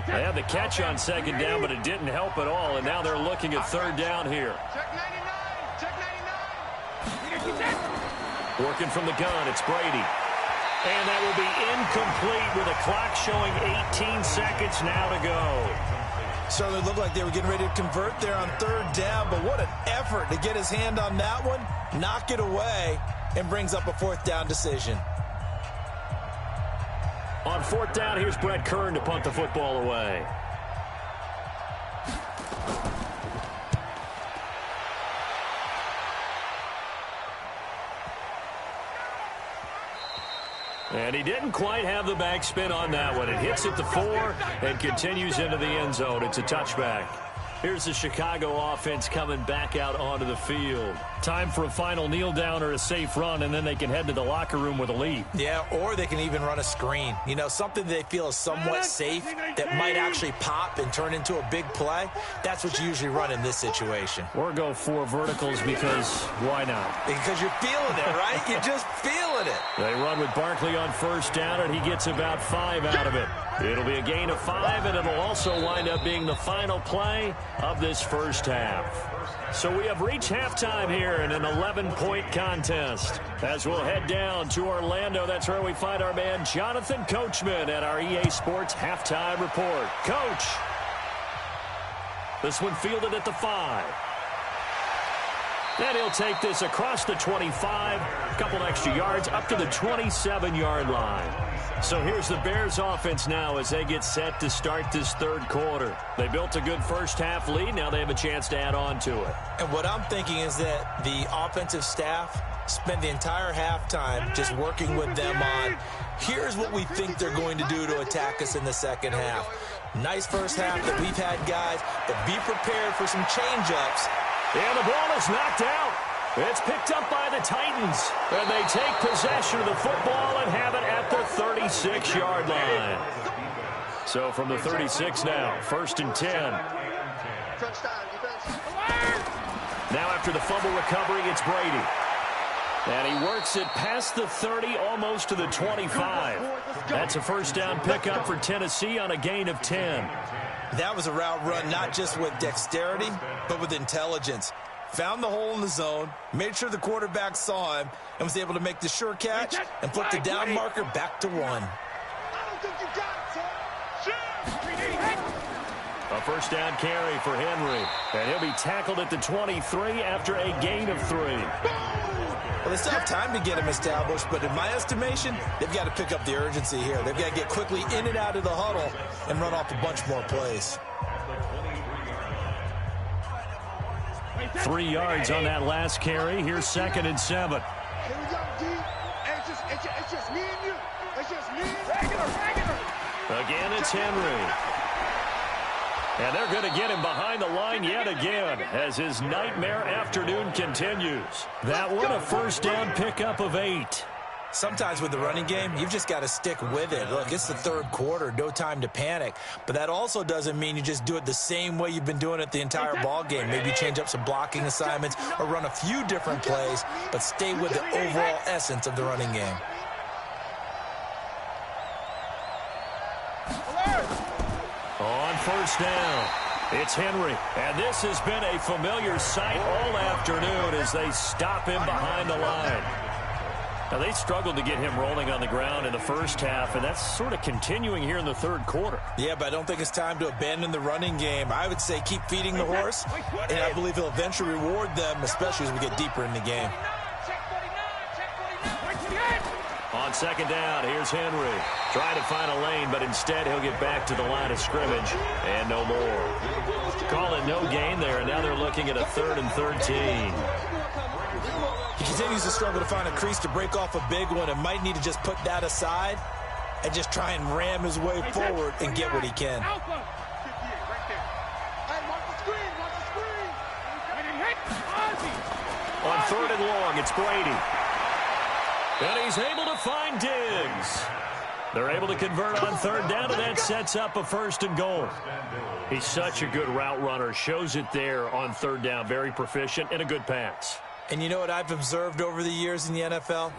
They had the catch on second down, but it didn't help at all, and now they're looking at third down here. Working from the gun, it's Brady. And that will be incomplete with a clock showing 18 seconds now to go. Certainly looked like they were getting ready to convert there on third down, but what an effort to get his hand on that one, knock it away, and brings up a fourth down decision. On fourth down, here's Brett Kern to punt the football away. And he didn't quite have the backspin on that one. It hits at the 4 and continues into the end zone. It's a touchback. Here's the Chicago offense coming back out onto the field. Time for a final kneel down or a safe run, and then they can head to the locker room with a lead. Yeah, or they can even run a screen. You know, something they feel is somewhat safe that might actually pop and turn into a big play. That's what you usually run in this situation. Or go 4 verticals because why not? Because you're feeling it, right? You're just feeling it. They run with Barkley on first down, and he gets about 5 out of it. It'll be a gain of 5, and it'll also wind up being the final play of this first half. So we have reached halftime here in an 11-point contest. As we'll head down to Orlando, that's where we find our man Jonathan Coachman at our EA Sports Halftime Report. Coach, this one fielded at the 5. Then he'll take this across the 25, a couple extra yards, up to the 27-yard line. So here's the Bears offense now as they get set to start this third quarter. They built a good first half lead. Now they have a chance to add on to it. And what I'm thinking is that the offensive staff spent the entire halftime just working with them on, here's what we think they're going to do to attack us in the second half. Nice first half that we've had, guys, but be prepared for some change-ups. And the ball is knocked out. It's picked up by the Titans. And they take possession of the football and have it at the 36-yard line. So from the 36 now, 1st and 10. Now after the fumble recovery, it's Brady. And he works it past the 30, almost to the 25. That's a first down pickup for Tennessee on a gain of 10. That was a route run not just with dexterity, but with intelligence. Found the hole in the zone, made sure the quarterback saw him, and was able to make the sure catch and put the down marker back to 1. A first down carry for Henry. And he'll be tackled at the 23 after a gain of 3. Well, they still have time to get him established, but in my estimation, they've got to pick up the urgency here. They've got to get quickly in and out of the huddle and run off a bunch more plays. 3 yards on that last carry. Here's 2nd and 7. Here we go, D. It's just me and you. It's just me and you. Again, it's Henry. And they're going to get him behind the line yet again as his nightmare afternoon continues. That one, a first down pickup of 8. Sometimes with the running game, you've just got to stick with it. Look, it's the third quarter, no time to panic. But that also doesn't mean you just do it the same way you've been doing it the entire ball game. Maybe change up some blocking assignments or run a few different plays, but stay with the overall essence of the running game. On first down, it's Henry. And this has been a familiar sight all afternoon as they stop him behind the line. Now, they struggled to get him rolling on the ground in the first half, and that's sort of continuing here in the third quarter. Yeah, but I don't think it's time to abandon the running game. I would say keep feeding the horse, and I believe he'll eventually reward them, especially as we get deeper in the game. On second down, here's Henry. Trying to find a lane, but instead he'll get back to the line of scrimmage, and no more. Call it no gain there, and now they're looking at a 3rd and 13. He continues to struggle to find a crease to break off a big one and might need to just put that aside and just try and ram his way forward and get what he can. 3rd and long. It's Brady. And he's able to find Diggs. They're able to convert on 3rd down, and that sets up a 1st and goal. He's such a good route runner. Shows it there on 3rd down. Very proficient and a good pass. And you know what I've observed over the years in the NFL?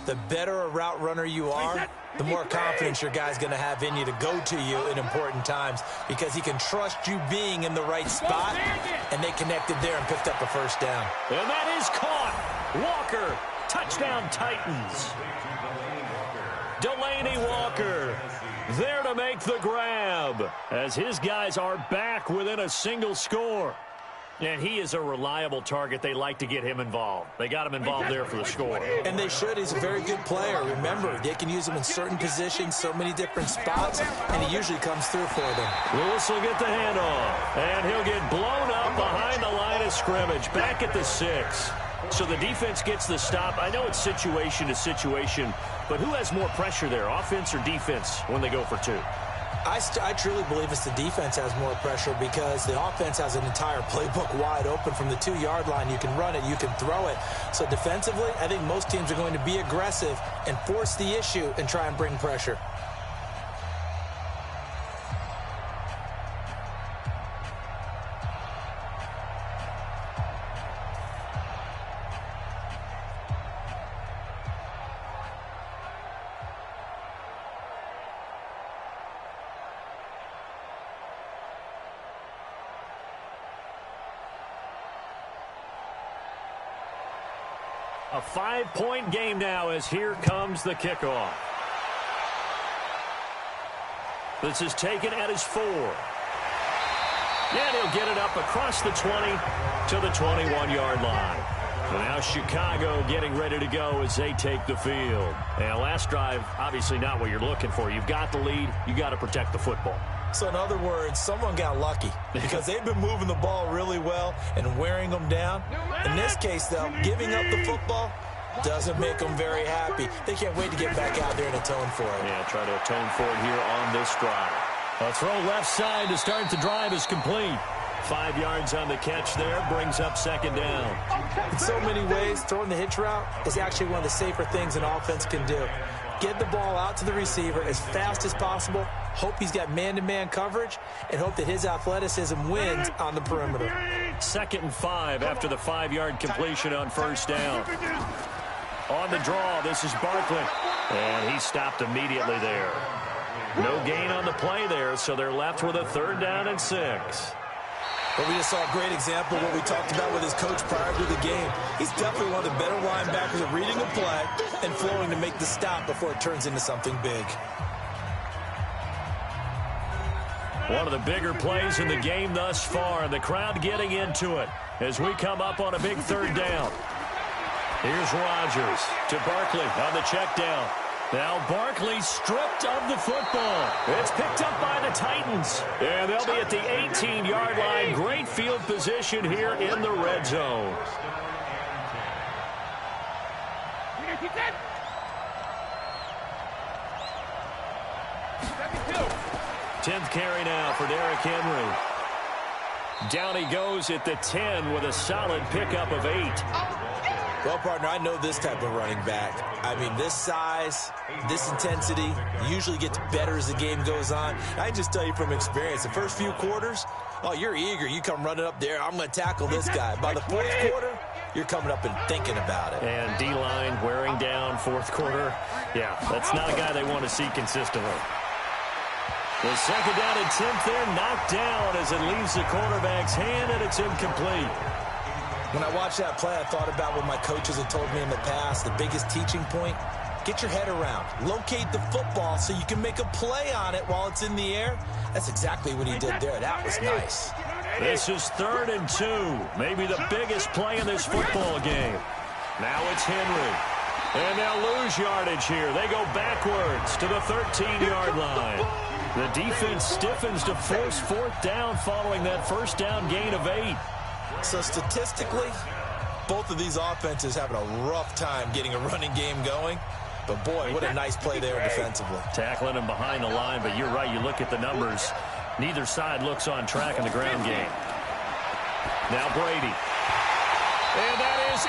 The better a route runner you are, the more confidence your guy's going to have in you to go to you in important times because he can trust you being in the right spot, and they connected there and picked up a 1st down. And that is caught. Walker, touchdown Titans. Delaney Walker there to make the grab as his guys are back within a single score. And he is a reliable target. They like to get him involved. They got him involved there for the score. And they should. He's a very good player. Remember, they can use him in certain positions, so many different spots, and he usually comes through for them. Lewis will get the handoff, and he'll get blown up behind the line of scrimmage, back at the 6. So the defense gets the stop. I know it's situation to situation, but who has more pressure there, offense or defense, when they go for 2? I truly believe it's the defense has more pressure because the offense has an entire playbook wide open from the 2-yard line. You can run it, you can throw it. So defensively, I think most teams are going to be aggressive and force the issue and try and bring pressure. A 5-point game now as here comes the kickoff. This is taken at his 4. And he'll get it up across the 20 to the 21-yard line. And now Chicago getting ready to go as they take the field. And last drive, obviously not what you're looking for. You've got the lead. You got to protect the football. So in other words, someone got lucky because they've been moving the ball really well and wearing them down. In this case, though, giving up the football doesn't make them very happy. They can't wait to get back out there and atone for it. Yeah, try to atone for it here on this drive. A throw left side to start the drive is complete. 5 yards on the catch there, brings up 2nd down. In so many ways, throwing the hitch route is actually one of the safer things an offense can do. Get the ball out to the receiver as fast as possible, hope he's got man-to-man coverage, and hope that his athleticism wins on the perimeter. 2nd and 5 after the 5-yard completion on 1st down. On the draw, this is Barkley, and he stopped immediately there. No gain on the play there, so they're left with a 3rd down and 6. But we just saw a great example of what we talked about with his coach prior to the game. He's definitely one of the better linebackers at reading a play and flowing to make the stop before it turns into something big. One of the bigger plays in the game thus far, and the crowd getting into it as we come up on a big 3rd down. Here's Rodgers to Barkley on the check down. Now Barkley stripped of the football. It's picked up by the Titans. And they'll be at the 18-yard line. Great field position here in the red zone. 10th carry now for Derrick Henry. Down he goes at the 10 with a solid pickup of 8. Well, partner, I know this type of running back. I mean, this size, this intensity usually gets better as the game goes on. I just tell you from experience, the first few quarters, oh, you're eager. You come running up there, I'm going to tackle this guy. By the 4th quarter, you're coming up and thinking about it. And D-line wearing down 4th quarter. Yeah, that's not a guy they want to see consistently. The 2nd down and 10th there, knocked down as it leaves the quarterback's hand, and it's incomplete. When I watched that play, I thought about what my coaches had told me in the past. The biggest teaching point, get your head around. Locate the football so you can make a play on it while it's in the air. That's exactly what he did there. That was nice. This is 3rd and 2. Maybe the biggest play in this football game. Now it's Henry. And they'll lose yardage here. They go backwards to the 13-yard line. The defense stiffens to force 4th down following that 1st down gain of 8. So statistically, both of these offenses having a rough time getting a running game going. But, boy, what a nice play there defensively. Tackling him behind the line, but you're right. You look at the numbers. Neither side looks on track in the ground game. Now Brady. And that is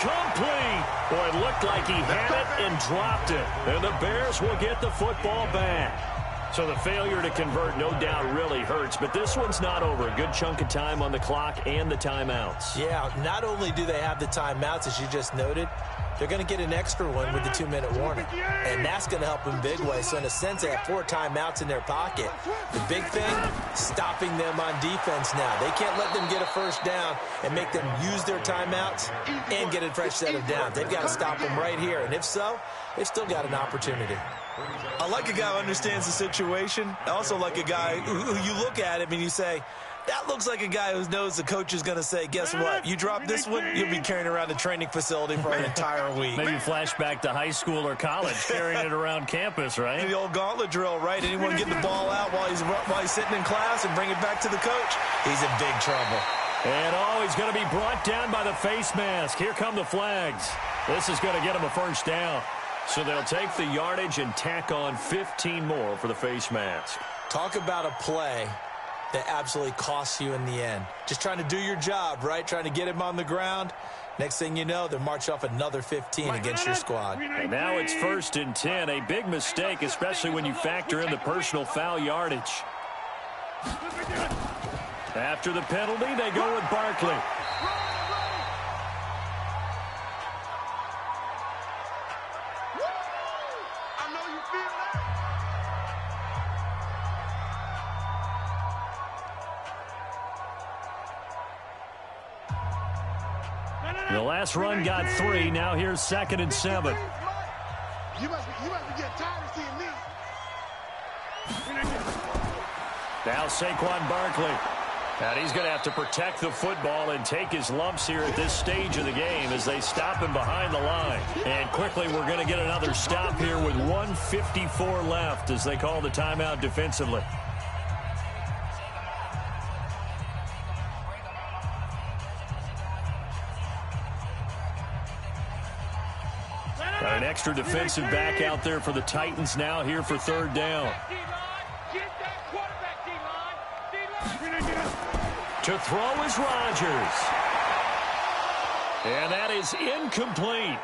complete. Boy, it looked like he had it and dropped it. And the Bears will get the football back. So the failure to convert, no doubt, really hurts. But this one's not over. A good chunk of time on the clock and the timeouts. Yeah, not only do they have the timeouts, as you just noted, they're going to get an extra one with the 2-minute warning. And that's going to help in big ways. So in a sense, they have 4 timeouts in their pocket. The big thing, stopping them on defense now. They can't let them get a first down and make them use their timeouts and get a fresh set of downs. They've got to stop them right here. And if so, they've still got an opportunity. I like a guy who understands the situation. I also like a guy who you look at him and you say, that looks like a guy who knows the coach is going to say, guess what? You drop this one, you'll be carrying around the training facility for an entire week. Maybe flashback to high school or college, carrying it around campus, right? The old gauntlet drill, right? Anyone get the ball out while he's sitting in class and bring it back to the coach? He's in big trouble. And he's going to be brought down by the face mask. Here come the flags. This is going to get him a first down. So they'll take the yardage and tack on 15 more for the face mask. Talk about a play that absolutely costs you in the end. Just trying to do your job, right? Trying to get him on the ground. Next thing you know, they'll march off another 15 against your squad. And now it's 1st and 10. A big mistake, especially when you factor in the personal foul yardage. After the penalty, they go with Barkley. The last run got 3. Now here's 2nd and 7. You must be getting tired of seeing me. Now Saquon Barkley. And he's going to have to protect the football and take his lumps here at this stage of the game as they stop him behind the line. And quickly we're going to get another stop here with 1:54 left as they call the timeout defensively. Got an extra defensive back out there for the Titans now here for 3rd down. To throw is Rodgers. And that is incomplete.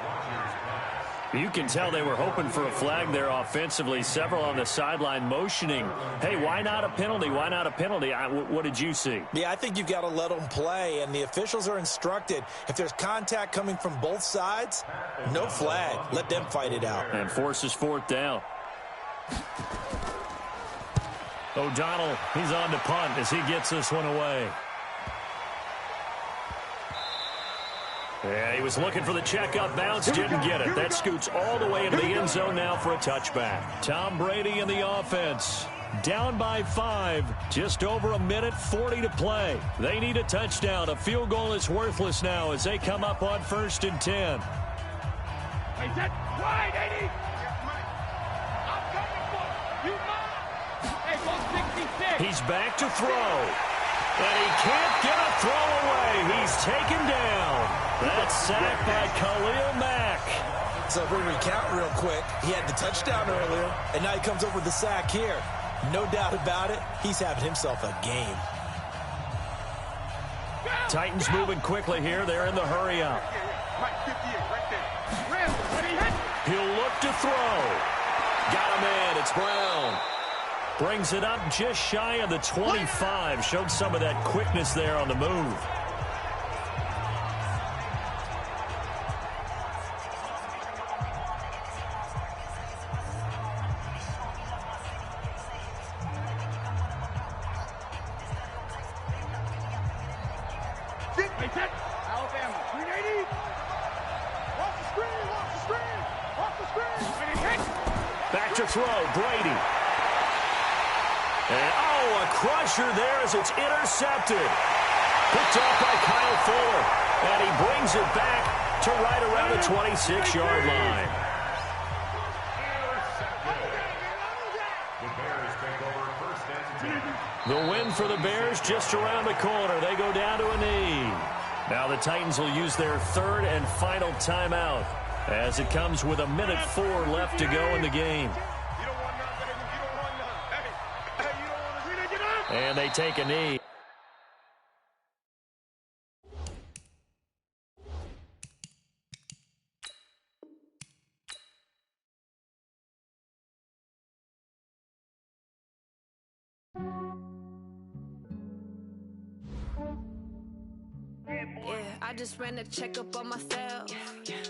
You can tell they were hoping for a flag there offensively. Several on the sideline motioning, hey, why not a penalty? Why not a penalty? What did you see? Yeah, I think you've got to let them play, and the officials are instructed. If there's contact coming from both sides, no flag. Let them fight it out. And forces 4th down. O'Donnell, he's on to punt as he gets this one away. Yeah, he was looking for the check-up bounce, didn't get it. That scoots all the way into the end zone now for a touchback. Tom Brady in the offense. Down by 5. Just over a minute, 40 to play. They need a touchdown. A field goal is worthless now as they come up on 1st and 10. Hey, that's wide, 80. I'm coming for you. Hey, 166. He's back to throw. And he can't get a throw away. He's taken down. That's sacked by Khalil Mack. So if we recount real quick, he had the touchdown earlier, and now he comes up with the sack here. No doubt about it, he's having himself a game. Titans moving quickly here. They're in the hurry up. He'll look to throw. Got him in. It's Brown. Brings it up just shy of the 25. Showed some of that quickness there on the move. Alabama, 380. Off the screen, off the screen, off the screen. Back to throw, Brady. And, a crusher there as it's intercepted. Picked up by Kyle Fuller. And he brings it back to right around the 26-yard line. The win for the Bears just around the corner. They go down to a knee. Now the Titans will use their 3rd and final timeout as it comes with 1:04 left to go in the game. And they take a knee. Yeah, I just ran a checkup on myself.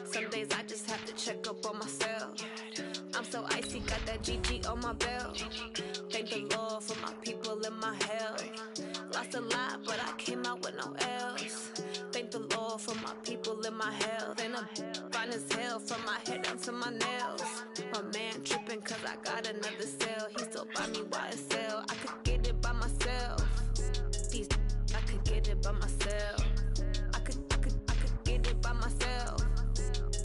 Some days I just have to check up on myself. I'm so icy, got that GG on my belt. Thank the Lord for my people in my health. Lost a lot, but I came out with no L's. Thank the Lord for my people in my health. And I'm fine as hell from my head down to my nails. My man tripping cause I got another cell. He still buy me YSL. I could get it by myself. These I could get it by myself. I could get it by myself.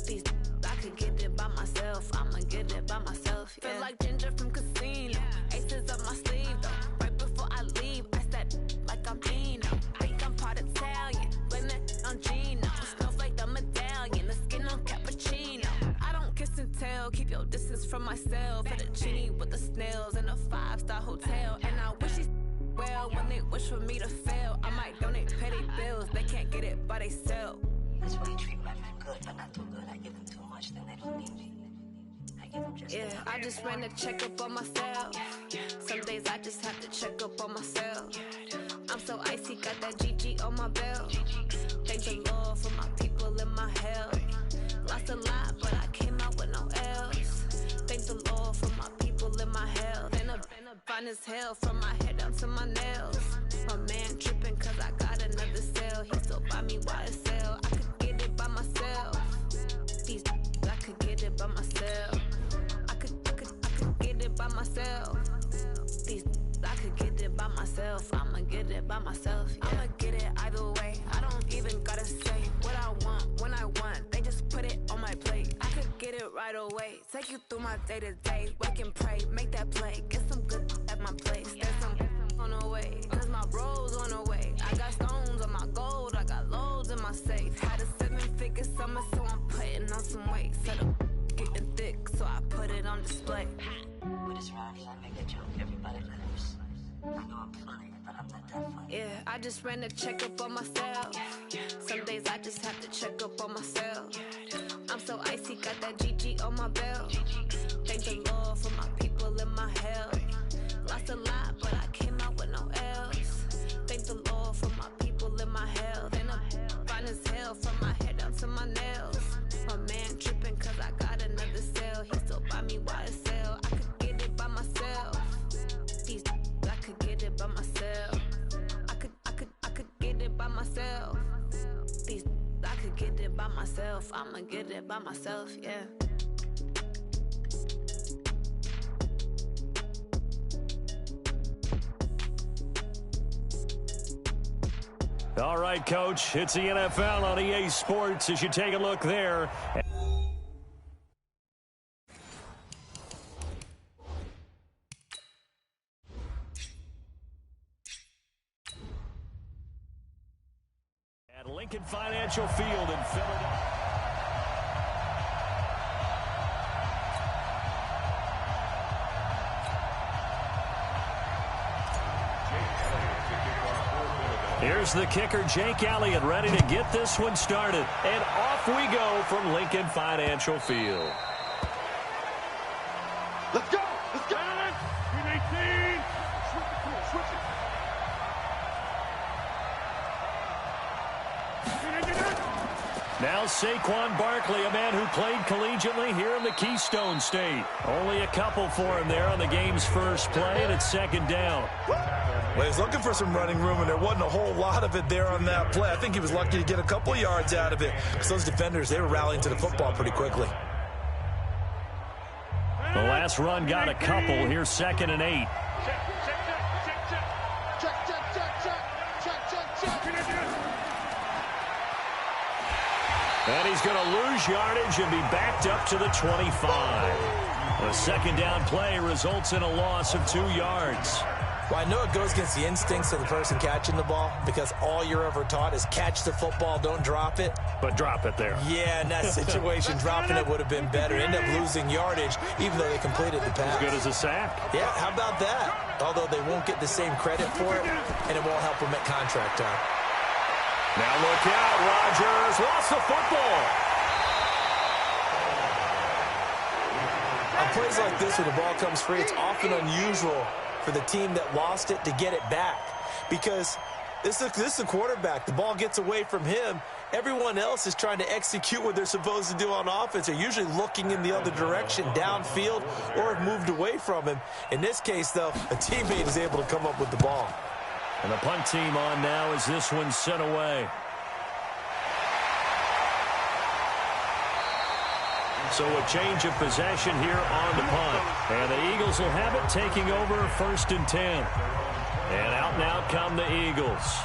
These I could get it by myself. I'ma get it by myself. Yeah. Feel like Ginger from Casino. Aces up my sleeve though. Right before I leave, I said like I'm Dino. Think I'm part Italian. Blame it on Gino. Smells like the medallion. The skin on cappuccino. I don't kiss and tell. Keep your distance from myself. For the genie with the snails in a 5-star hotel. And I wish he's well when they wish for me to fail. I might donate petty bills. They can't get it by themselves. That's why you treat my men good, but not too good. I give them too much, then they don't need me. I give them just enough. I just ran a checkup on myself. Some days I just have to check up on myself. I'm so icy, got that GG on my belt. Thank the Lord for my people in my health. Lost a lot, but I came out with no L's. Thank the Lord for my people in my health. And I'm fine as hell from my head down to my nails. My man tripping cause I got another cell. He still buy me YSL. I could get it by myself. These I could get it by myself. I could get it by myself. These I could get it by myself. I'ma get it by myself. Yeah. I'ma get it either way. I don't even gotta say what I want when I want. They just put it on my plate. I could get it right away. Take you through my day to day. Wake and pray, make that play. Get some good at my place. There's some on the way. Cause my bro's on the way. I got stones on my gold. I got loads in my safe. Had a 7-figure summer, so I'm putting on some weight. Set up getting thick, so I put it on display. With this round here, I make a joke. Everybody laughs. I know I'm funny, but I'm not that funny. Yeah, I just ran a checkup on myself. Some days I just have to check up on myself. I'm so icy, got that GG on my belt. Thank the Lord for my people in my health. Lost a lot, but I came out with no L's. Thank the Lord for my people in my health. And I'm fine as hell from my head down to my nails. My man tripping cause I got another cell. He still buy me YSL. I could get it by myself. These I could get it by myself. I could get it by myself. These I could get it by myself. I'ma get it by myself, yeah. All right, Coach, it's the NFL on EA Sports as you take a look there. At Lincoln Financial Field in Philadelphia. Here's the kicker, Jake Elliott, ready to get this one started. And off we go from Lincoln Financial Field. Let's go! Let's go! 319! Switch it! Now Saquon Barkley, a man who played collegiately here in the Keystone State. Only a couple for him there on the game's first play, and it's second down. Well, he was looking for some running room, and there wasn't a whole lot of it there on that play. I think he was lucky to get a couple yards out of it because those defenders, they were rallying to the football pretty quickly. The last run got a couple. Here's 2nd and 8. And he's going to lose yardage and be backed up to the 25. A second down play results in a loss of 2 yards. Well, I know it goes against the instincts of the person catching the ball because all you're ever taught is catch the football, don't drop it. But drop it there. Yeah, in that situation, dropping it would have been better. End up losing yardage, even though they completed the pass. As good as a sack. Yeah, how about that? Although they won't get the same credit for it, and it won't help them at contract time. Now look out, Rodgers lost the football. On plays like this, when the ball comes free, it's often unusual for the team that lost it to get it back. Because This is a quarterback. The ball gets away from him. Everyone else is trying to execute what they're supposed to do on offense. They're usually looking in the other direction, downfield, or have moved away from him. In this case, though, a teammate is able to come up with the ball. And the punt team on now as this one's sent away. So a change of possession here on the punt. And the Eagles will have it, taking over 1st and 10. And out now come the Eagles.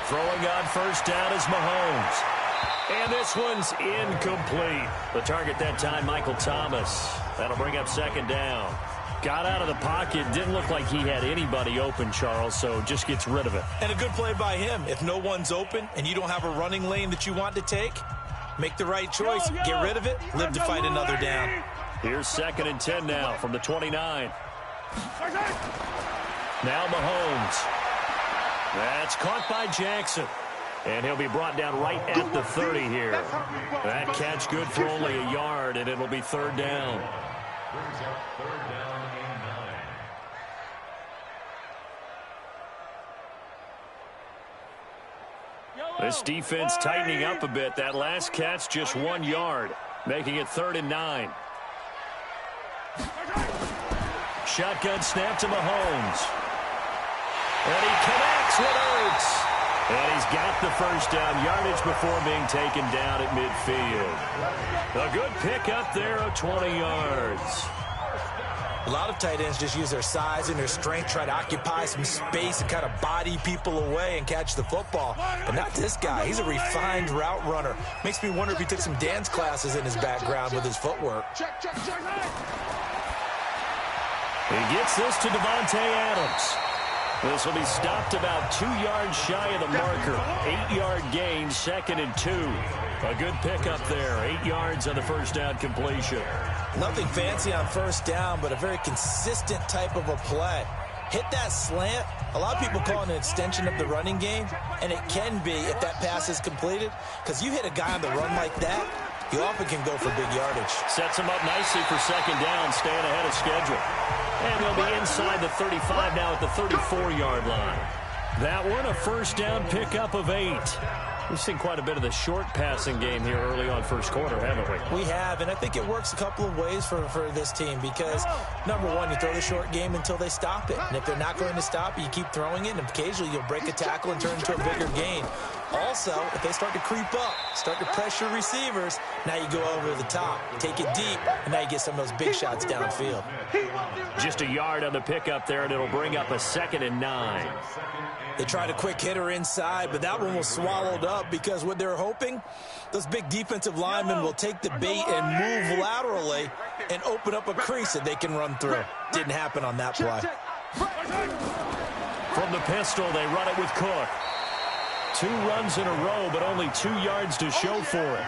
Throwing on 1st down is Mahomes. And this one's incomplete. The target that time, Michael Thomas. That'll bring up 2nd down. Got out of the pocket. Didn't look like he had anybody open, Charles, so just gets rid of it. And a good play by him. If no one's open and you don't have a running lane that you want to take, make the right choice. Get rid of it. Live to fight another down. Here's 2nd and 10 now from the 29. Now Mahomes. That's caught by Jackson. And he'll be brought down right at the 30 here. That catch good for only a yard, and it'll be 3rd down. Brings up 3rd down and 9. This defense tightening up a bit. That last catch just 1 yard, making it 3rd and 9. Shotgun snap to Mahomes. And he connects with Ertz. And he's got the 1st down yardage before being taken down at midfield. A good pickup there of 20 yards. A lot of tight ends just use their size and their strength, try to occupy some space and kind of body people away and catch the football. But not this guy. He's a refined route runner. Makes me wonder if he took some dance classes in his background with his footwork. He gets this to Devontae Adams. This will be stopped about 2 yards shy of the marker. 8-yard gain, 2nd and 2. A good pickup there. 8 yards on the 1st down completion. Nothing fancy on 1st down, but a very consistent type of a play. Hit that slant. A lot of people call it an extension of the running game, and it can be if that pass is completed, because you hit a guy on the run like that, you often can go for big yardage. Sets him up nicely for 2nd down, staying ahead of schedule. And they'll be inside the 35 now at the 34-yard line. That one, a 1st down pickup of 8. We've seen quite a bit of the short passing game here early on 1st quarter, haven't we? We have, and I think it works a couple of ways for this team because, number one, you throw the short game until they stop it. And if they're not going to stop it, you keep throwing it, and occasionally you'll break a tackle and turn into a bigger gain. Also, if they start to creep up, start to pressure receivers, now you go over the top, take it deep, and now you get some of those big shots downfield. Just a yard on the pickup there, and it'll bring up a 2nd and 9. They tried a quick hitter inside, but that one was swallowed up because what they're hoping, those big defensive linemen will take the bait and move laterally and open up a crease that they can run through. Didn't happen on that play. From the pistol, they run it with Cook. 2 runs in a row, but only 2 yards to show for it.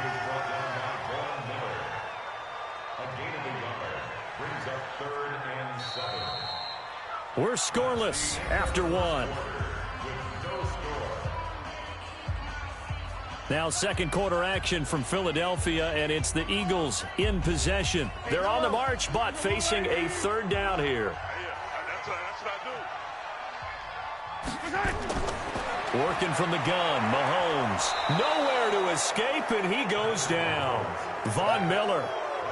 We're scoreless after 1. Now 2nd quarter action from Philadelphia, and it's the Eagles in possession. They're on the march, but facing a 3rd down here. Working from the gun, Mahomes. Nowhere to escape, and he goes down. Von Miller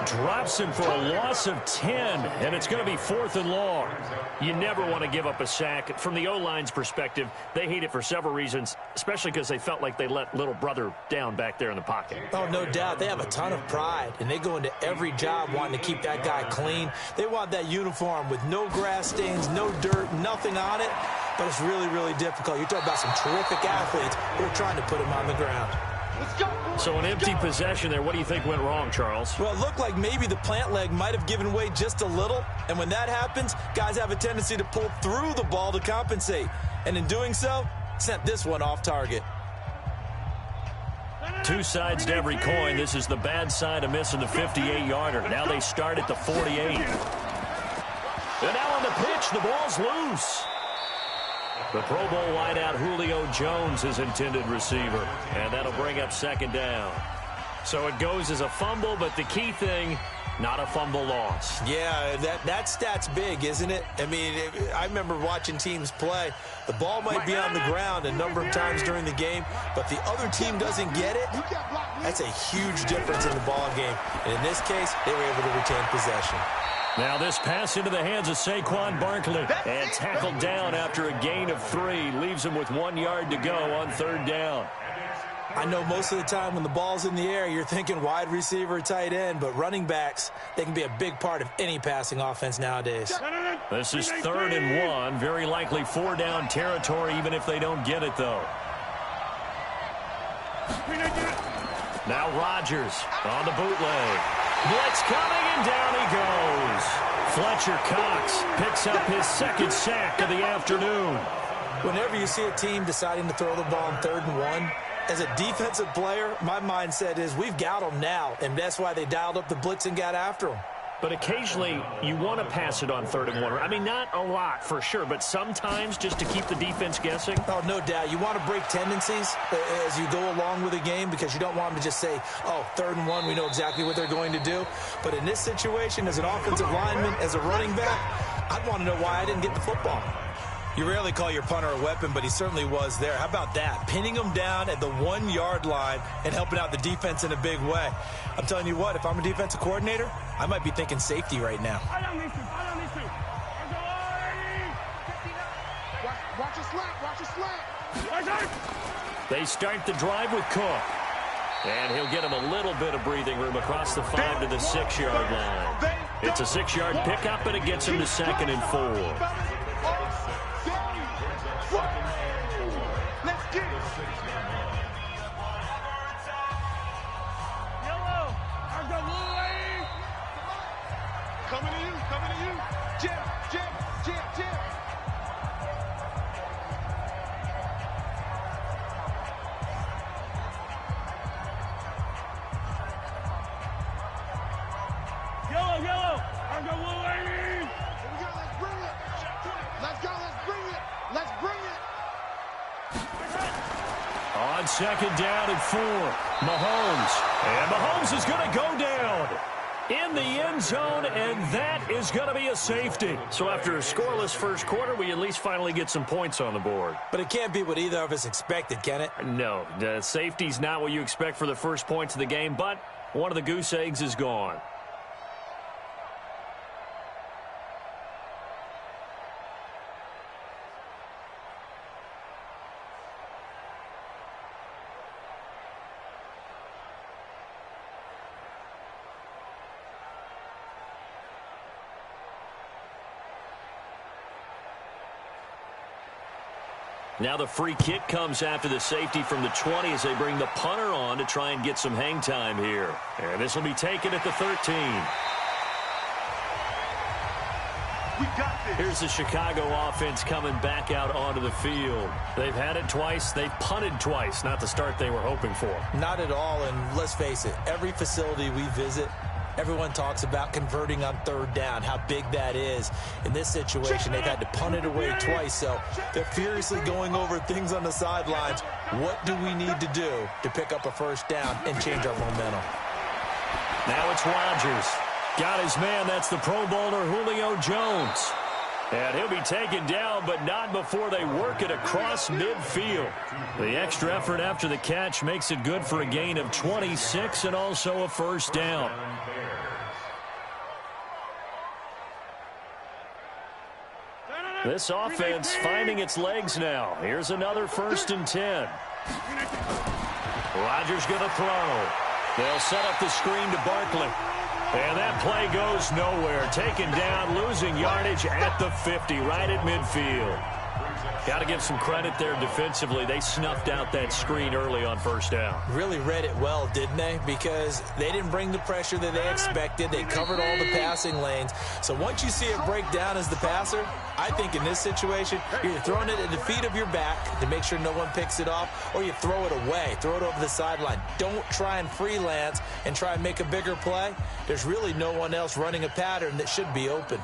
drops him for a loss of 10, and it's going to be 4th and long. You never want to give up a sack. From the O-line's perspective, they hate it for several reasons, especially because they felt like they let little brother down back there in the pocket. Oh, no doubt. They have a ton of pride, and they go into every job wanting to keep that guy clean. They want that uniform with no grass stains, no dirt, nothing on it, but it's really, really difficult. You're talking about some terrific athletes who are trying to put him on the ground. So an empty possession there. What do you think went wrong, Charles? Well, it looked like maybe the plant leg might have given way just a little. And when that happens, guys have a tendency to pull through the ball to compensate. And in doing so, sent this one off target. 2 sides to every coin. This is the bad side of missing the 58-yarder. Now they start at the 48. And now on the pitch, the ball's loose. The Pro Bowl wideout Julio Jones is intended receiver, and that'll bring up second down. So it goes as a fumble, but the key thing, not a fumble loss. Yeah, that stat's big, isn't it? I mean, I remember watching teams play. The ball might be on the ground a number of times during the game, but the other team doesn't get it. That's a huge difference in the ball game. And in this case, they were able to retain possession. Now this pass into the hands of Saquon Barkley. And tackled down after a gain of 3. Leaves him with 1 yard to go on third down. I know most of the time when the ball's in the air, you're thinking wide receiver, tight end, but running backs, they can be a big part of any passing offense nowadays. This is 3rd and 1. Very likely 4-down territory, even if they don't get it, though. Now Rodgers on the bootleg. Blitz coming, and down he goes. Fletcher Cox picks up his 2nd sack of the afternoon. Whenever you see a team deciding to throw the ball on 3rd and 1, as a defensive player, my mindset is we've got them now, and that's why they dialed up the blitz and got after them. But occasionally, you want to pass it on 3rd and 1. I mean, not a lot for sure, but sometimes just to keep the defense guessing. Oh, no doubt. You want to break tendencies as you go along with a game because you don't want them to just say, oh, 3rd and 1, we know exactly what they're going to do. But in this situation, as an offensive lineman, as a running back, I'd want to know why I didn't get the football. You rarely call your punter a weapon, but he certainly was there. How about that? Pinning him down at the 1 yard line and helping out the defense in a big way. I'm telling you what, if I'm a defensive coordinator, I might be thinking safety right now. Watch your slap, watch your slap. They start the drive with Cook. And he'll get him a little bit of breathing room across the 5 to the 6 yard line. It's a 6 yard pickup, and it gets him to 2nd and 4. Let's get it. Yellow, I got little lane. Coming to you. Jim. Yellow, I got little lane. Here we go, let's bring it. Let's bring it. On 2nd down and 4, Mahomes. And Mahomes is going to go down in the end zone, and that is going to be a safety. So after a scoreless first quarter, we at least finally get some points on the board. But it can't be what either of us expected, can it? No, the safety's not what you expect for the first points of the game, but one of the goose eggs is gone. Now the free kick comes after the safety from the 20 as they bring the punter on to try and get some hang time here. And this will be taken at the 13. We got this. Here's the Chicago offense coming back out onto the field. They've had it twice. They've punted twice. Not the start they were hoping for. Not at all, and let's face it, every facility we visit, everyone talks about converting on 3rd down, how big that is. In this situation, they've had to punt it away twice, so they're furiously going over things on the sidelines. What do we need to do to pick up a 1st down and change our momentum? Now it's Rodgers. Got his man. That's the Pro Bowler Julio Jones. And he'll be taken down, but not before they work it across midfield. The extra effort after the catch makes it good for a gain of 26 and also a 1st down. This offense finding its legs now. Here's another 1st and 10. Rodgers going to throw. They'll set up the screen to Barkley. And that play goes nowhere. Taken down, losing yardage at the 50, right at midfield. Got to give some credit there defensively. They snuffed out that screen early on 1st down. Really read it well, didn't they? Because they didn't bring the pressure that they expected. They covered all the passing lanes. So once you see it break down as the passer, I think in this situation, you're either throwing it at the feet of your back to make sure no one picks it off, or you throw it away, throw it over the sideline. Don't try and freelance and try and make a bigger play. There's really no one else running a pattern that should be open.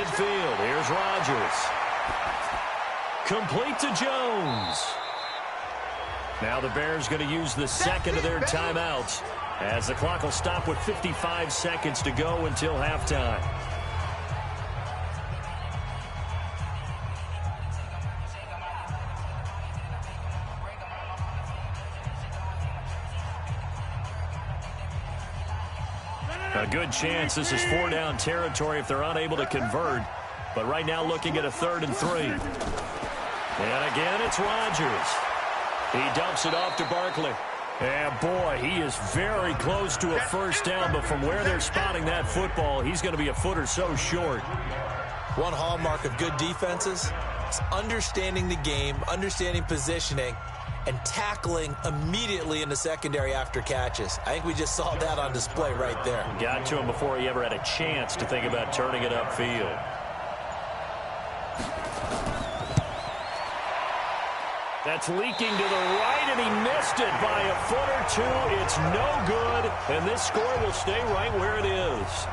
midfield. Here's Rodgers. Complete to Jones. Now the Bears going to use the second of their timeouts as the clock will stop with 55 seconds to go until halftime. A good chance this is 4-down territory if they're unable to convert. But right now looking at a 3rd and 3. And again, it's Rodgers. He dumps it off to Barkley. And boy, he is very close to a first down, but from where they're spotting that football, he's going to be a foot or so short. One hallmark of good defenses is understanding the game, understanding positioning, and tackling immediately in the secondary after catches. I think we just saw that on display right there. Got to him before he ever had a chance to think about turning it upfield. That's leaking to the right, and he missed it by a foot or two. It's no good, and this score will stay right where it is.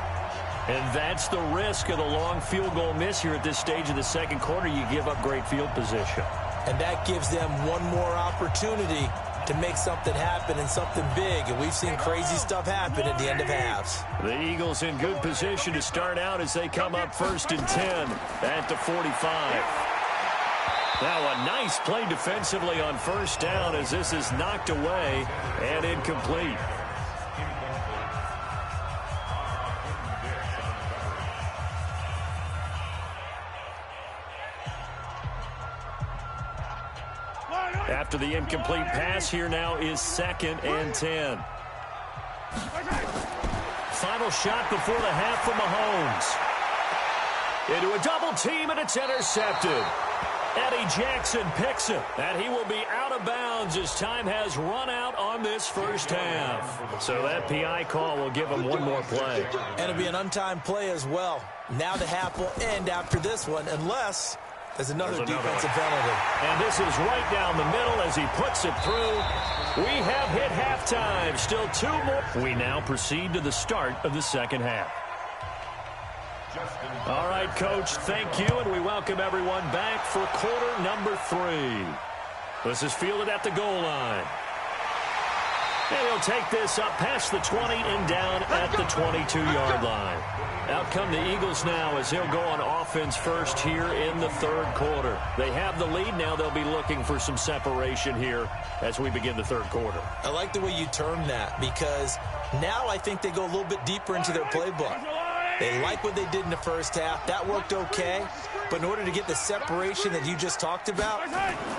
And that's the risk of the long field goal miss here at this stage of the second quarter. You give up great field position. And that gives them one more opportunity to make something happen and something big. And we've seen crazy stuff happen at the end of halves. The Eagles in good position to start out as they come up 1st and 10 at the 45. Now a nice play defensively on first down as this is knocked away and incomplete. After the incomplete pass, here now is 2nd and 10. Final shot before the half from Mahomes. Into a double team, and it's intercepted. Eddie Jackson picks it, and he will be out of bounds as time has run out on this first half. So that PI call will give him one more play. And it'll be an untimed play as well. Now the half will end after this one, unless there's another defensive penalty. And this is right down the middle as he puts it through. We have hit halftime. Still 2 more. We now proceed to the start of the second half. All right, Coach, thank you, and we welcome everyone back for quarter number 3. This is fielded at the goal line. And he'll take this up past the 20 and down at the 22-yard line. Out come the Eagles now as they'll go on offense first here in the 3rd quarter. They have the lead. Now they'll be looking for some separation here as we begin the 3rd quarter. I like the way you term that because now I think they go a little bit deeper into their playbook. They like what they did in the first half. That worked okay. But in order to get the separation that you just talked about,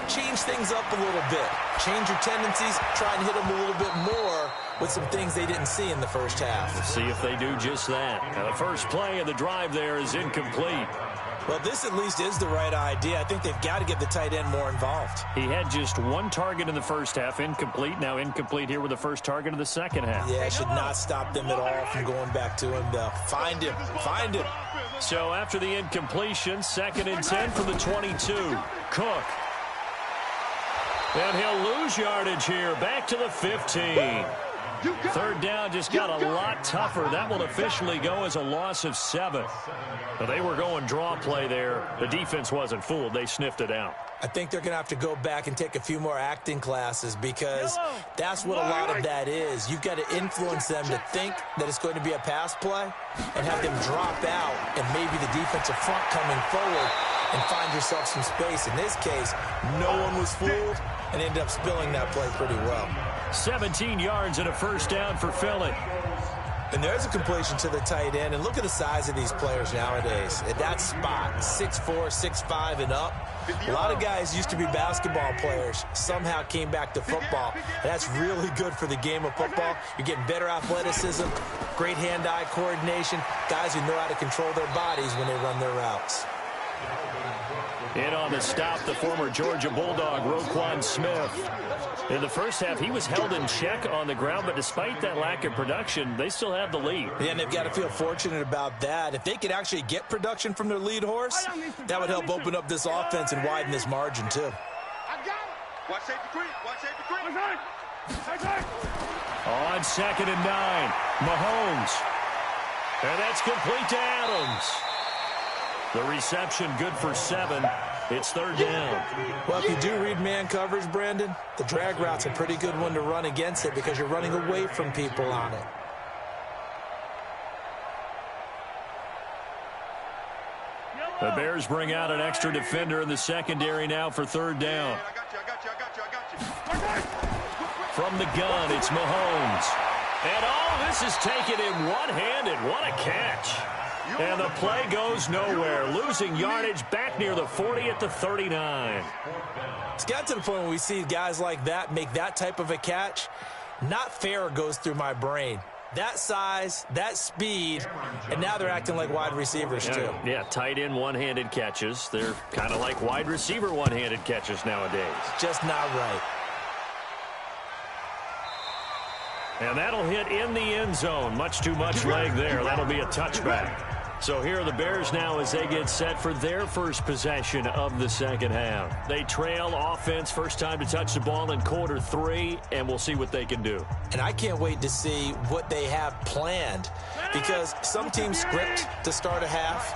change things up a little bit. Change your tendencies. Try and hit them a little bit more with some things they didn't see in the first half. Let's see if they do just that. Now, the first play of the drive there is incomplete. Well, this at least is the right idea. I think they've got to get the tight end more involved. He had just 1 target in the first half, incomplete. Now incomplete here with the first target of the second half. Yeah, it should not stop them at all from going back to him, though. Find him. Find him. So after the incompletion, 2nd and 10 from the 22. Cook. And he'll lose yardage here. Back to the 15. 3rd down just got a lot tougher. That will officially go as a loss of 7. But they were going draw play there. The defense wasn't fooled. They sniffed it out. I think they're going to have to go back and take a few more acting classes because that's what a lot of that is. You've got to influence them to think that it's going to be a pass play and have them drop out and maybe the defensive front coming forward and find yourself some space. In this case, no one was fooled and ended up spilling that play pretty well. 17 yards and a first down for Philly. And there's a completion to the tight end. And look at the size of these players nowadays. At that spot, 6'4", 6'5", and up. A lot of guys used to be basketball players. Somehow came back to football. That's really good for the game of football. You're getting better athleticism, great hand-eye coordination, guys who know how to control their bodies when they run their routes. In on the stop, the former Georgia Bulldog, Roquan Smith. In the first half, he was held in check on the ground, but despite that lack of production, they still have the lead. Yeah, and they've got to feel fortunate about that. If they could actually get production from their lead horse, that would help open up this offense and widen this margin, too. I got it. Watch safety creep. Watch safety creep. On 2nd and 9, Mahomes. And that's complete to Adams. The reception good for 7. It's third down. Well, if you do read man coverage, Brandon, the drag route's a pretty good one to run against it because you're running away from people on it. The Bears bring out an extra defender in the secondary now for third down. From the gun, it's Mahomes. And this is taken in one-handed. What a catch. And the play goes nowhere, losing yardage back near the 40 at the 39. It's got to the point where we see guys like that make that type of a catch. Not fair goes through my brain. That size, that speed, and now they're acting like wide receivers too. Yeah, tight end one-handed catches. They're kind of like wide receiver one-handed catches nowadays. Just not right. And that'll hit in the end zone. Much too much leg there. That'll be a touchback. So here are the Bears now as they get set for their first possession of the second half. They trail offense, first time to touch the ball in quarter 3, and we'll see what they can do. And I can't wait to see what they have planned because some teams script to start a half.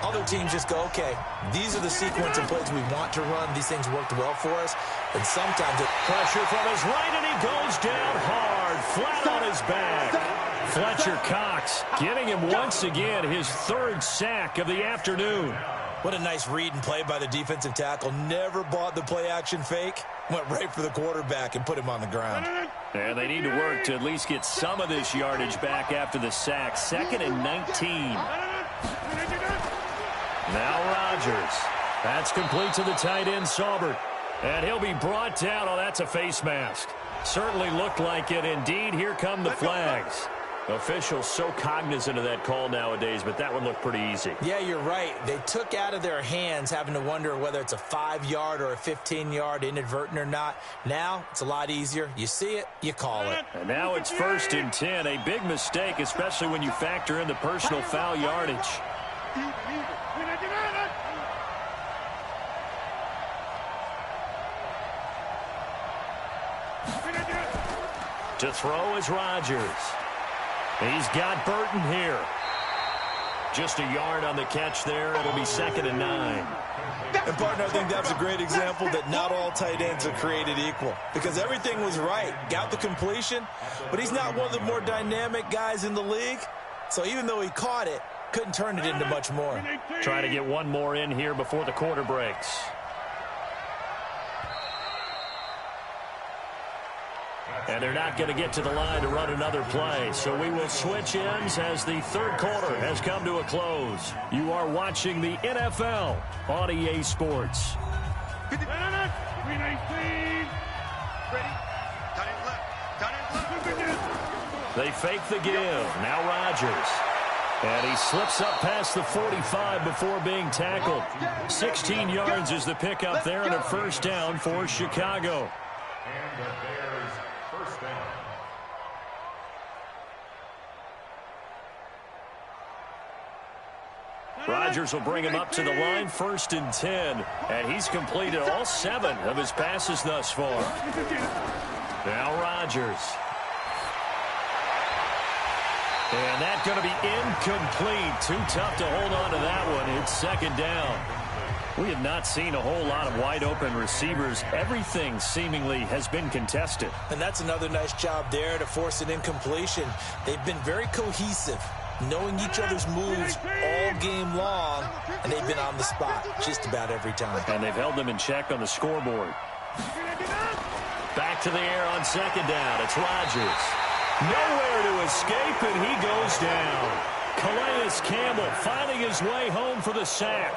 Other teams just go, okay, these are the sequence of plays we want to run. These things worked well for us. And sometimes it... Pressure from his right, and he goes down hard, flat on his back. Fletcher Cox getting him once again his 3rd sack of the afternoon. What a nice read and play by the defensive tackle. Never bought the play-action fake. Went right for the quarterback and put him on the ground. And they need to work to at least get some of this yardage back after the sack. 2nd and 19. Now Rodgers. That's complete to the tight end, Saubert. And he'll be brought down. Oh, that's a face mask. Certainly looked like it. Indeed, here come the flags. Officials so cognizant of that call nowadays, but that one looked pretty easy. Yeah, you're right. They took out of their hands having to wonder whether it's a 5-yard or a 15-yard inadvertent or not. Now, it's a lot easier. You see it, you call it. And now it's 1st and 10. A big mistake, especially when you factor in the personal foul yardage. To throw is Rodgers. He's got Burton here. Just a yard on the catch there. It'll be 2nd and 9. And, partner, I think that's a great example that not all tight ends are created equal. Because everything was right. Got the completion, but he's not one of the more dynamic guys in the league. So even though he caught it, couldn't turn it into much more. Try to get one more in here before the quarter breaks. And they're not going to get to the line to run another play. So we will switch ends as the 3rd quarter has come to a close. You are watching the NFL on EA Sports. They fake the give. Now Rodgers. And he slips up past the 45 before being tackled. 16 yards is the pickup there and a 1st down for Chicago. And the Bears first down. Rodgers will bring him up to the line, 1st and 10. And he's completed all 7 of his passes thus far. Now Rodgers. And that's going to be incomplete. Too tough to hold on to that one. It's 2nd down. We have not seen a whole lot of wide-open receivers. Everything seemingly has been contested. And that's another nice job there to force an incompletion. They've been very cohesive, knowing each other's moves all game long, and they've been on the spot just about every time. And they've held them in check on the scoreboard. Back to the air on 2nd down. It's Rodgers. Nowhere to escape, and he goes down. Calais Campbell finding his way home for the sack.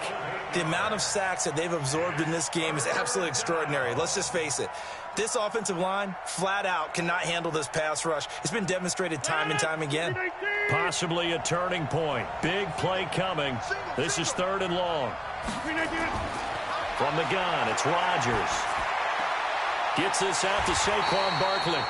The amount of sacks that they've absorbed in this game is absolutely extraordinary. Let's just face it. This offensive line, flat out, cannot handle this pass rush. It's been demonstrated time and time again. Possibly a turning point. Big play coming. This is 3rd and long. From the gun, it's Rodgers. Gets this out to Saquon Barkley.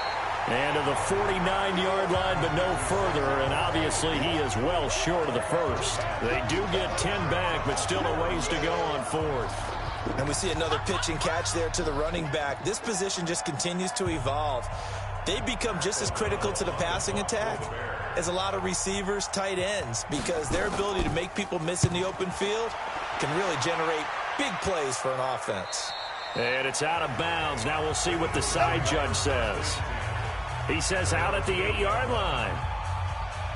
And to the 49-yard line, but no further. And obviously, he is well short of the 1st. They do get 10 back, but still a ways to go on 4th. And we see another pitch and catch there to the running back. This position just continues to evolve. They become just as critical to the passing attack as a lot of receivers, tight ends, because their ability to make people miss in the open field can really generate big plays for an offense. And it's out of bounds. Now we'll see what the side judge says. He says out at the 8-yard line.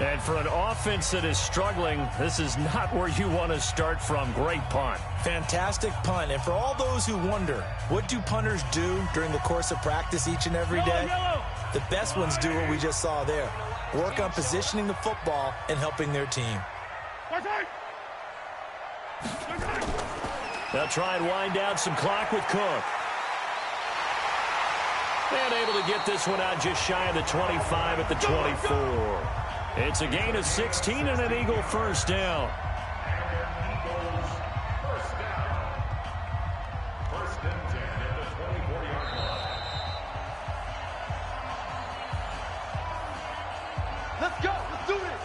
And for an offense that is struggling, this is not where you want to start from. Great punt. Fantastic punt. And for all those who wonder, what do punters do during the course of practice each and every day? The best ones do what we just saw there. Work on positioning the football and helping their team. They'll try and wind down some clock with Cook. And able to get this one out just shy of the 25 at the 24. It's a gain of 16 and an Eagle first down. First and 10 at the 24-yard line. Let's go. Let's do this.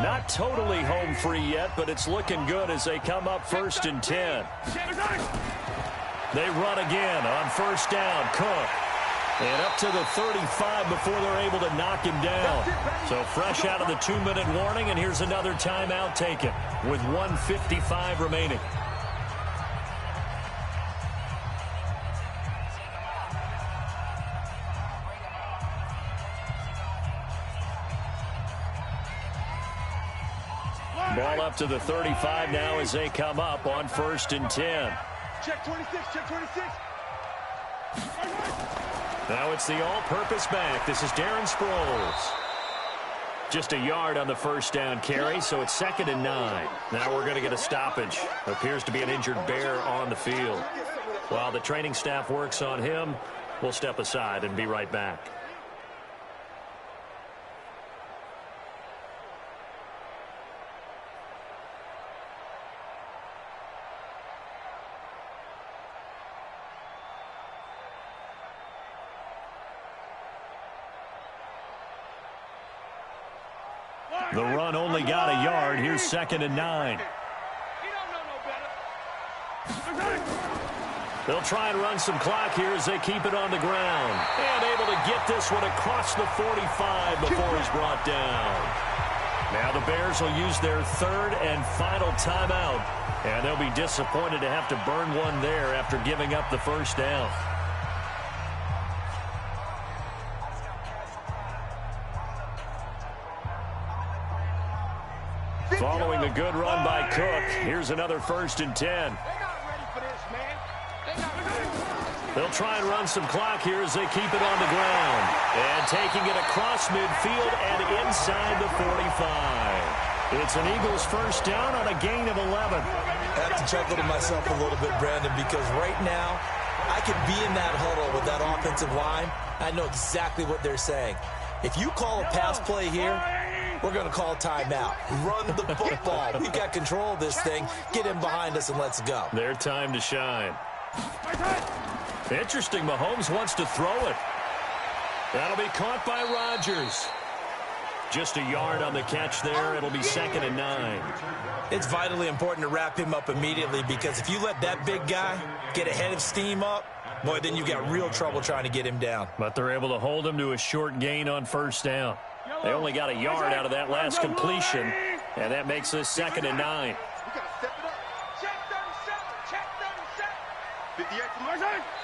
Not totally home free yet, but it's looking good as they come up first and 10. They run again on first down. Cook. And up to the 35 before they're able to knock him down. So fresh out of the 2-minute warning, and here's another timeout taken with 1:55 remaining. Ball up to the 35 now as they come up on first and 10. Check 26, check 26. Now it's the all-purpose back. This is Darren Sproles. Just a yard on the first down carry, so it's 2nd and 9. Now we're going to get a stoppage. Appears to be an injured Bear on the field. While the training staff works on him, we'll step aside and be right back. The run only got a yard. Here's 2nd and 9. They'll try and run some clock here as they keep it on the ground. And able to get this one across the 45 before he's brought down. Now the Bears will use their 3rd and final timeout. And they'll be disappointed to have to burn one there after giving up the first down. Following the good run by Cook, here's another 1st and 10. They'll try and run some clock here as they keep it on the ground. And taking it across midfield and inside the 45. It's an Eagles first down on a gain of 11. I have to chuckle to myself a little bit, Brandon, because right now I could be in that huddle with that offensive line. I know exactly what they're saying. If you call a pass play here, we're going to call timeout. Run the football. We've got control of this thing. Get him behind us and let's go. Their time to shine. Interesting. Mahomes wants to throw it. That'll be caught by Rodgers. Just a yard on the catch there. It'll be 2nd and 9. It's vitally important to wrap him up immediately because if you let that big guy get ahead of steam up, boy, then you've got real trouble trying to get him down. But they're able to hold him to a short gain on first down. They only got a yard out of that last completion, and that makes this 2nd and 9.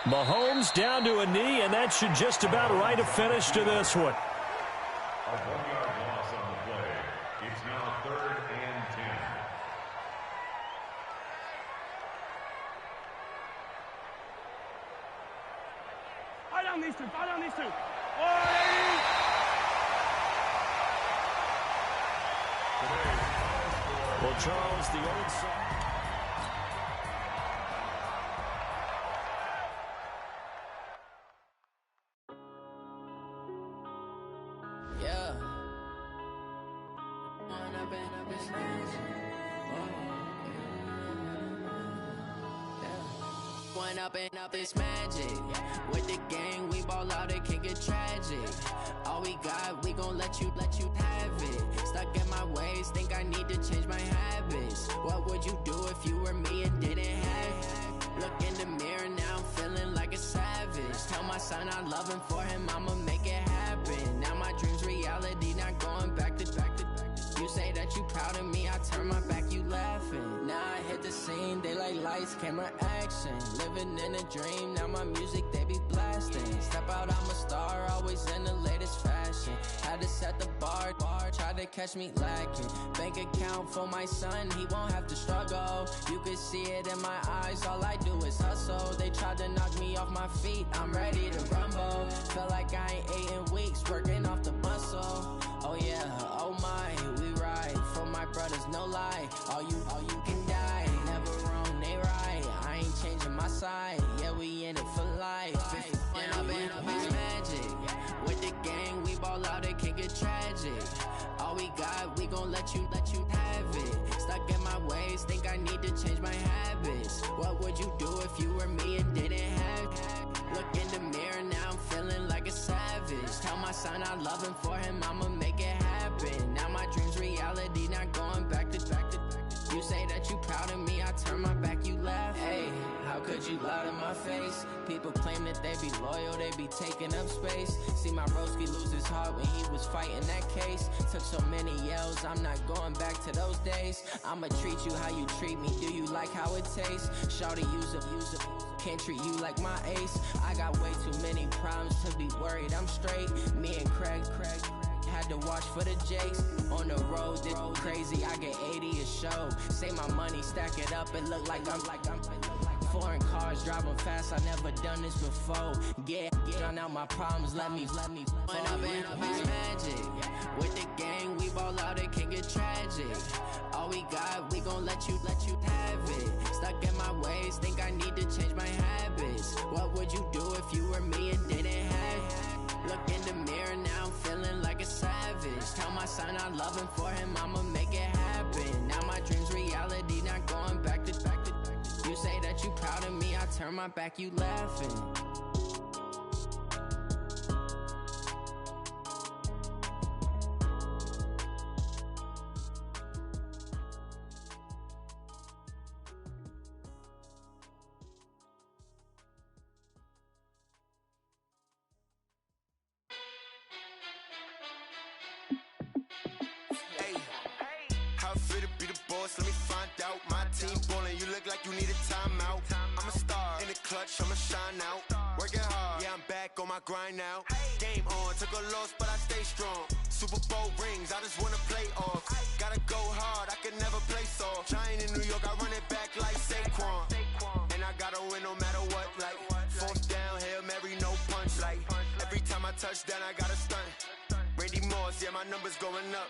Mahomes down to a knee, and that should just about write a finish to this one. A 1-yard loss on the play. It's now 3rd and 10. Fire down these two. Fire down these two. Well, Charles, the old song. Yeah. Going up and up is magic. With the gang, we ball out, it can get tragic. All we got, we gon' let you have it. Stuck in my ways, ways, think I need to change my habits. What would you do if you were me and didn't have it? Look in the mirror, now I'm feeling like a savage. Tell my son I love him, for him I'ma make it happen. Now my dream's reality, not going back to. You say that you proud of me, I turn my back, you laughing. Now I hit the scene, daylight lights, camera action. Living in a dream, now my music they be blasting. Step out, I'm a star, always in the latest fashion. Had to set the bar, try to catch me lacking. Bank account for my son, he won't have to struggle. You can see it in my eyes, all I do is hustle. They tried to knock me off my feet, I'm ready to rumble. Feel like I ain't ate in weeks, working off the muscle. Oh yeah, oh my, we ride for my brothers, no lie. All you can die, never wrong, they right. I ain't changing my side, yeah, we in it for life. When I've been magic, with the gang, we ball out, it can get tragic. All we got, we gon' let you have it. Stuck in my ways, think I need to change my habits. What would you do if you were me and didn't have it? Look in the mirror, now I'm feeling like a savage. Tell my son I love him, for him I'ma make it happen. Now my dream's reality, not going back to. You say that you proud of me, I turn my back, you laugh. Hey, how could you lie to my face? People claim that they be loyal, they be taking up space. See my broski lose his heart when he was fighting that case. Took so many yells, I'm not going back to those days. I'ma treat you how you treat me, do you like how it tastes? Shawty, use up. Can't treat you like my ace. I got way too many problems to be worried, I'm straight. Me and Craig had to watch for the Jakes. On the road, this crazy, I get 80 a show. Say my money, stack it up, it look like I'm foreign cars, driving fast, I never done this before. Get drown out my problems, let me When I've been magic, with the gang, we ball out, it can get tragic. All we got, we gon' let you have it. Stuck in my ways, think I need to change my habits. What would you do if you were me and didn't have it? Look in the mirror, now I'm feeling like a savage. Tell my son I love him, for him I'ma make it happen. Now my dream's reality, not going back to. You say that you proud of me, I turn my back, you laughing. How it feel to be the boss? Let me find out. My team ballin', you look like you need a timeout. I'm a star in the clutch, I'ma shine out. Working hard, yeah, I'm back on my grind now. Game on, took a loss, but I stay strong. Super Bowl rings, I just wanna play off. Gotta go hard, I can never play soft. Giant in New York, I run it back like Saquon. And I gotta win no matter what, like fourth down, Hail Mary, no punch. Like every time I touch down, I gotta stunt. Randy Moss, yeah, my numbers going up.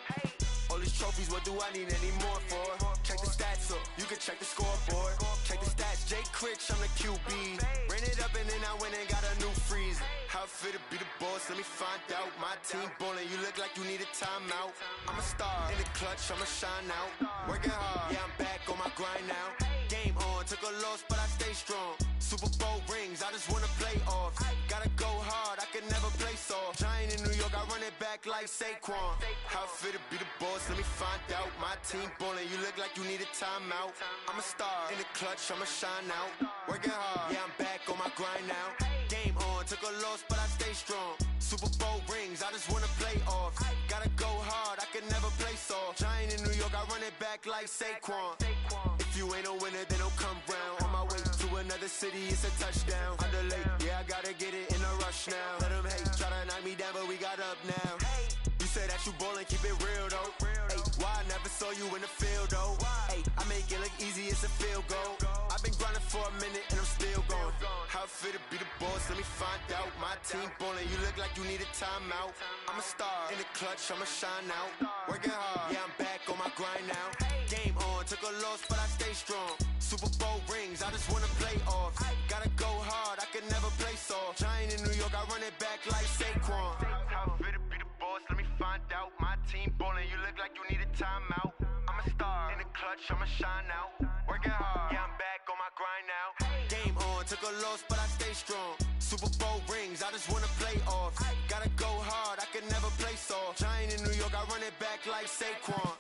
All these trophies, what do I need any more for? Check the stats up, you can check the scoreboard. Check the stats, Jay Critch, I'm the QB. Ran it up and then I went and got a new freeze. How it feel to be the boss, let me find out. My team ballin', you look like you need a timeout. I'm a star in the clutch, I'ma shine out. Working hard, yeah, I'm back on my grind now. Game on, took a loss, but I stay strong. Super Bowl rings, I just wanna play off. Gotta go hard, I can never play soft. Giant in New York, I run it back like Saquon. How it feel to be the boss, let me find out. My team ballin', you look like you need a timeout. I'm a star in the clutch, I'ma shine out. Working hard, yeah, I'm back on my grind now. Game on, took a loss, but I stay strong. Super Bowl rings, I just wanna play off. Gotta go hard, I can never play soft. Giant in New York, I run it back like Saquon. If you ain't a winner, then don't come round. On my way to another city, it's a touchdown. Underlay, yeah, I gotta get it in a rush now. Let them hate, try to knock me down, but we got up now. You say that you ballin', keep it real though. Hey, why I never saw you in the field though? Hey, I make it look easy, it's a field goal. I've been grinding for a minute and I'm still going. How it feel to be the boss, let me find out. My team ballin', you look like you need a timeout. I'm a star in the clutch, I'ma shine out. Working hard, yeah, I'm back on my grind now. Game on, took a loss, but I stay strong. Super Bowl rings, I just wanna play off. Gotta go hard, I can never play soft. Giant in New York, I run it back like Saquon. How it feel to be the boss, let me find out. My team ballin', you look like you need a timeout. I'm a star in the clutch, I'ma shine out. Working hard, yeah, I'm back on my grind now. Game on, took a loss, but I stay strong. Super Bowl rings, I just wanna play off. Gotta go hard, I can never play soft. Giant in New York, I run it back like Saquon.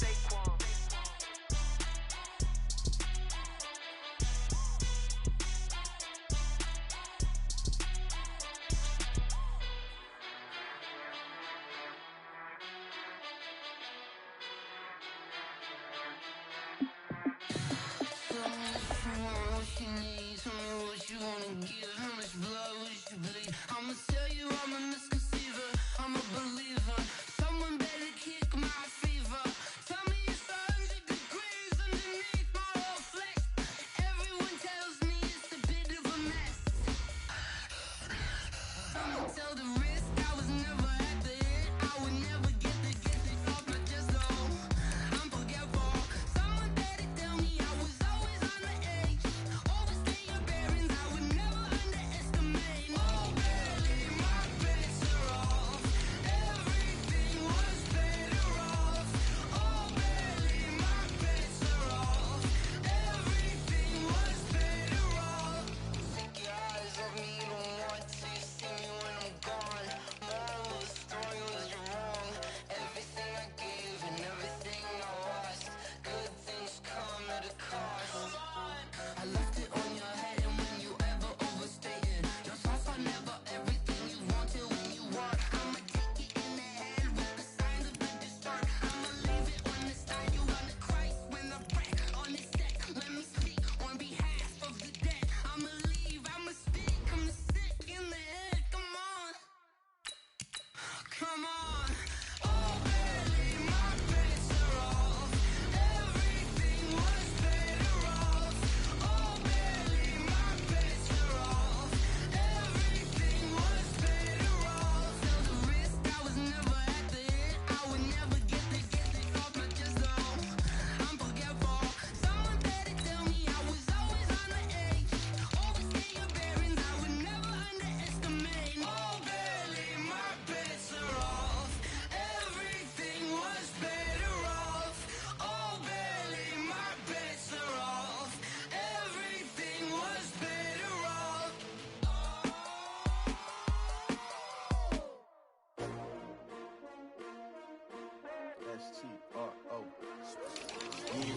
Yeah.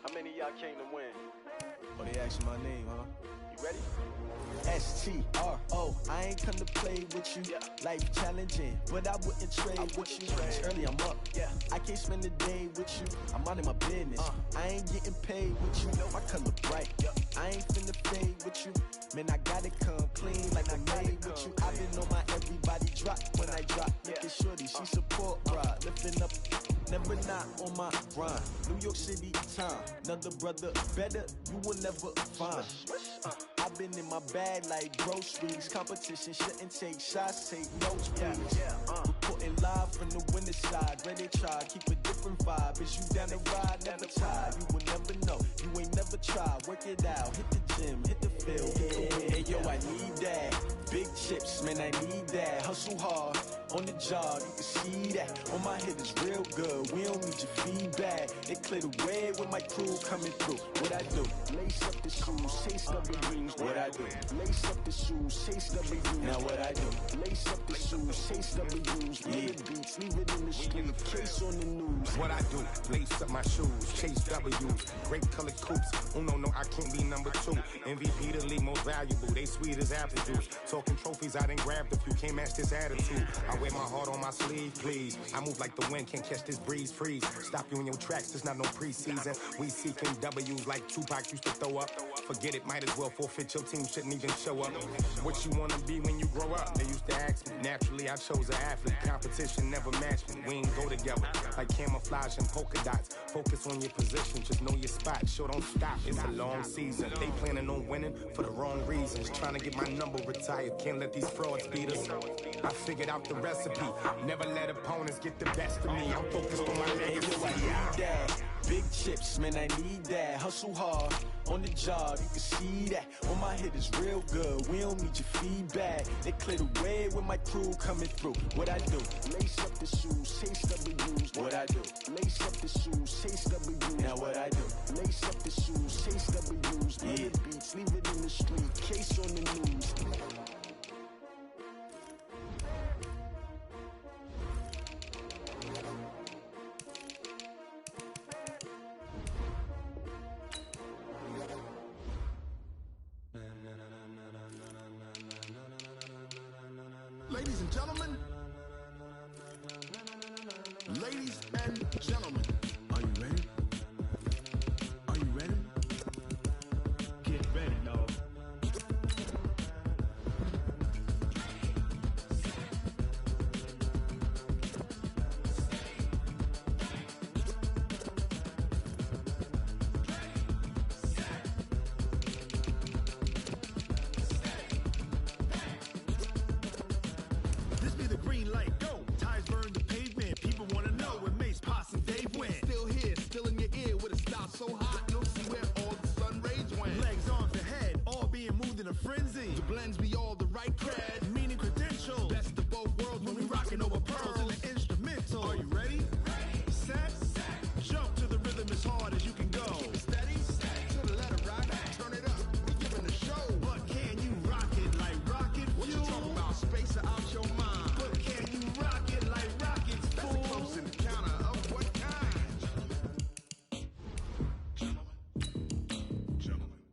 How many of y'all came to win? Oh, they asked my name, huh? You ready? S-T-R-O, I ain't come to play with you. Life challenging, but I wouldn't trade with you. It's early, I'm up. I can't spend the day with you. I'm minding my business. I ain't getting paid with you. My color bright. I ain't finna fade with you. Man, I gotta come clean like I made with you. I've been on my everybody drop when I drop. Look at shorty, she support ride. Lifting up, never not on my grind. New York City time, another brother better, you will never find. I've been in my bag like groceries. Competition shouldn't take shots, take notes, please. Reporting live from the winning side. Ready to try, keep a different vibe. Is you down the ride, never tired. You will never know, you ain't never tried. Work it out, hit the gym, hit the field, hit the win. Hey yo, I need that. Big chips, man, I need that. Hustle hard, on the job, you can see that. On my head is real good, we don't need your feedback. They clear the way with my crew coming through. What I do? Lace up the shoes, chase W's. What I do? Lace up the shoes, chase W's. Now what I do? Lace up the shoes, chase W's. Yeah, beats, leave it in the street, case on the news. What I do? Lace up my shoes, chase W's. Great colored coops. Oh no, I can't be number 2. MVP the league most valuable. They sweet as apple juice. Talking trophies, I done grabbed a few. Can't match this attitude. I wear my heart on my sleeve, please. I move like the wind, can't catch this breeze, freeze. Stop you in your tracks, there's not no preseason. We seeking W's like Tupac used to throw up. Forget it, might as well forfeit. Your team shouldn't even show up. What you wanna be when you grow up? They used to ask me. Naturally, I chose an athlete. Competition never matched me. We ain't go together like camouflage and polka dots. Focus on your position, just know your spot. Sure, don't stop. It's a long season. They planning on winning for the wrong reasons. Trying to get my number retired. Can't let these frauds beat us. I figured out the recipe. Never let opponents get the best of me. I'm focused on my legacy. I need that. Big chips, man, I need that. Hustle hard, on the job, you can see that. On my head is real good, we don't need your feedback. They clear the way with my crew coming through. What I do? Lace up the shoes, chase W's. What I do? Lace up the shoes, chase W's. Now what I do? Lace up the shoes, chase W's. Yeah, beats, leave it in the street, case on the news. Ladies and gentlemen, ladies and gentlemen, are you ready? Are you ready? Get ready, dog. This be the green light, go. Ties burn the pavement. People wanna know where Mace, Posse, and Dave went. Still here, still in your ear with a style so hot, you'll see where all the sun rays went. Legs, arms, and head, all being moved in a frenzy. The blends be all the right cred, meaning credentials. Best of both worlds when we rockin' over pearls and the instrumental. Are you ready? Set, jump to the rhythm as hard as you can go. Steady, to the letter right, turn it up, we giving the show. But can you rock it like rocket fuel? What you talking about, space out your mind? But can you rock it like rockets, fool? That's a close encounter of what kind?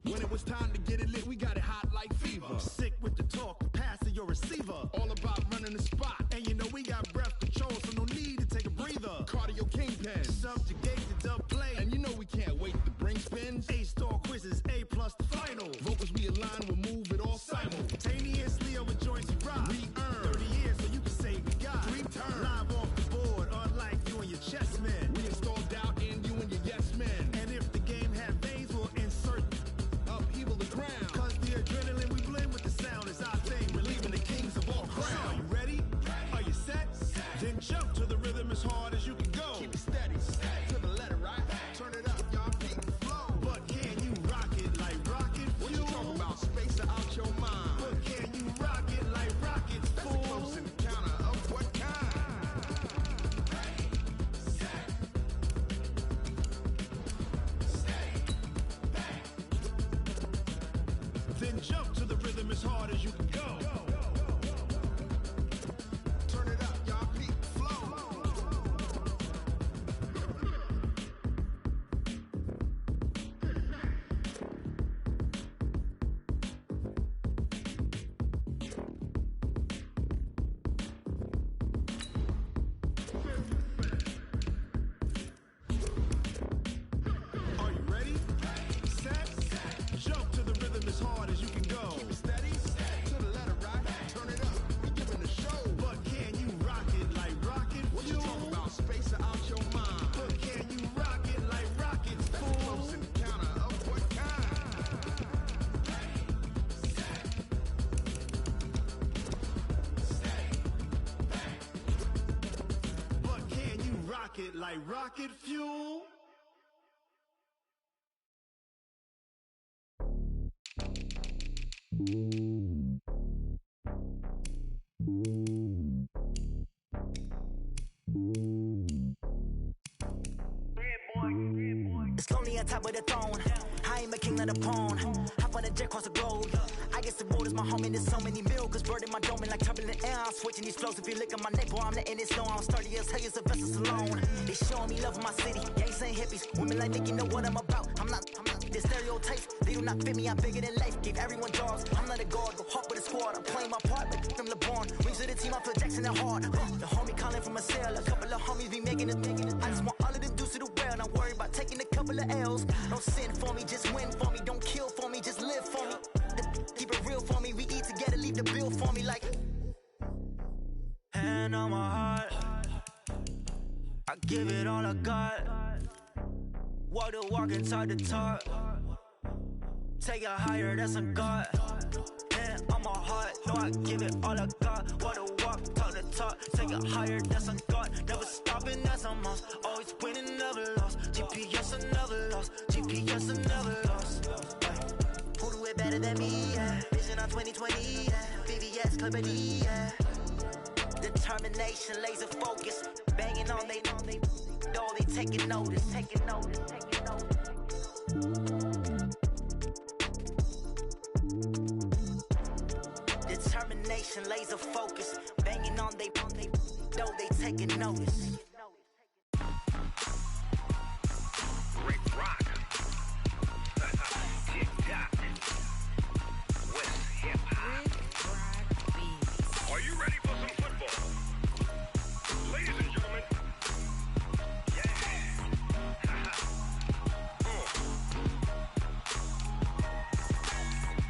When it was time to get it lit, we got it hot like fever. Sick with the talk, pass to your receiver. All about running the spot, and you know we got breath control, so no need to take a breather. Cardio kingpin, subjugate the dub play, and you know we can't wait to bring spins. A-star quizzes, A+ the final. Vocals we align, we'll move it all simultaneously over joints we rock. We earn 30 years, so you can say we got 3 turns. Live off the board, unlike you and your chess men. We install doubt in you and your yes men. And if the game had veins, we'll insert upheaval the ground. Cause the adrenaline we blend with the sound is our thing, relieving the kings of all crowns. So are you ready? Are you set? Then jump to the rhythm as hard as you can go. Keep it steady, to the letter right. Turn it up, y'all keep the flow. But can you rock it like rocket fuel? What you talking about, space out your mind? But can you rock it like rockets, fool? That's a close encounter of what kind? Then jump to the rhythm as hard as you can go. Turn it up, y'all peak flow. rocket like rocket fuel. It's lonely on top of the throne. I am a king of the pawn. Hop on a jet across the globe. I guess the road is my home and there's so many miracles. Bird in my dome and like turbulent air. I'm switching these flows. If you look at my neck, boy, I'm letting it slow. I'm sturdy as hell as a vessel alone. They showing me love in my city. Gangs and hippies. Women like Nick, you know what I'm about. I'm not the stereotypes. They do not fit me. I'm bigger than life. Give everyone jobs. I'm not a guard. Go hard with a squad. I'm playing my part. But them LeBron. Wings of the team. I feel Jackson and hard. The homie calling from a cell. A couple of homies be making it. I just want all of them dudes to the well. Not worry about taking a couple of L's. Don't sin for me. Just win for me. Don't kill for me. Just live for me. Keep it real for me. We eat together. Leave the bill for me like. Hand on my heart. I give it all I got. Walk the walk and talk the talk. Take it higher, that's a God. Hand on my heart. No, I give it all I got. Walk the walk, talk the talk. Take it higher, that's a God. Never stopping, that's a must. Always winning, never lost. GPS, I never lost. GPS, I never lost. Who do it better than me? Yeah. Vision on 2020. Yeah. VVS, Clippity. Yeah. Determination, laser focus. Banging on they door, they taking notice. Taking notice, taking notice. Determination, laser focus. Banging on they door, they taking notice. Rick Rock. TikTok. West Hip Hop. Are you ready for some football? Ladies and gentlemen.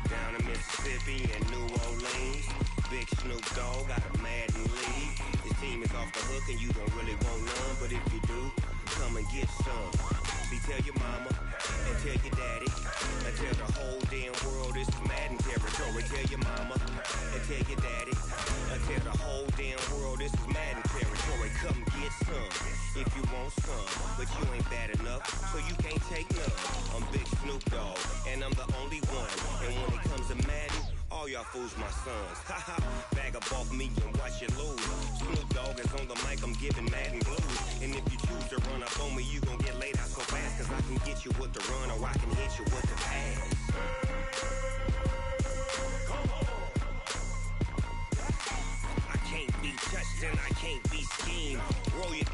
Down in Mississippi and New Orleans, Big Snoop Dogg got a Madden league. His team is off the hook and you don't really want none, but if you do, come and get some. See, tell your mama and tell your daddy and tell the whole damn world this is Madden territory. Tell your mama and tell your daddy and tell the whole damn world this is Madden territory. Come get some if you want some, but you ain't bad enough, so you can't take none. I'm Big Snoop Dogg and I'm the only one. And when it comes to Madden, all y'all fools my sons. Haha, bag up off me and watch you lose. Snoop Dogg is on the mic, I'm giving Madden blues. And if you choose to run up on me, you gon' get laid out so fast. Cause I can get you with the run or I can hit you with the pass. I can't be touched and I can't be schemed. Roll you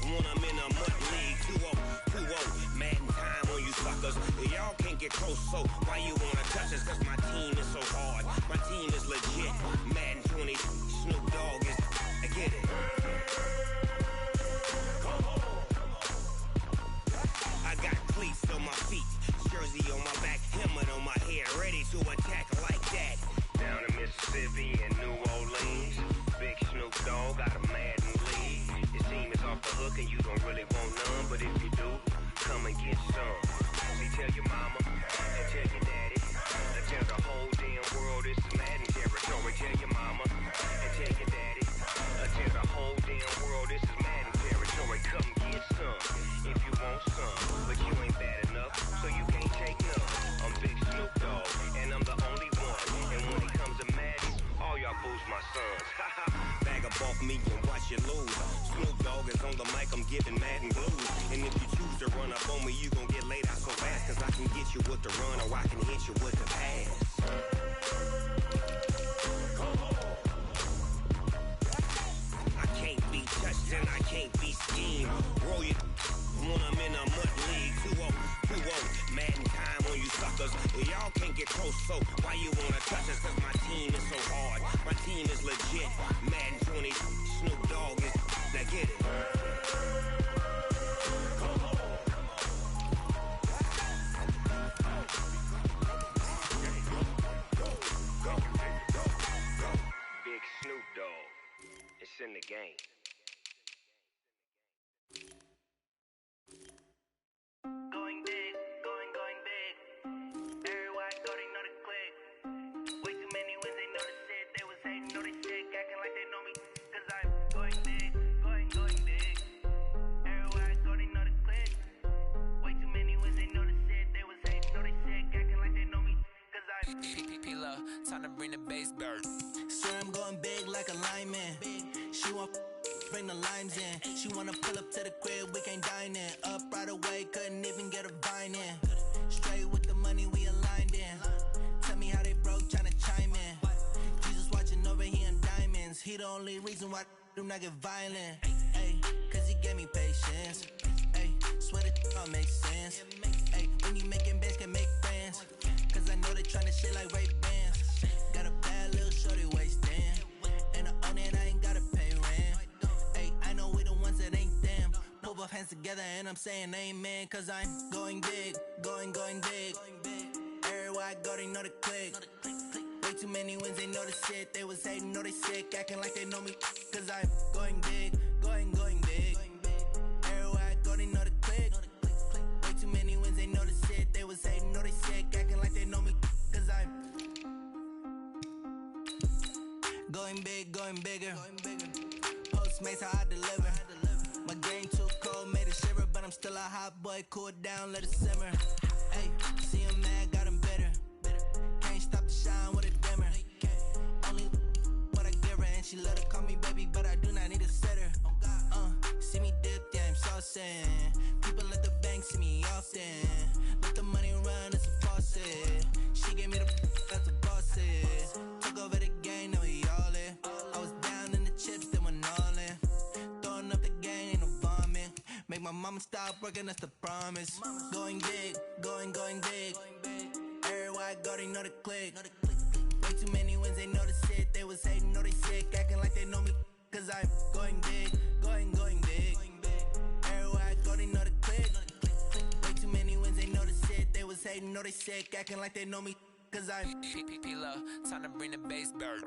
when I'm in a mud league. 2-0, Madden time on you suckers. Y'all can't get close, so why you wanna touch us? Cause my team is so hard. My team is legit. Madden 20, Snoop Dogg is. I get it. I got cleats on my feet, jersey on my back, helmet on my head, ready to attack like that. Down in Mississippi and New Orleans, Big Snoop Dogg got a Madden league. Your team is off the hook and you don't really want none, but if you do, come and get some. See, tell your mama and tell your daddy and tell the whole damn world this is Madden territory. Tell your mama and tell your daddy and tell the whole damn world this is Madden territory. Come get some if you want some, but you ain't bad enough, so you can't take none. I'm Big Snoop Dogg and I'm the only one. And when it comes to Madden, all y'all fools my sons. Bag up off me and watch you lose. Snoop Dogg is on the mic, I'm giving Madden blues. And if you choose to run up on me, you gon' get laid out so fast. Cause I can get you with the run or I can hit you with the pass. I can't be touched and I can't be schemed. Roll you when I'm in a mud league. 2-0, Madden time on you suckers. Y'all can't get close, so why you wanna touch us? Cause my team is so hard. My team is legit. Madden 20, Snoop Dogg is. Now get it. Big Snoop Dogg. It's in the game. Going big, going big. Everywhere I go, they know the click. Way too many wins, they know the shit. They was hating, know they sick, acting like they know me. Cause I'm going big, going big. time to bring the bass bird. Swear I'm going big like a lineman. She want bring the limes in. She wanna pull up to the crib, we can't dine in. Up right away, couldn't even get a vine in. Straight with the money, we aligned in. Tell me how they broke, tryna chime in. Jesus watching over here in diamonds. He the only reason why I do not get violent. Ay, cause he gave me patience. Ay, swear that don't make sense. Ay, when you making bands, can make friends. Cause I know they tryna shit like Ray-Bans. Got a bad little shorty wasting. And I own it, I ain't gotta pay rent. Ay, I know we the ones that ain't them. Pull both hands together and I'm saying amen. Cause I'm going big, going big. Everywhere I go, they know the click. Way too many wins, they know the shit. They was hating, know they sick, acting like they know me. Cause I'm going big, going big. Everywhere I go, they know the click. Way too many wins, they know the shit. They was hating, know they sick, acting like they know me. Cause I'm going big, going bigger. Postmates, how I deliver. My game too cold, made it shiver. But I'm still a hot boy, cool it down, let it simmer. Hey, see him mad, got him bitter. Can't stop the shine with a dimmer. Only what I give her, and she let her call me baby, but I do not need a sitter. See me dip, yeah, I'm saucing. People at the bank see me often. Let the money run, it's a faucet. She gave me the that's a boss it. Took over the game, now we all in. I was down in the chips, then went all in. Throwing up the game, ain't no vomit. Make my mama stop working, that's the promise. Going big, going big. Everywhere I go, they know the click. Way too many wins, they know the shit. They was hating, know they sick, acting like they know me. Cause I'm going big, going big. Everywhere I go, they know the click. Way too many wins, they know the shit. They was hating, know they sick, acting like they know me. Cause I'm P-P-P-Love, time to bring the bass bird.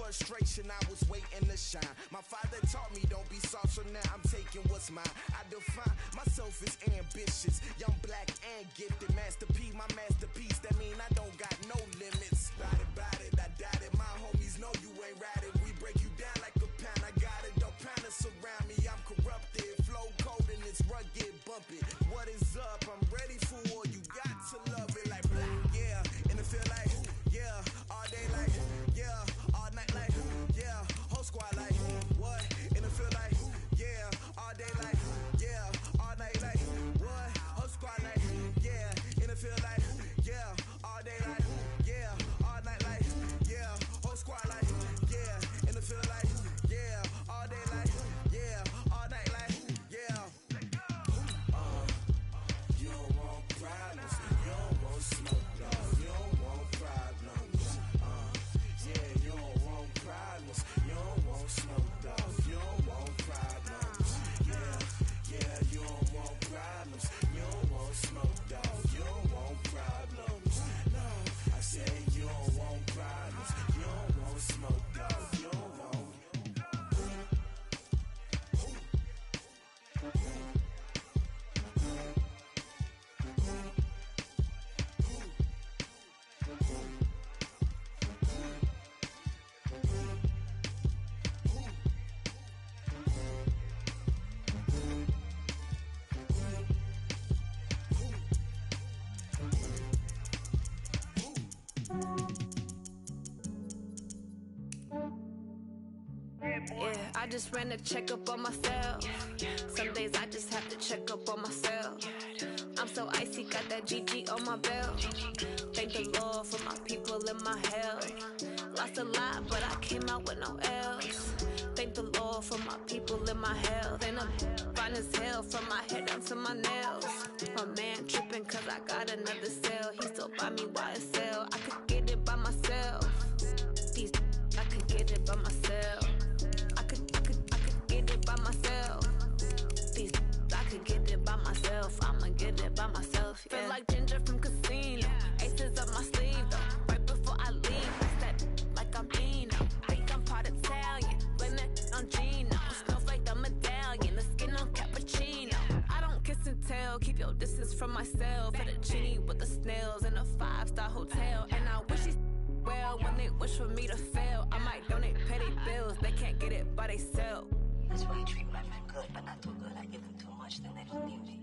frustration, I was waiting to shine. My father taught me don't be soft, so now I'm taking what's mine. I define myself as ambitious, young, black, and gifted. Master P, my masterpiece, that mean I don't got no limits. Body, I just ran a checkup on myself. Some days I just have to check up on myself. I'm so icy, got that GG on my belt. Thank the Lord for my people in my health. Lost a lot, but I came out with no L's. Thank the Lord for my people in my health. And I'm fine as hell from my head down to my nails. My man tripping cause I got another cell. He still buy me YSL. I could get it by myself. These I could get it by myself. I could get it by myself. These I could get it by myself. I'ma get it by myself. Yeah. Feel like Ginger from Casino. Aces up my sleeve though. Right before I leave, I said like I'm Dino. Think I'm part Italian. Blame it on Gino. Smells like the medallion. The skin on cappuccino. I don't kiss and tell. Keep your distance from myself. At a genie with the snails in a 5-star hotel. And I wish he's well when they wish for me to fail. I might donate petty bills. They can't get it by themselves. That's why I treat women good, but not too good. I give them too much, then they lose beauty.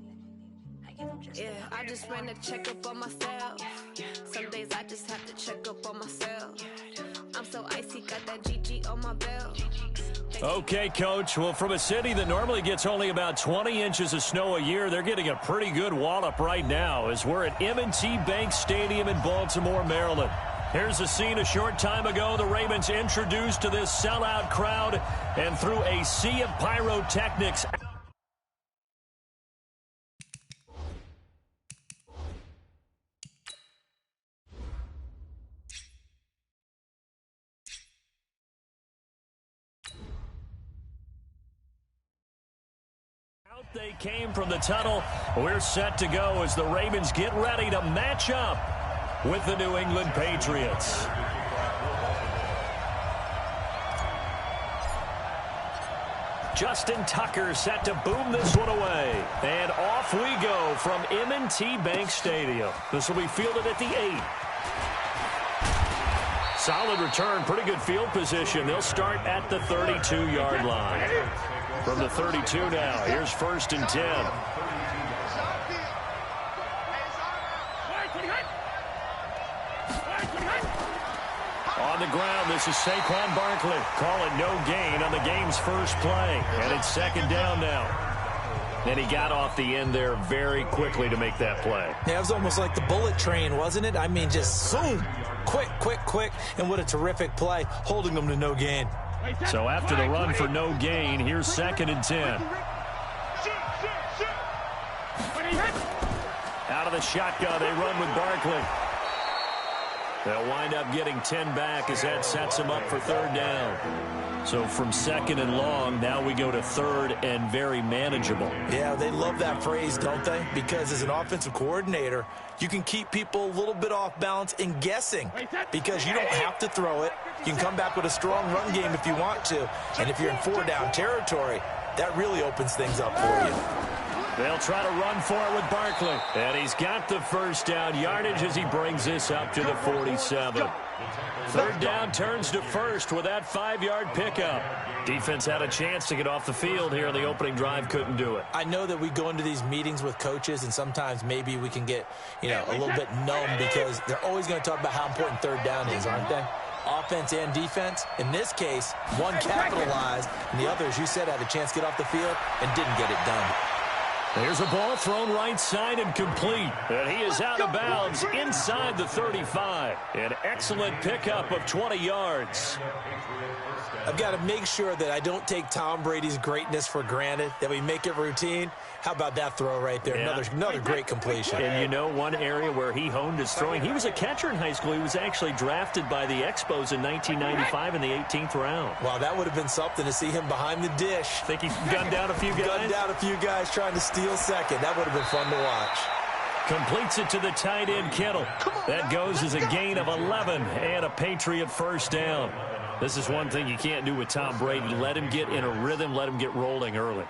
I give them just enough. I just ran a checkup on myself. Some days I just have to check up on myself. I'm so icy, got that GG on my belt. Okay, Coach. Well, from a city that normally gets only about 20 inches of snow a year, they're getting a pretty good wallop right now as we're at M&T Bank Stadium in Baltimore, Maryland. Here's a scene a short time ago. The Ravens introduced to this sellout crowd, and through a sea of pyrotechnics. Out they came from the tunnel. We're set to go as the Ravens get ready to match up with the New England Patriots. Justin Tucker set to boom this one away. And off we go from M&T Bank Stadium. This will be fielded at the 8. Solid return, pretty good field position. They'll start at the 32-yard line. From the 32 now, here's 1st and 10. On the ground, this is Saquon Barkley. Call it no gain on the game's first play. And it's 2nd down now. And he got off the end there very quickly to make that play. Yeah, it was almost like the bullet train, wasn't it? I mean, just zoom. Quick. And what a terrific play, holding them to no gain. So after the run for no gain, here's 2nd and 10. Out of the shotgun, they run with Barkley. They'll wind up getting 10 back as that sets them up for 3rd down. So from 2nd and long, now we go to 3rd and very manageable. Yeah, they love that phrase, don't they? Because as an offensive coordinator, you can keep people a little bit off balance and guessing because you don't have to throw it. You can come back with a strong run game if you want to. And if you're in 4-down territory, that really opens things up for you. They'll try to run for it with Barkley. And he's got the 1st down yardage as he brings this up to the 47. 3rd down turns to 1st with that 5-yard pickup. Defense had a chance to get off the field here. The opening drive couldn't do it. I know that we go into these meetings with coaches, and sometimes maybe we can get, a little bit numb because they're always going to talk about how important 3rd down is, aren't they? Offense and defense. In this case, one capitalized, and the other, as you said, had a chance to get off the field and didn't get it done. There's a ball thrown right side and complete. And he is out of bounds inside the 35. An excellent pickup of 20 yards. I've got to make sure that I don't take Tom Brady's greatness for granted, that we make it routine. How about that throw right there? Yeah. Another great completion. And one area where he honed his throwing, he was a catcher in high school. He was actually drafted by the Expos in 1995 in the 18th round. Wow, that would have been something to see him behind the dish. Think he gunned down a few guys? Gunned down a few guys trying to steal second. That would have been fun to watch. Completes it to the tight end, Kittle. That goes as a gain of 11 and a Patriot 1st down. This is one thing you can't do with Tom Brady. Let him get in a rhythm. Let him get rolling early.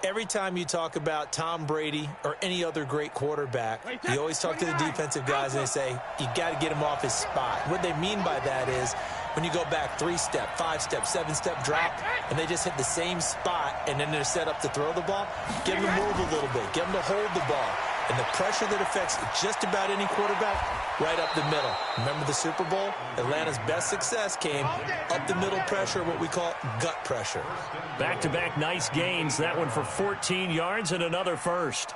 Every time you talk about Tom Brady or any other great quarterback, you always talk to the defensive guys and they say, you got to get him off his spot. What they mean by that is when you go back 3-step, 5-step, 7-step drop, and they just hit the same spot and then they're set up to throw the ball, get them to move a little bit, get them to hold the ball. And the pressure that affects just about any quarterback, right up the middle. Remember the Super Bowl? Atlanta's best success came up the middle pressure, what we call gut pressure. Back-to-back nice gains. That one for 14 yards and another first.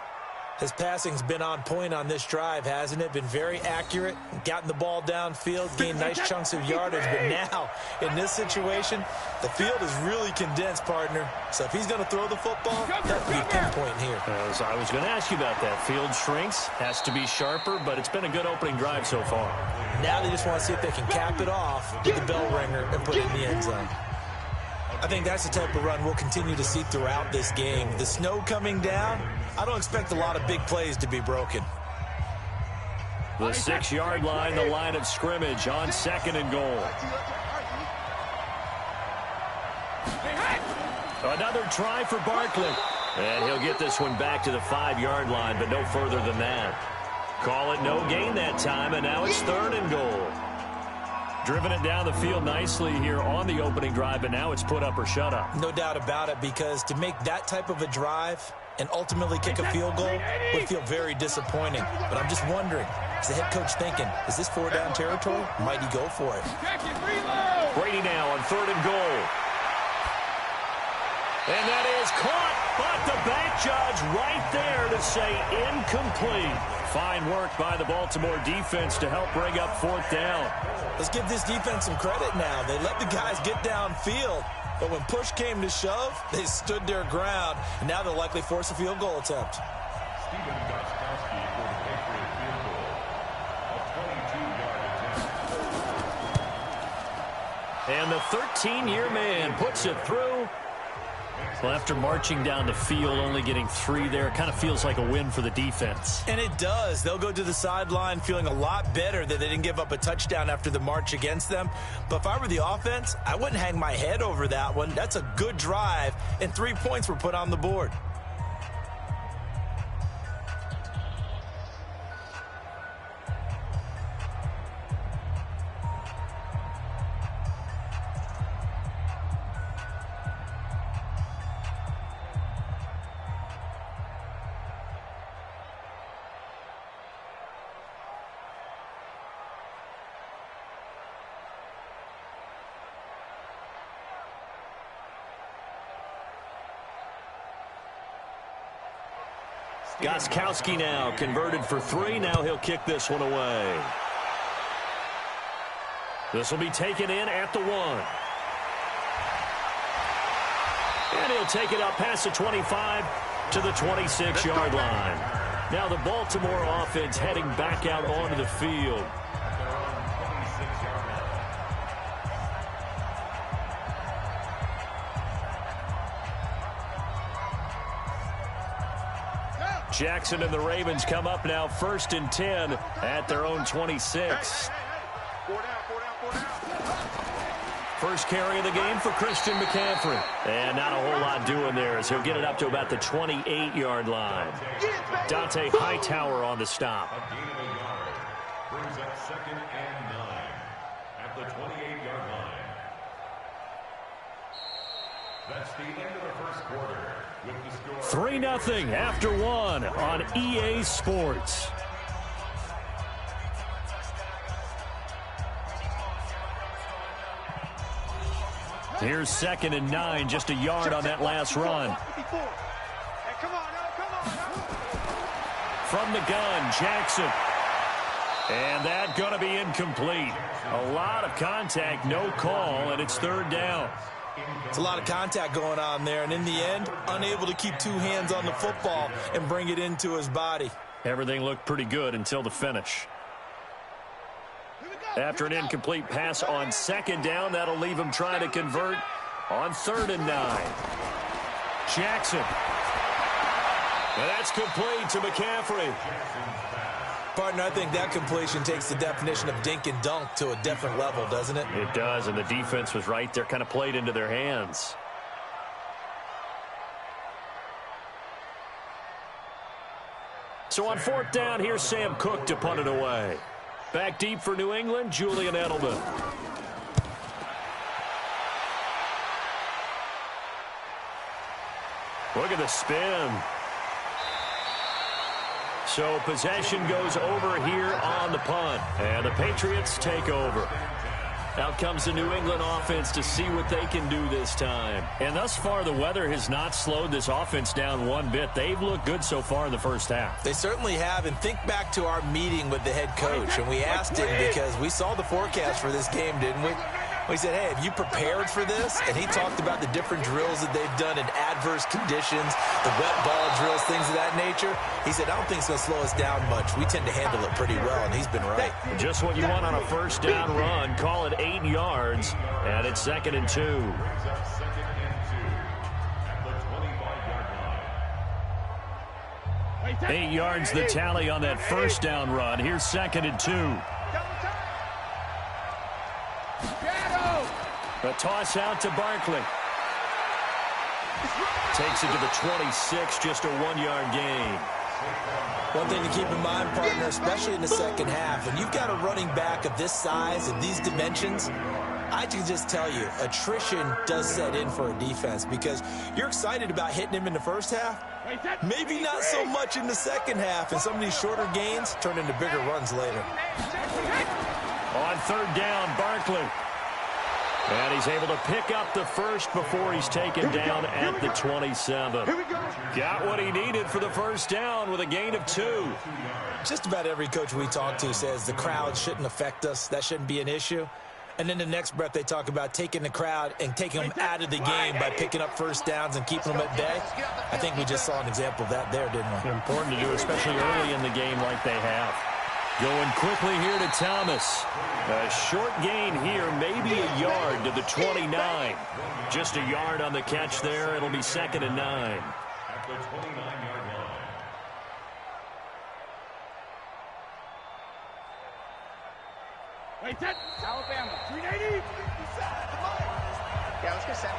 His passing's been on point on this drive, hasn't it? Been very accurate, gotten the ball downfield, gained nice chunks of yardage. But now, in this situation, the field is really condensed, partner. So if he's going to throw the football, that would be a pinpoint here. As I was going to ask you about that. Field shrinks, has to be sharper, but it's been a good opening drive so far. Now they just want to see if they can cap it off, get the bell ringer, and put it in the end zone. I think that's the type of run we'll continue to see throughout this game. The snow coming down, I don't expect a lot of big plays to be broken. The 6-yard line, the line of scrimmage on 2nd and goal. Another try for Barkley. And he'll get this one back to the 5-yard line, but no further than that. Call it no gain that time, and now it's 3rd and goal. Driven it down the field nicely here on the opening drive, but now it's put up or shut up. No doubt about it, because to make that type of a drive and ultimately kick a field goal would feel very disappointing. But I'm just wondering, is the head coach thinking, is this 4-down territory? Might he go for it? Brady now on 3rd and goal. And that is caught, but the back judge right there to say incomplete. Fine work by the Baltimore defense to help bring up 4th down. Let's give this defense some credit now. They let the guys get downfield, but when push came to shove, they stood their ground, and now they'll likely force a field goal attempt. And the 13-year man puts it through. Well, after marching down the field, only getting 3 there, it kind of feels like a win for the defense. And it does. They'll go to the sideline feeling a lot better that they didn't give up a touchdown after the march against them. But if I were the offense, I wouldn't hang my head over that one. That's a good drive, and 3 points were put on the board. Gostkowski now converted for 3. Now he'll kick this one away. This will be taken in at the 1. And he'll take it up past the 25 to the 26-yard line. Now the Baltimore offense heading back out onto the field. Jackson and the Ravens come up now 1st and 10 at their own 26. First carry of the game for Christian McCaffrey. And not a whole lot doing there as he'll get it up to about the 28-yard line. Dante Hightower on the stop. A gain of a yard brings up 2nd and 9 at the 28-yard line. That's the end of the first quarter. 3-0 after 1 on EA Sports. Here's 2nd and 9, just a yard on that last run. From the gun, Jackson. And that going to be incomplete. A lot of contact, no call, and it's 3rd down. It's a lot of contact going on there, and in the end, unable to keep 2 hands on the football and bring it into his body. Everything looked pretty good until the finish. After an incomplete pass on 2nd down, that'll leave him trying to convert on 3rd and 9. Jackson. And that's complete to McCaffrey. Partner, I think that completion takes the definition of dink and dunk to a different level, doesn't it? It does, and the defense was right there, kind of played into their hands. So on 4th down, here's Sam Cook to punt it away. Back deep for New England, Julian Edelman. Look at the spin. So possession goes over here on the punt, and the Patriots take over. Out comes the New England offense to see what they can do this time. And thus far, the weather has not slowed this offense down one bit. They've looked good so far in the first half. They certainly have. And think back to our meeting with the head coach. And we asked him, because we saw the forecast for this game, didn't we? We said, hey, have you prepared for this? And he talked about the different drills that they've done in adverse conditions, the wet ball drills, things of that nature. He said, I don't think it's going to slow us down much. We tend to handle it pretty well, and he's been right. Just what you want on a first down run. Call it 8 yards, and it's 2nd and 2. 8 yards the tally on that first down run. Here's 2nd and 2. A toss out to Barkley. Takes it to the 26, just a 1-yard gain. One thing to keep in mind, partner, especially in the second half, when you've got a running back of this size and these dimensions, I can just tell you, attrition does set in for a defense, because you're excited about hitting him in the first half. Maybe not so much in the second half, and some of these shorter gains turn into bigger runs later. On 3rd down, Barkley. And he's able to pick up the first before he's taken down at the 27. Got what he needed for the first down with a gain of 2. Just about every coach we talk to says the crowd shouldn't affect us. That shouldn't be an issue. And then the next breath they talk about taking the crowd and taking them out of the game by picking up first downs and keeping them at bay. I think we just saw an example of that there, didn't we? Important to do, especially early in the game like they have. Going quickly here to Thomas. A short gain here, maybe a yard to the 29. Just a yard on the catch there. It'll be 2nd and 9. At the 29-yard line. Wait, set. Alabama. 380. Yeah, let's get set.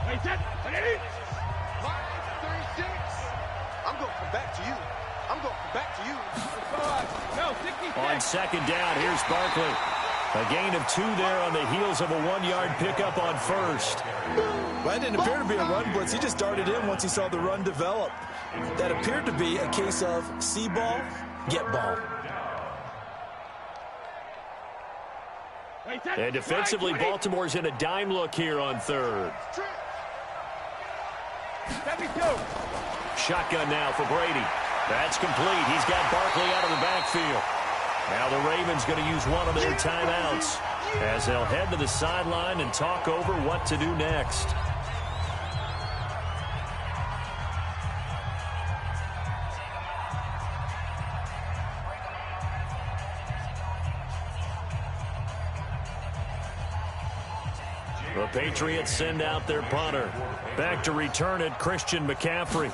Wait, set. 180. 536. I'm going to come back to you. I'm going to come back to you. No, 66. On 2nd down, here's Barkley. A gain of 2 there on the heels of a 1-yard pickup on 1st. Well, that didn't appear to be a run blitz. He just darted in once he saw the run develop. That appeared to be a case of see ball, get ball. And defensively, Baltimore's in a dime look here on 3rd. Shotgun now for Brady. That's complete. He's got Barkley out of the backfield. Now the Ravens going to use one of their timeouts as they'll head to the sideline and talk over what to do next. The Patriots send out their punter. Back to return it, Christian McCaffrey.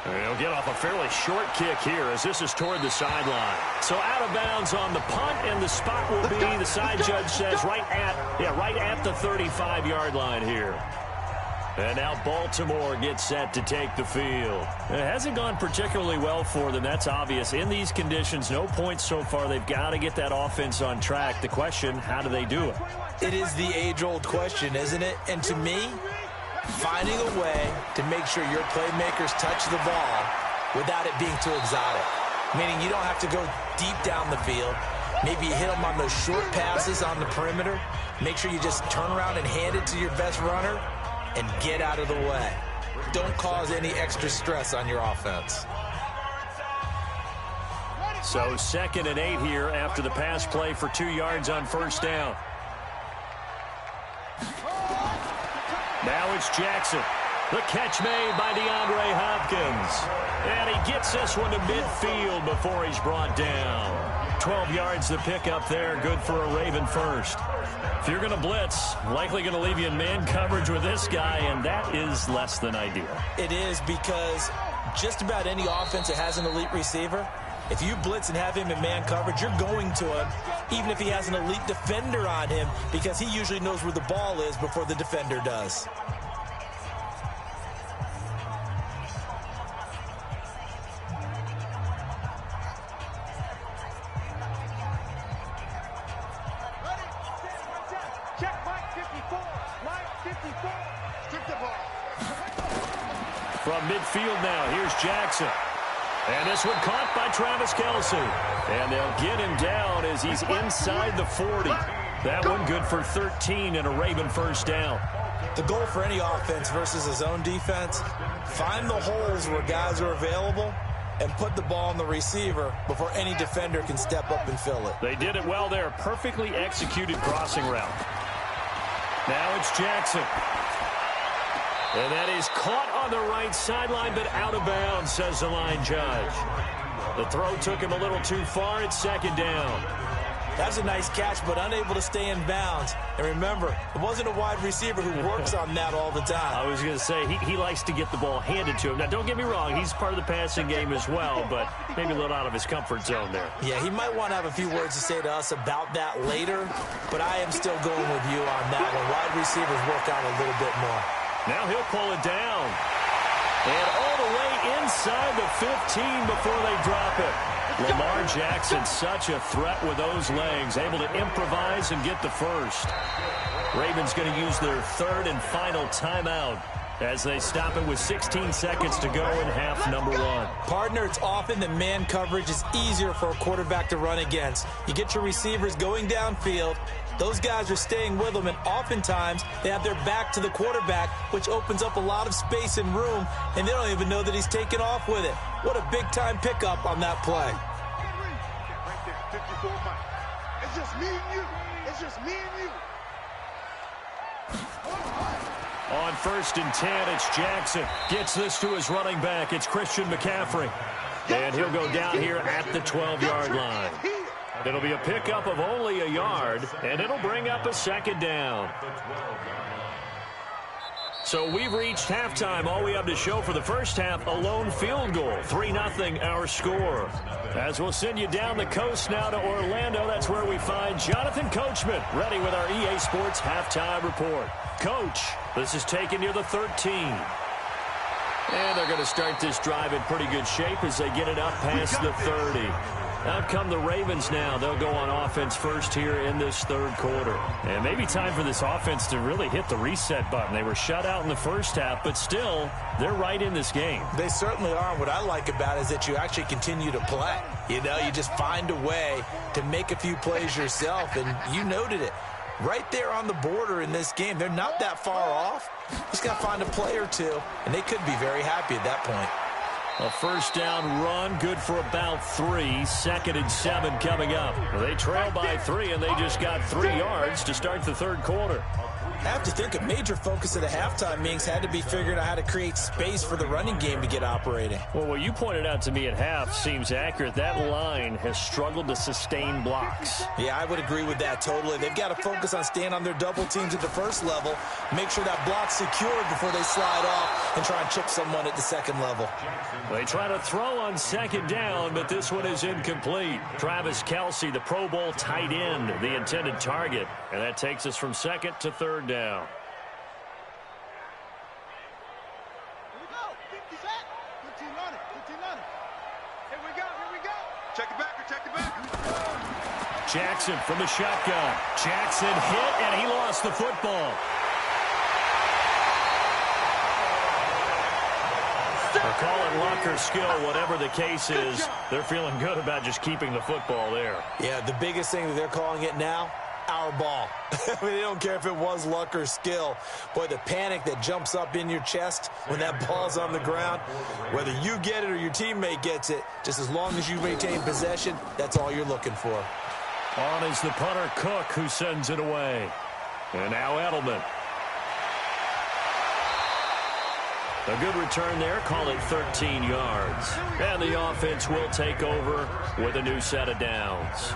He'll get off a fairly short kick here as this is toward the sideline. So out of bounds on the punt, and the spot will be, the side judge says, right at the 35-yard line here. And now Baltimore gets set to take the field. It hasn't gone particularly well for them. That's obvious. In these conditions, no points so far. They've got to get that offense on track. The question, how do they do it? It is the age-old question, isn't it? And to me, finding a way to make sure your playmakers touch the ball without it being too exotic. Meaning you don't have to go deep down the field. Maybe you hit them on those short passes on the perimeter. Make sure you just turn around and hand it to your best runner and get out of the way. Don't cause any extra stress on your offense. So 2nd and 8 here after the pass play for 2 yards on first down. Now it's Jackson. The catch made by DeAndre Hopkins. And he gets this one to midfield before he's brought down. 12 yards the pickup there. Good for a Raven first. If you're going to blitz, likely going to leave you in man coverage with this guy, and that is less than ideal. It is, because just about any offense that has an elite receiver, if you blitz and have him in man coverage, you're going to him, even if he has an elite defender on him, because he usually knows where the ball is before the defender does. From midfield now, here's Jackson. And this one caught by Travis Kelce. And they'll get him down as he's inside the 40. That one good for 13 and a Raven first down. The goal for any offense versus a zone defense, find the holes where guys are available and put the ball on the receiver before any defender can step up and fill it. They did it well there. Perfectly executed crossing route. Now it's Jackson. And that is caught on the right sideline, but out of bounds, says the line judge. The throw took him a little too far. It's second down. That's a nice catch, but unable to stay in bounds. And remember, it wasn't a wide receiver who works on that all the time. I was going to say, he likes to get the ball handed to him. Now, don't get me wrong. He's part of the passing game as well, but maybe a little out of his comfort zone there. Yeah, he might want to have a few words to say to us about that later, but I am still going with you on that one. Wide receivers work out a little bit more. Now he'll pull it down. And all the way inside the 15 before they drop it. Lamar Jackson, such a threat with those legs, able to improvise and get the first. Ravens going to use their third and final timeout as they stop it with 16 seconds to go in half number one. Partner, it's often that man coverage is easier for a quarterback to run against. You get your receivers going downfield. Those guys are staying with them, and oftentimes they have their back to the quarterback, which opens up a lot of space and room, and they don't even know that he's taken off with it. What a big-time pickup on that play. Right there, 54 Mike. It's just me and you. It's just me and you. On 1st and 10, it's Jackson. Gets this to his running back. It's Christian McCaffrey. And he'll go down here at the 12-yard line. It'll be a pickup of only a yard, and it'll bring up a second down. So we've reached halftime. All we have to show for the first half, a lone field goal. 3-0 our score. As we'll send you down the coast now to Orlando, that's where we find Jonathan Coachman, ready with our EA Sports halftime report. Coach, this is taken near the 13. And they're going to start this drive in pretty good shape as they get it up past the 30. Out come the Ravens now. They'll go on offense first here in this third quarter. And maybe time for this offense to really hit the reset button. They were shut out in the first half, but still, they're right in this game. They certainly are. What I like about it is that you actually continue to play. You know, you just find a way to make a few plays yourself, and you noted it. Right there on the border in this game. They're not that far off. Just got to find a play or two, and they could be very happy at that point. A first down run, good for about 3. 2nd and 7 coming up. They trail by 3, and they just got 3 yards to start the third quarter. I have to think a major focus of the halftime meetings had to be figuring out how to create space for the running game to get operating. Well, what you pointed out to me at half seems accurate. That line has struggled to sustain blocks. Yeah, I would agree with that totally. They've got to focus on staying on their double teams at the first level, make sure that block's secured before they slide off and try and chip someone at the second level. They try to throw on second down, but this one is incomplete. Travis Kelce, the Pro Bowl tight end, the intended target. And that takes us from second to third down. Here we go. 50 set. 15 on it. 15 on it. Here we go. Here we go. Check it back. Check it back. Jackson from the shotgun. Jackson hit, and he lost the football. They'll call it luck or skill, whatever the case is. They're feeling good about just keeping the football there. Yeah, the biggest thing that they're calling it now, our ball. I mean, they don't care if it was luck or skill. Boy, the panic that jumps up in your chest when that ball's on the ground, whether you get it or your teammate gets it, just as long as you maintain possession, that's all you're looking for. On is the punter, Cook, who sends it away. And now Edelman. A good return there, call it 13 yards. And the offense will take over with a new set of downs.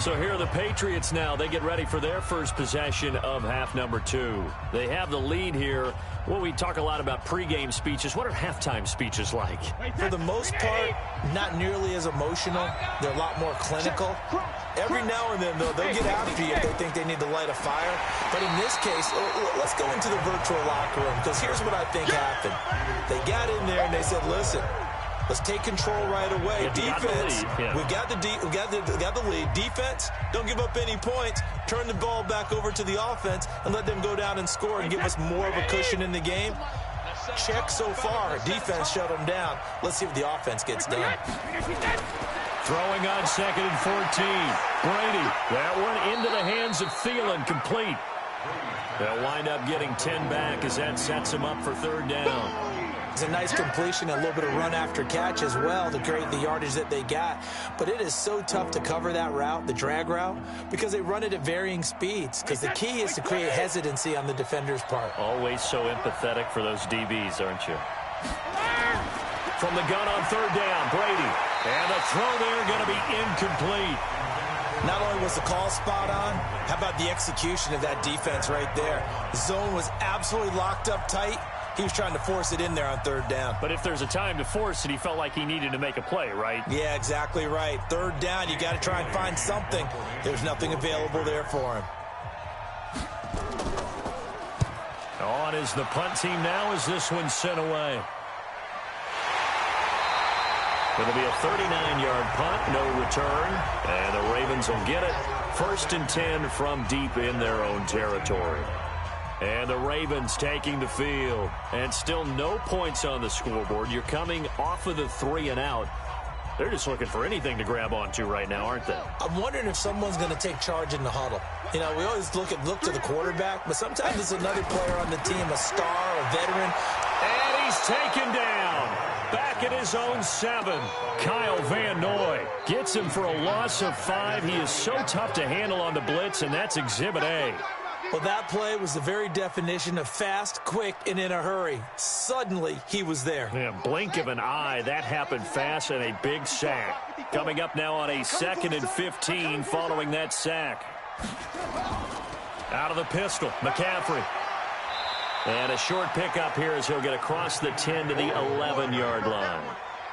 So here are the Patriots now. They get ready for their first possession of half number 2. They have the lead here. Well, we talk a lot about pregame speeches. What are halftime speeches like? For the most part, not nearly as emotional. They're a lot more clinical. Every now and then, though, they'll get after you if they think they need to light a fire. But in this case, let's go into the virtual locker room, because here's what I think happened. They got in there and they said, listen, Let's take control right away. Defense, we got the lead. Defense, don't give up any points. Turn the ball back over to the offense and let them go down and score and give us more of a cushion in the game. Check so far. Defense shut them down. Let's see what the offense gets done. Throwing on 2nd and 14. Brady, that one into the hands of Thielen, complete. They'll wind up getting 10 back as that sets him up for 3rd down. It's a nice completion, a little bit of run after catch as well to create the yardage that they got. But it is so tough to cover that route, the drag route, because they run it at varying speeds. Because the key is to create hesitancy on the defender's part. Always so empathetic for those DBs, aren't you? From the gun on 3rd down, Brady. And the throw there going to be incomplete. Not only was the call spot on, how about the execution of that defense right there? The zone was absolutely locked up tight. He was trying to force it in there on 3rd down. But if there's a time to force it, he felt like he needed to make a play, right? Yeah, exactly right. 3rd down, you got to try and find something. There's nothing available there for him. On is the punt team now as this one's sent away. It'll be a 39-yard punt, no return, and the Ravens will get it. 1st and 10 from deep in their own territory. And the Ravens taking the field. And still no points on the scoreboard. You're coming off of the 3 and out. They're just looking for anything to grab onto right now, aren't they? I'm wondering if someone's going to take charge in the huddle. You know, we always look to the quarterback, but sometimes it's another player on the team, a star, a veteran. And he's taken down. Back at his own 7. Kyle Van Noy gets him for a loss of 5. He is so tough to handle on the blitz, and that's Exhibit A. Well, that play was the very definition of fast, quick, and in a hurry. Suddenly, he was there. Yeah, blink of an eye. That happened fast and a big sack. Coming up now on a 2nd and 15 following that sack. Out of the pistol, McCaffrey. And a short pickup here as he'll get across the 10 to the 11-yard line.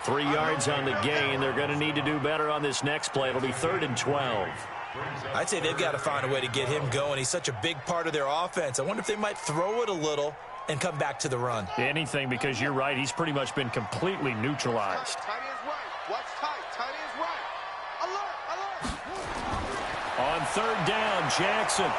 3 yards on the gain. They're going to need to do better on this next play. It'll be 3rd and 12. I'd say they've got to find a way to get him going. He's such a big part of their offense. I wonder if they might throw it a little and come back to the run. Anything, because you're right. He's pretty much been completely neutralized. Tight end's right. Watch tight. Tight end's right. Alert. On 3rd down, Jackson.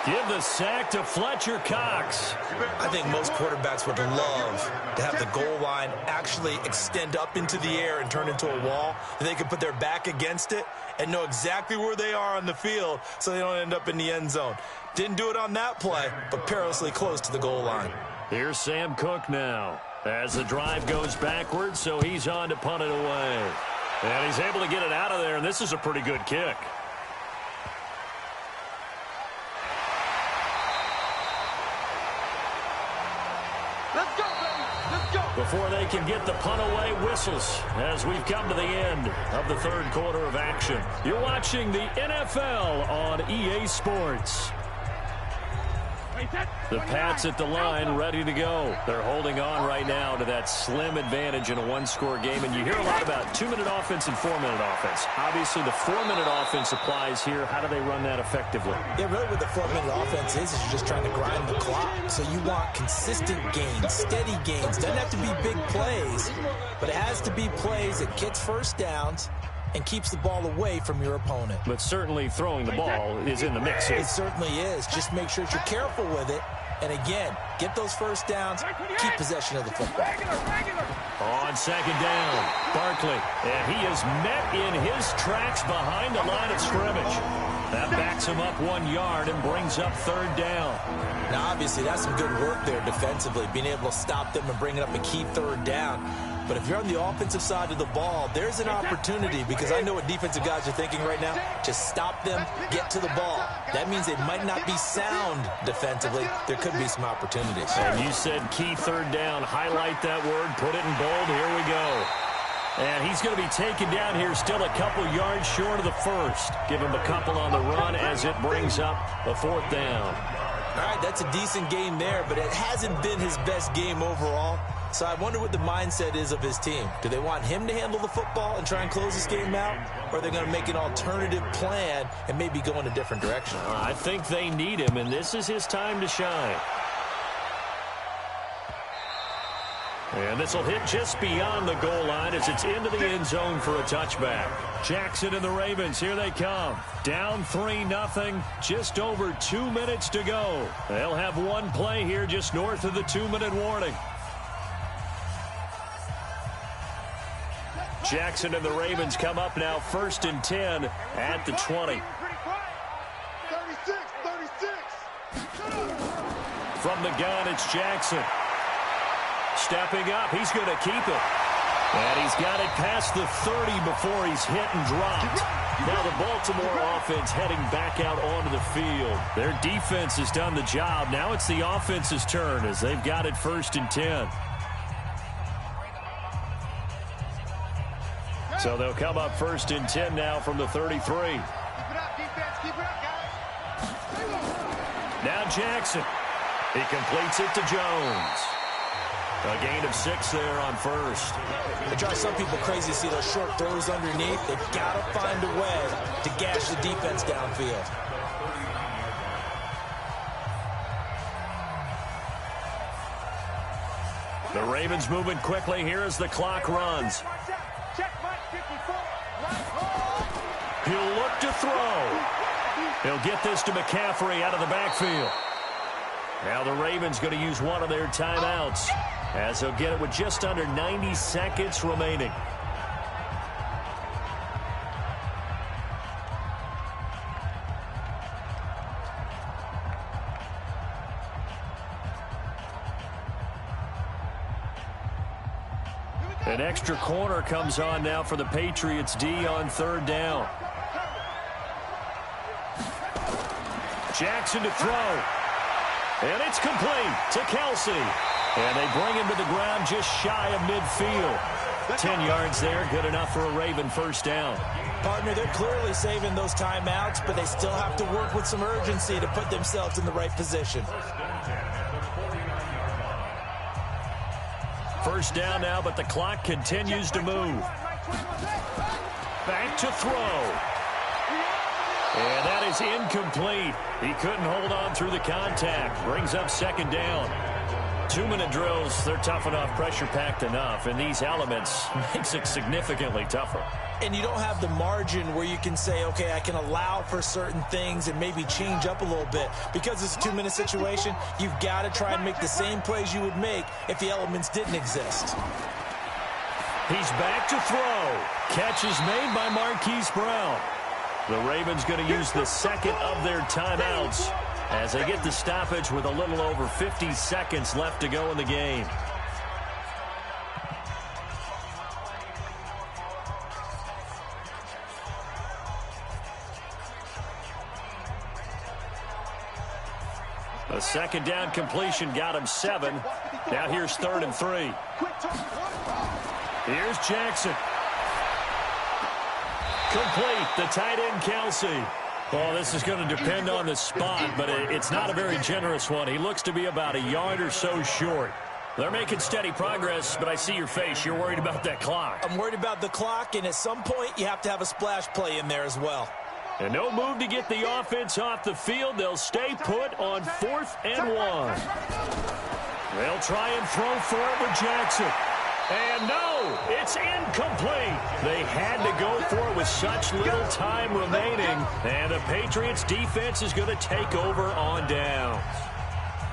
Give the sack to Fletcher Cox. I think most quarterbacks would love to have the goal line actually extend up into the air and turn into a wall. They could put their back against it and know exactly where they are on the field so they don't end up in the end zone. Didn't do it on that play, but perilously close to the goal line. Here's Sam Cook now as the drive goes backwards, so he's on to punt it away. And he's able to get it out of there, and this is a pretty good kick. Before they can get the punt away, whistles as we've come to the end of the 3rd quarter of action. You're watching the NFL on EA Sports. The Pats at the line, ready to go. They're holding on right now to that slim advantage in a 1-score game. And you hear a lot about 2-minute offense and 4-minute offense. Obviously, the 4-minute offense applies here. How do they run that effectively? Yeah, really what the 4-minute offense is you're just trying to grind the clock. So you want consistent gains, steady gains. Doesn't have to be big plays, but it has to be plays that gets first downs and keeps the ball away from your opponent. But certainly throwing the ball is in the mix here. It certainly is. Just make sure that you're careful with it. And again, get those first downs, keep possession of the football. On 2nd down, Barkley. And he is met in his tracks behind the line of scrimmage. That backs him up 1 yard and brings up 3rd down. Now, obviously, that's some good work there defensively, being able to stop them and bring it up a key 3rd down. But if you're on the offensive side of the ball, there's an opportunity, because I know what defensive guys are thinking right now. Just stop them, get to the ball. That means they might not be sound defensively. There could be some opportunities. And you said key 3rd down. Highlight that word. Put it in bold. Here we go. And he's going to be taken down here, still a couple yards short of the 1st. Give him a couple on the run as it brings up a 4th down. All right, that's a decent game there, but it hasn't been his best game overall. So I wonder what the mindset is of his team. Do they want him to handle the football and try and close this game out? Or are they going to make an alternative plan and maybe go in a different direction? I think they need him, and this is his time to shine. And this will hit just beyond the goal line as it's into the end zone for a touchback. Jackson and the Ravens, here they come. Down 3-0, just over 2 minutes to go. They'll have one play here just north of the 2-minute warning. Jackson and the Ravens come up now 1st and 10 at the 20. 36. From the gun, it's Jackson. Stepping up, he's going to keep it. And he's got it past the 30 before he's hit and dropped. Now the Baltimore offense heading back out onto the field. Their defense has done the job. Now it's the offense's turn as they've got it 1st and 10. So they'll come up 1st and 10 now from the 33. Keep it up, defense. Keep it up, guys. Now Jackson. He completes it to Jones. A gain of 6 there on 1st. It drives some people crazy to see those short throws underneath. They've got to find a way to gash the defense downfield. The Ravens moving quickly here as the clock runs. He'll look to throw. He'll get this to McCaffrey out of the backfield. Now the Ravens going to use one of their timeouts as they'll get it with just under 90 seconds remaining. An extra corner comes on now for the Patriots D on 3rd down. Jackson to throw. And it's complete to Kelsey. And they bring him to the ground just shy of midfield. 10 yards there, good enough for a Raven 1st down. Partner, they're clearly saving those timeouts, but they still have to work with some urgency to put themselves in the right position. 1st down now, but the clock continues to move. Back to throw. And that is incomplete. He couldn't hold on through the contact. Brings up 2nd down. 2-minute drills, they're tough enough, pressure-packed enough, and these elements makes it significantly tougher. And you don't have the margin where you can say, okay, I can allow for certain things and maybe change up a little bit. Because it's a 2-minute situation, you've got to try and make the same plays you would make if the elements didn't exist. He's back to throw. Catch is made by Marquise Brown. The Ravens going to use the 2nd of their timeouts as they get the stoppage with a little over 50 seconds left to go in the game. A 2nd down completion got him 7. Now here's 3rd and 3. Here's Jackson. Complete, the tight end Kelsey. Well, this is going to depend on the spot, but it's not a very generous one. He looks to be about a yard or so short. They're making steady progress, but I see your face. You're worried about that clock. I'm worried about the clock, and at some point you have to have a splash play in there as well. And no move to get the offense off the field. They'll stay put on 4th and 1. They'll try and throw for it with Jackson. And no, it's incomplete. They had to go for it with such little time remaining. And the Patriots defense is going to take over on downs.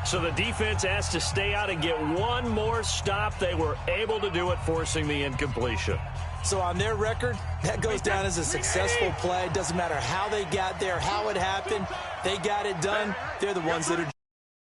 So the defense has to stay out and get one more stop. They were able to do it, forcing the incompletion. So on their record, that goes down as a successful play. Doesn't matter how they got there, how it happened. They got it done. They're the ones that are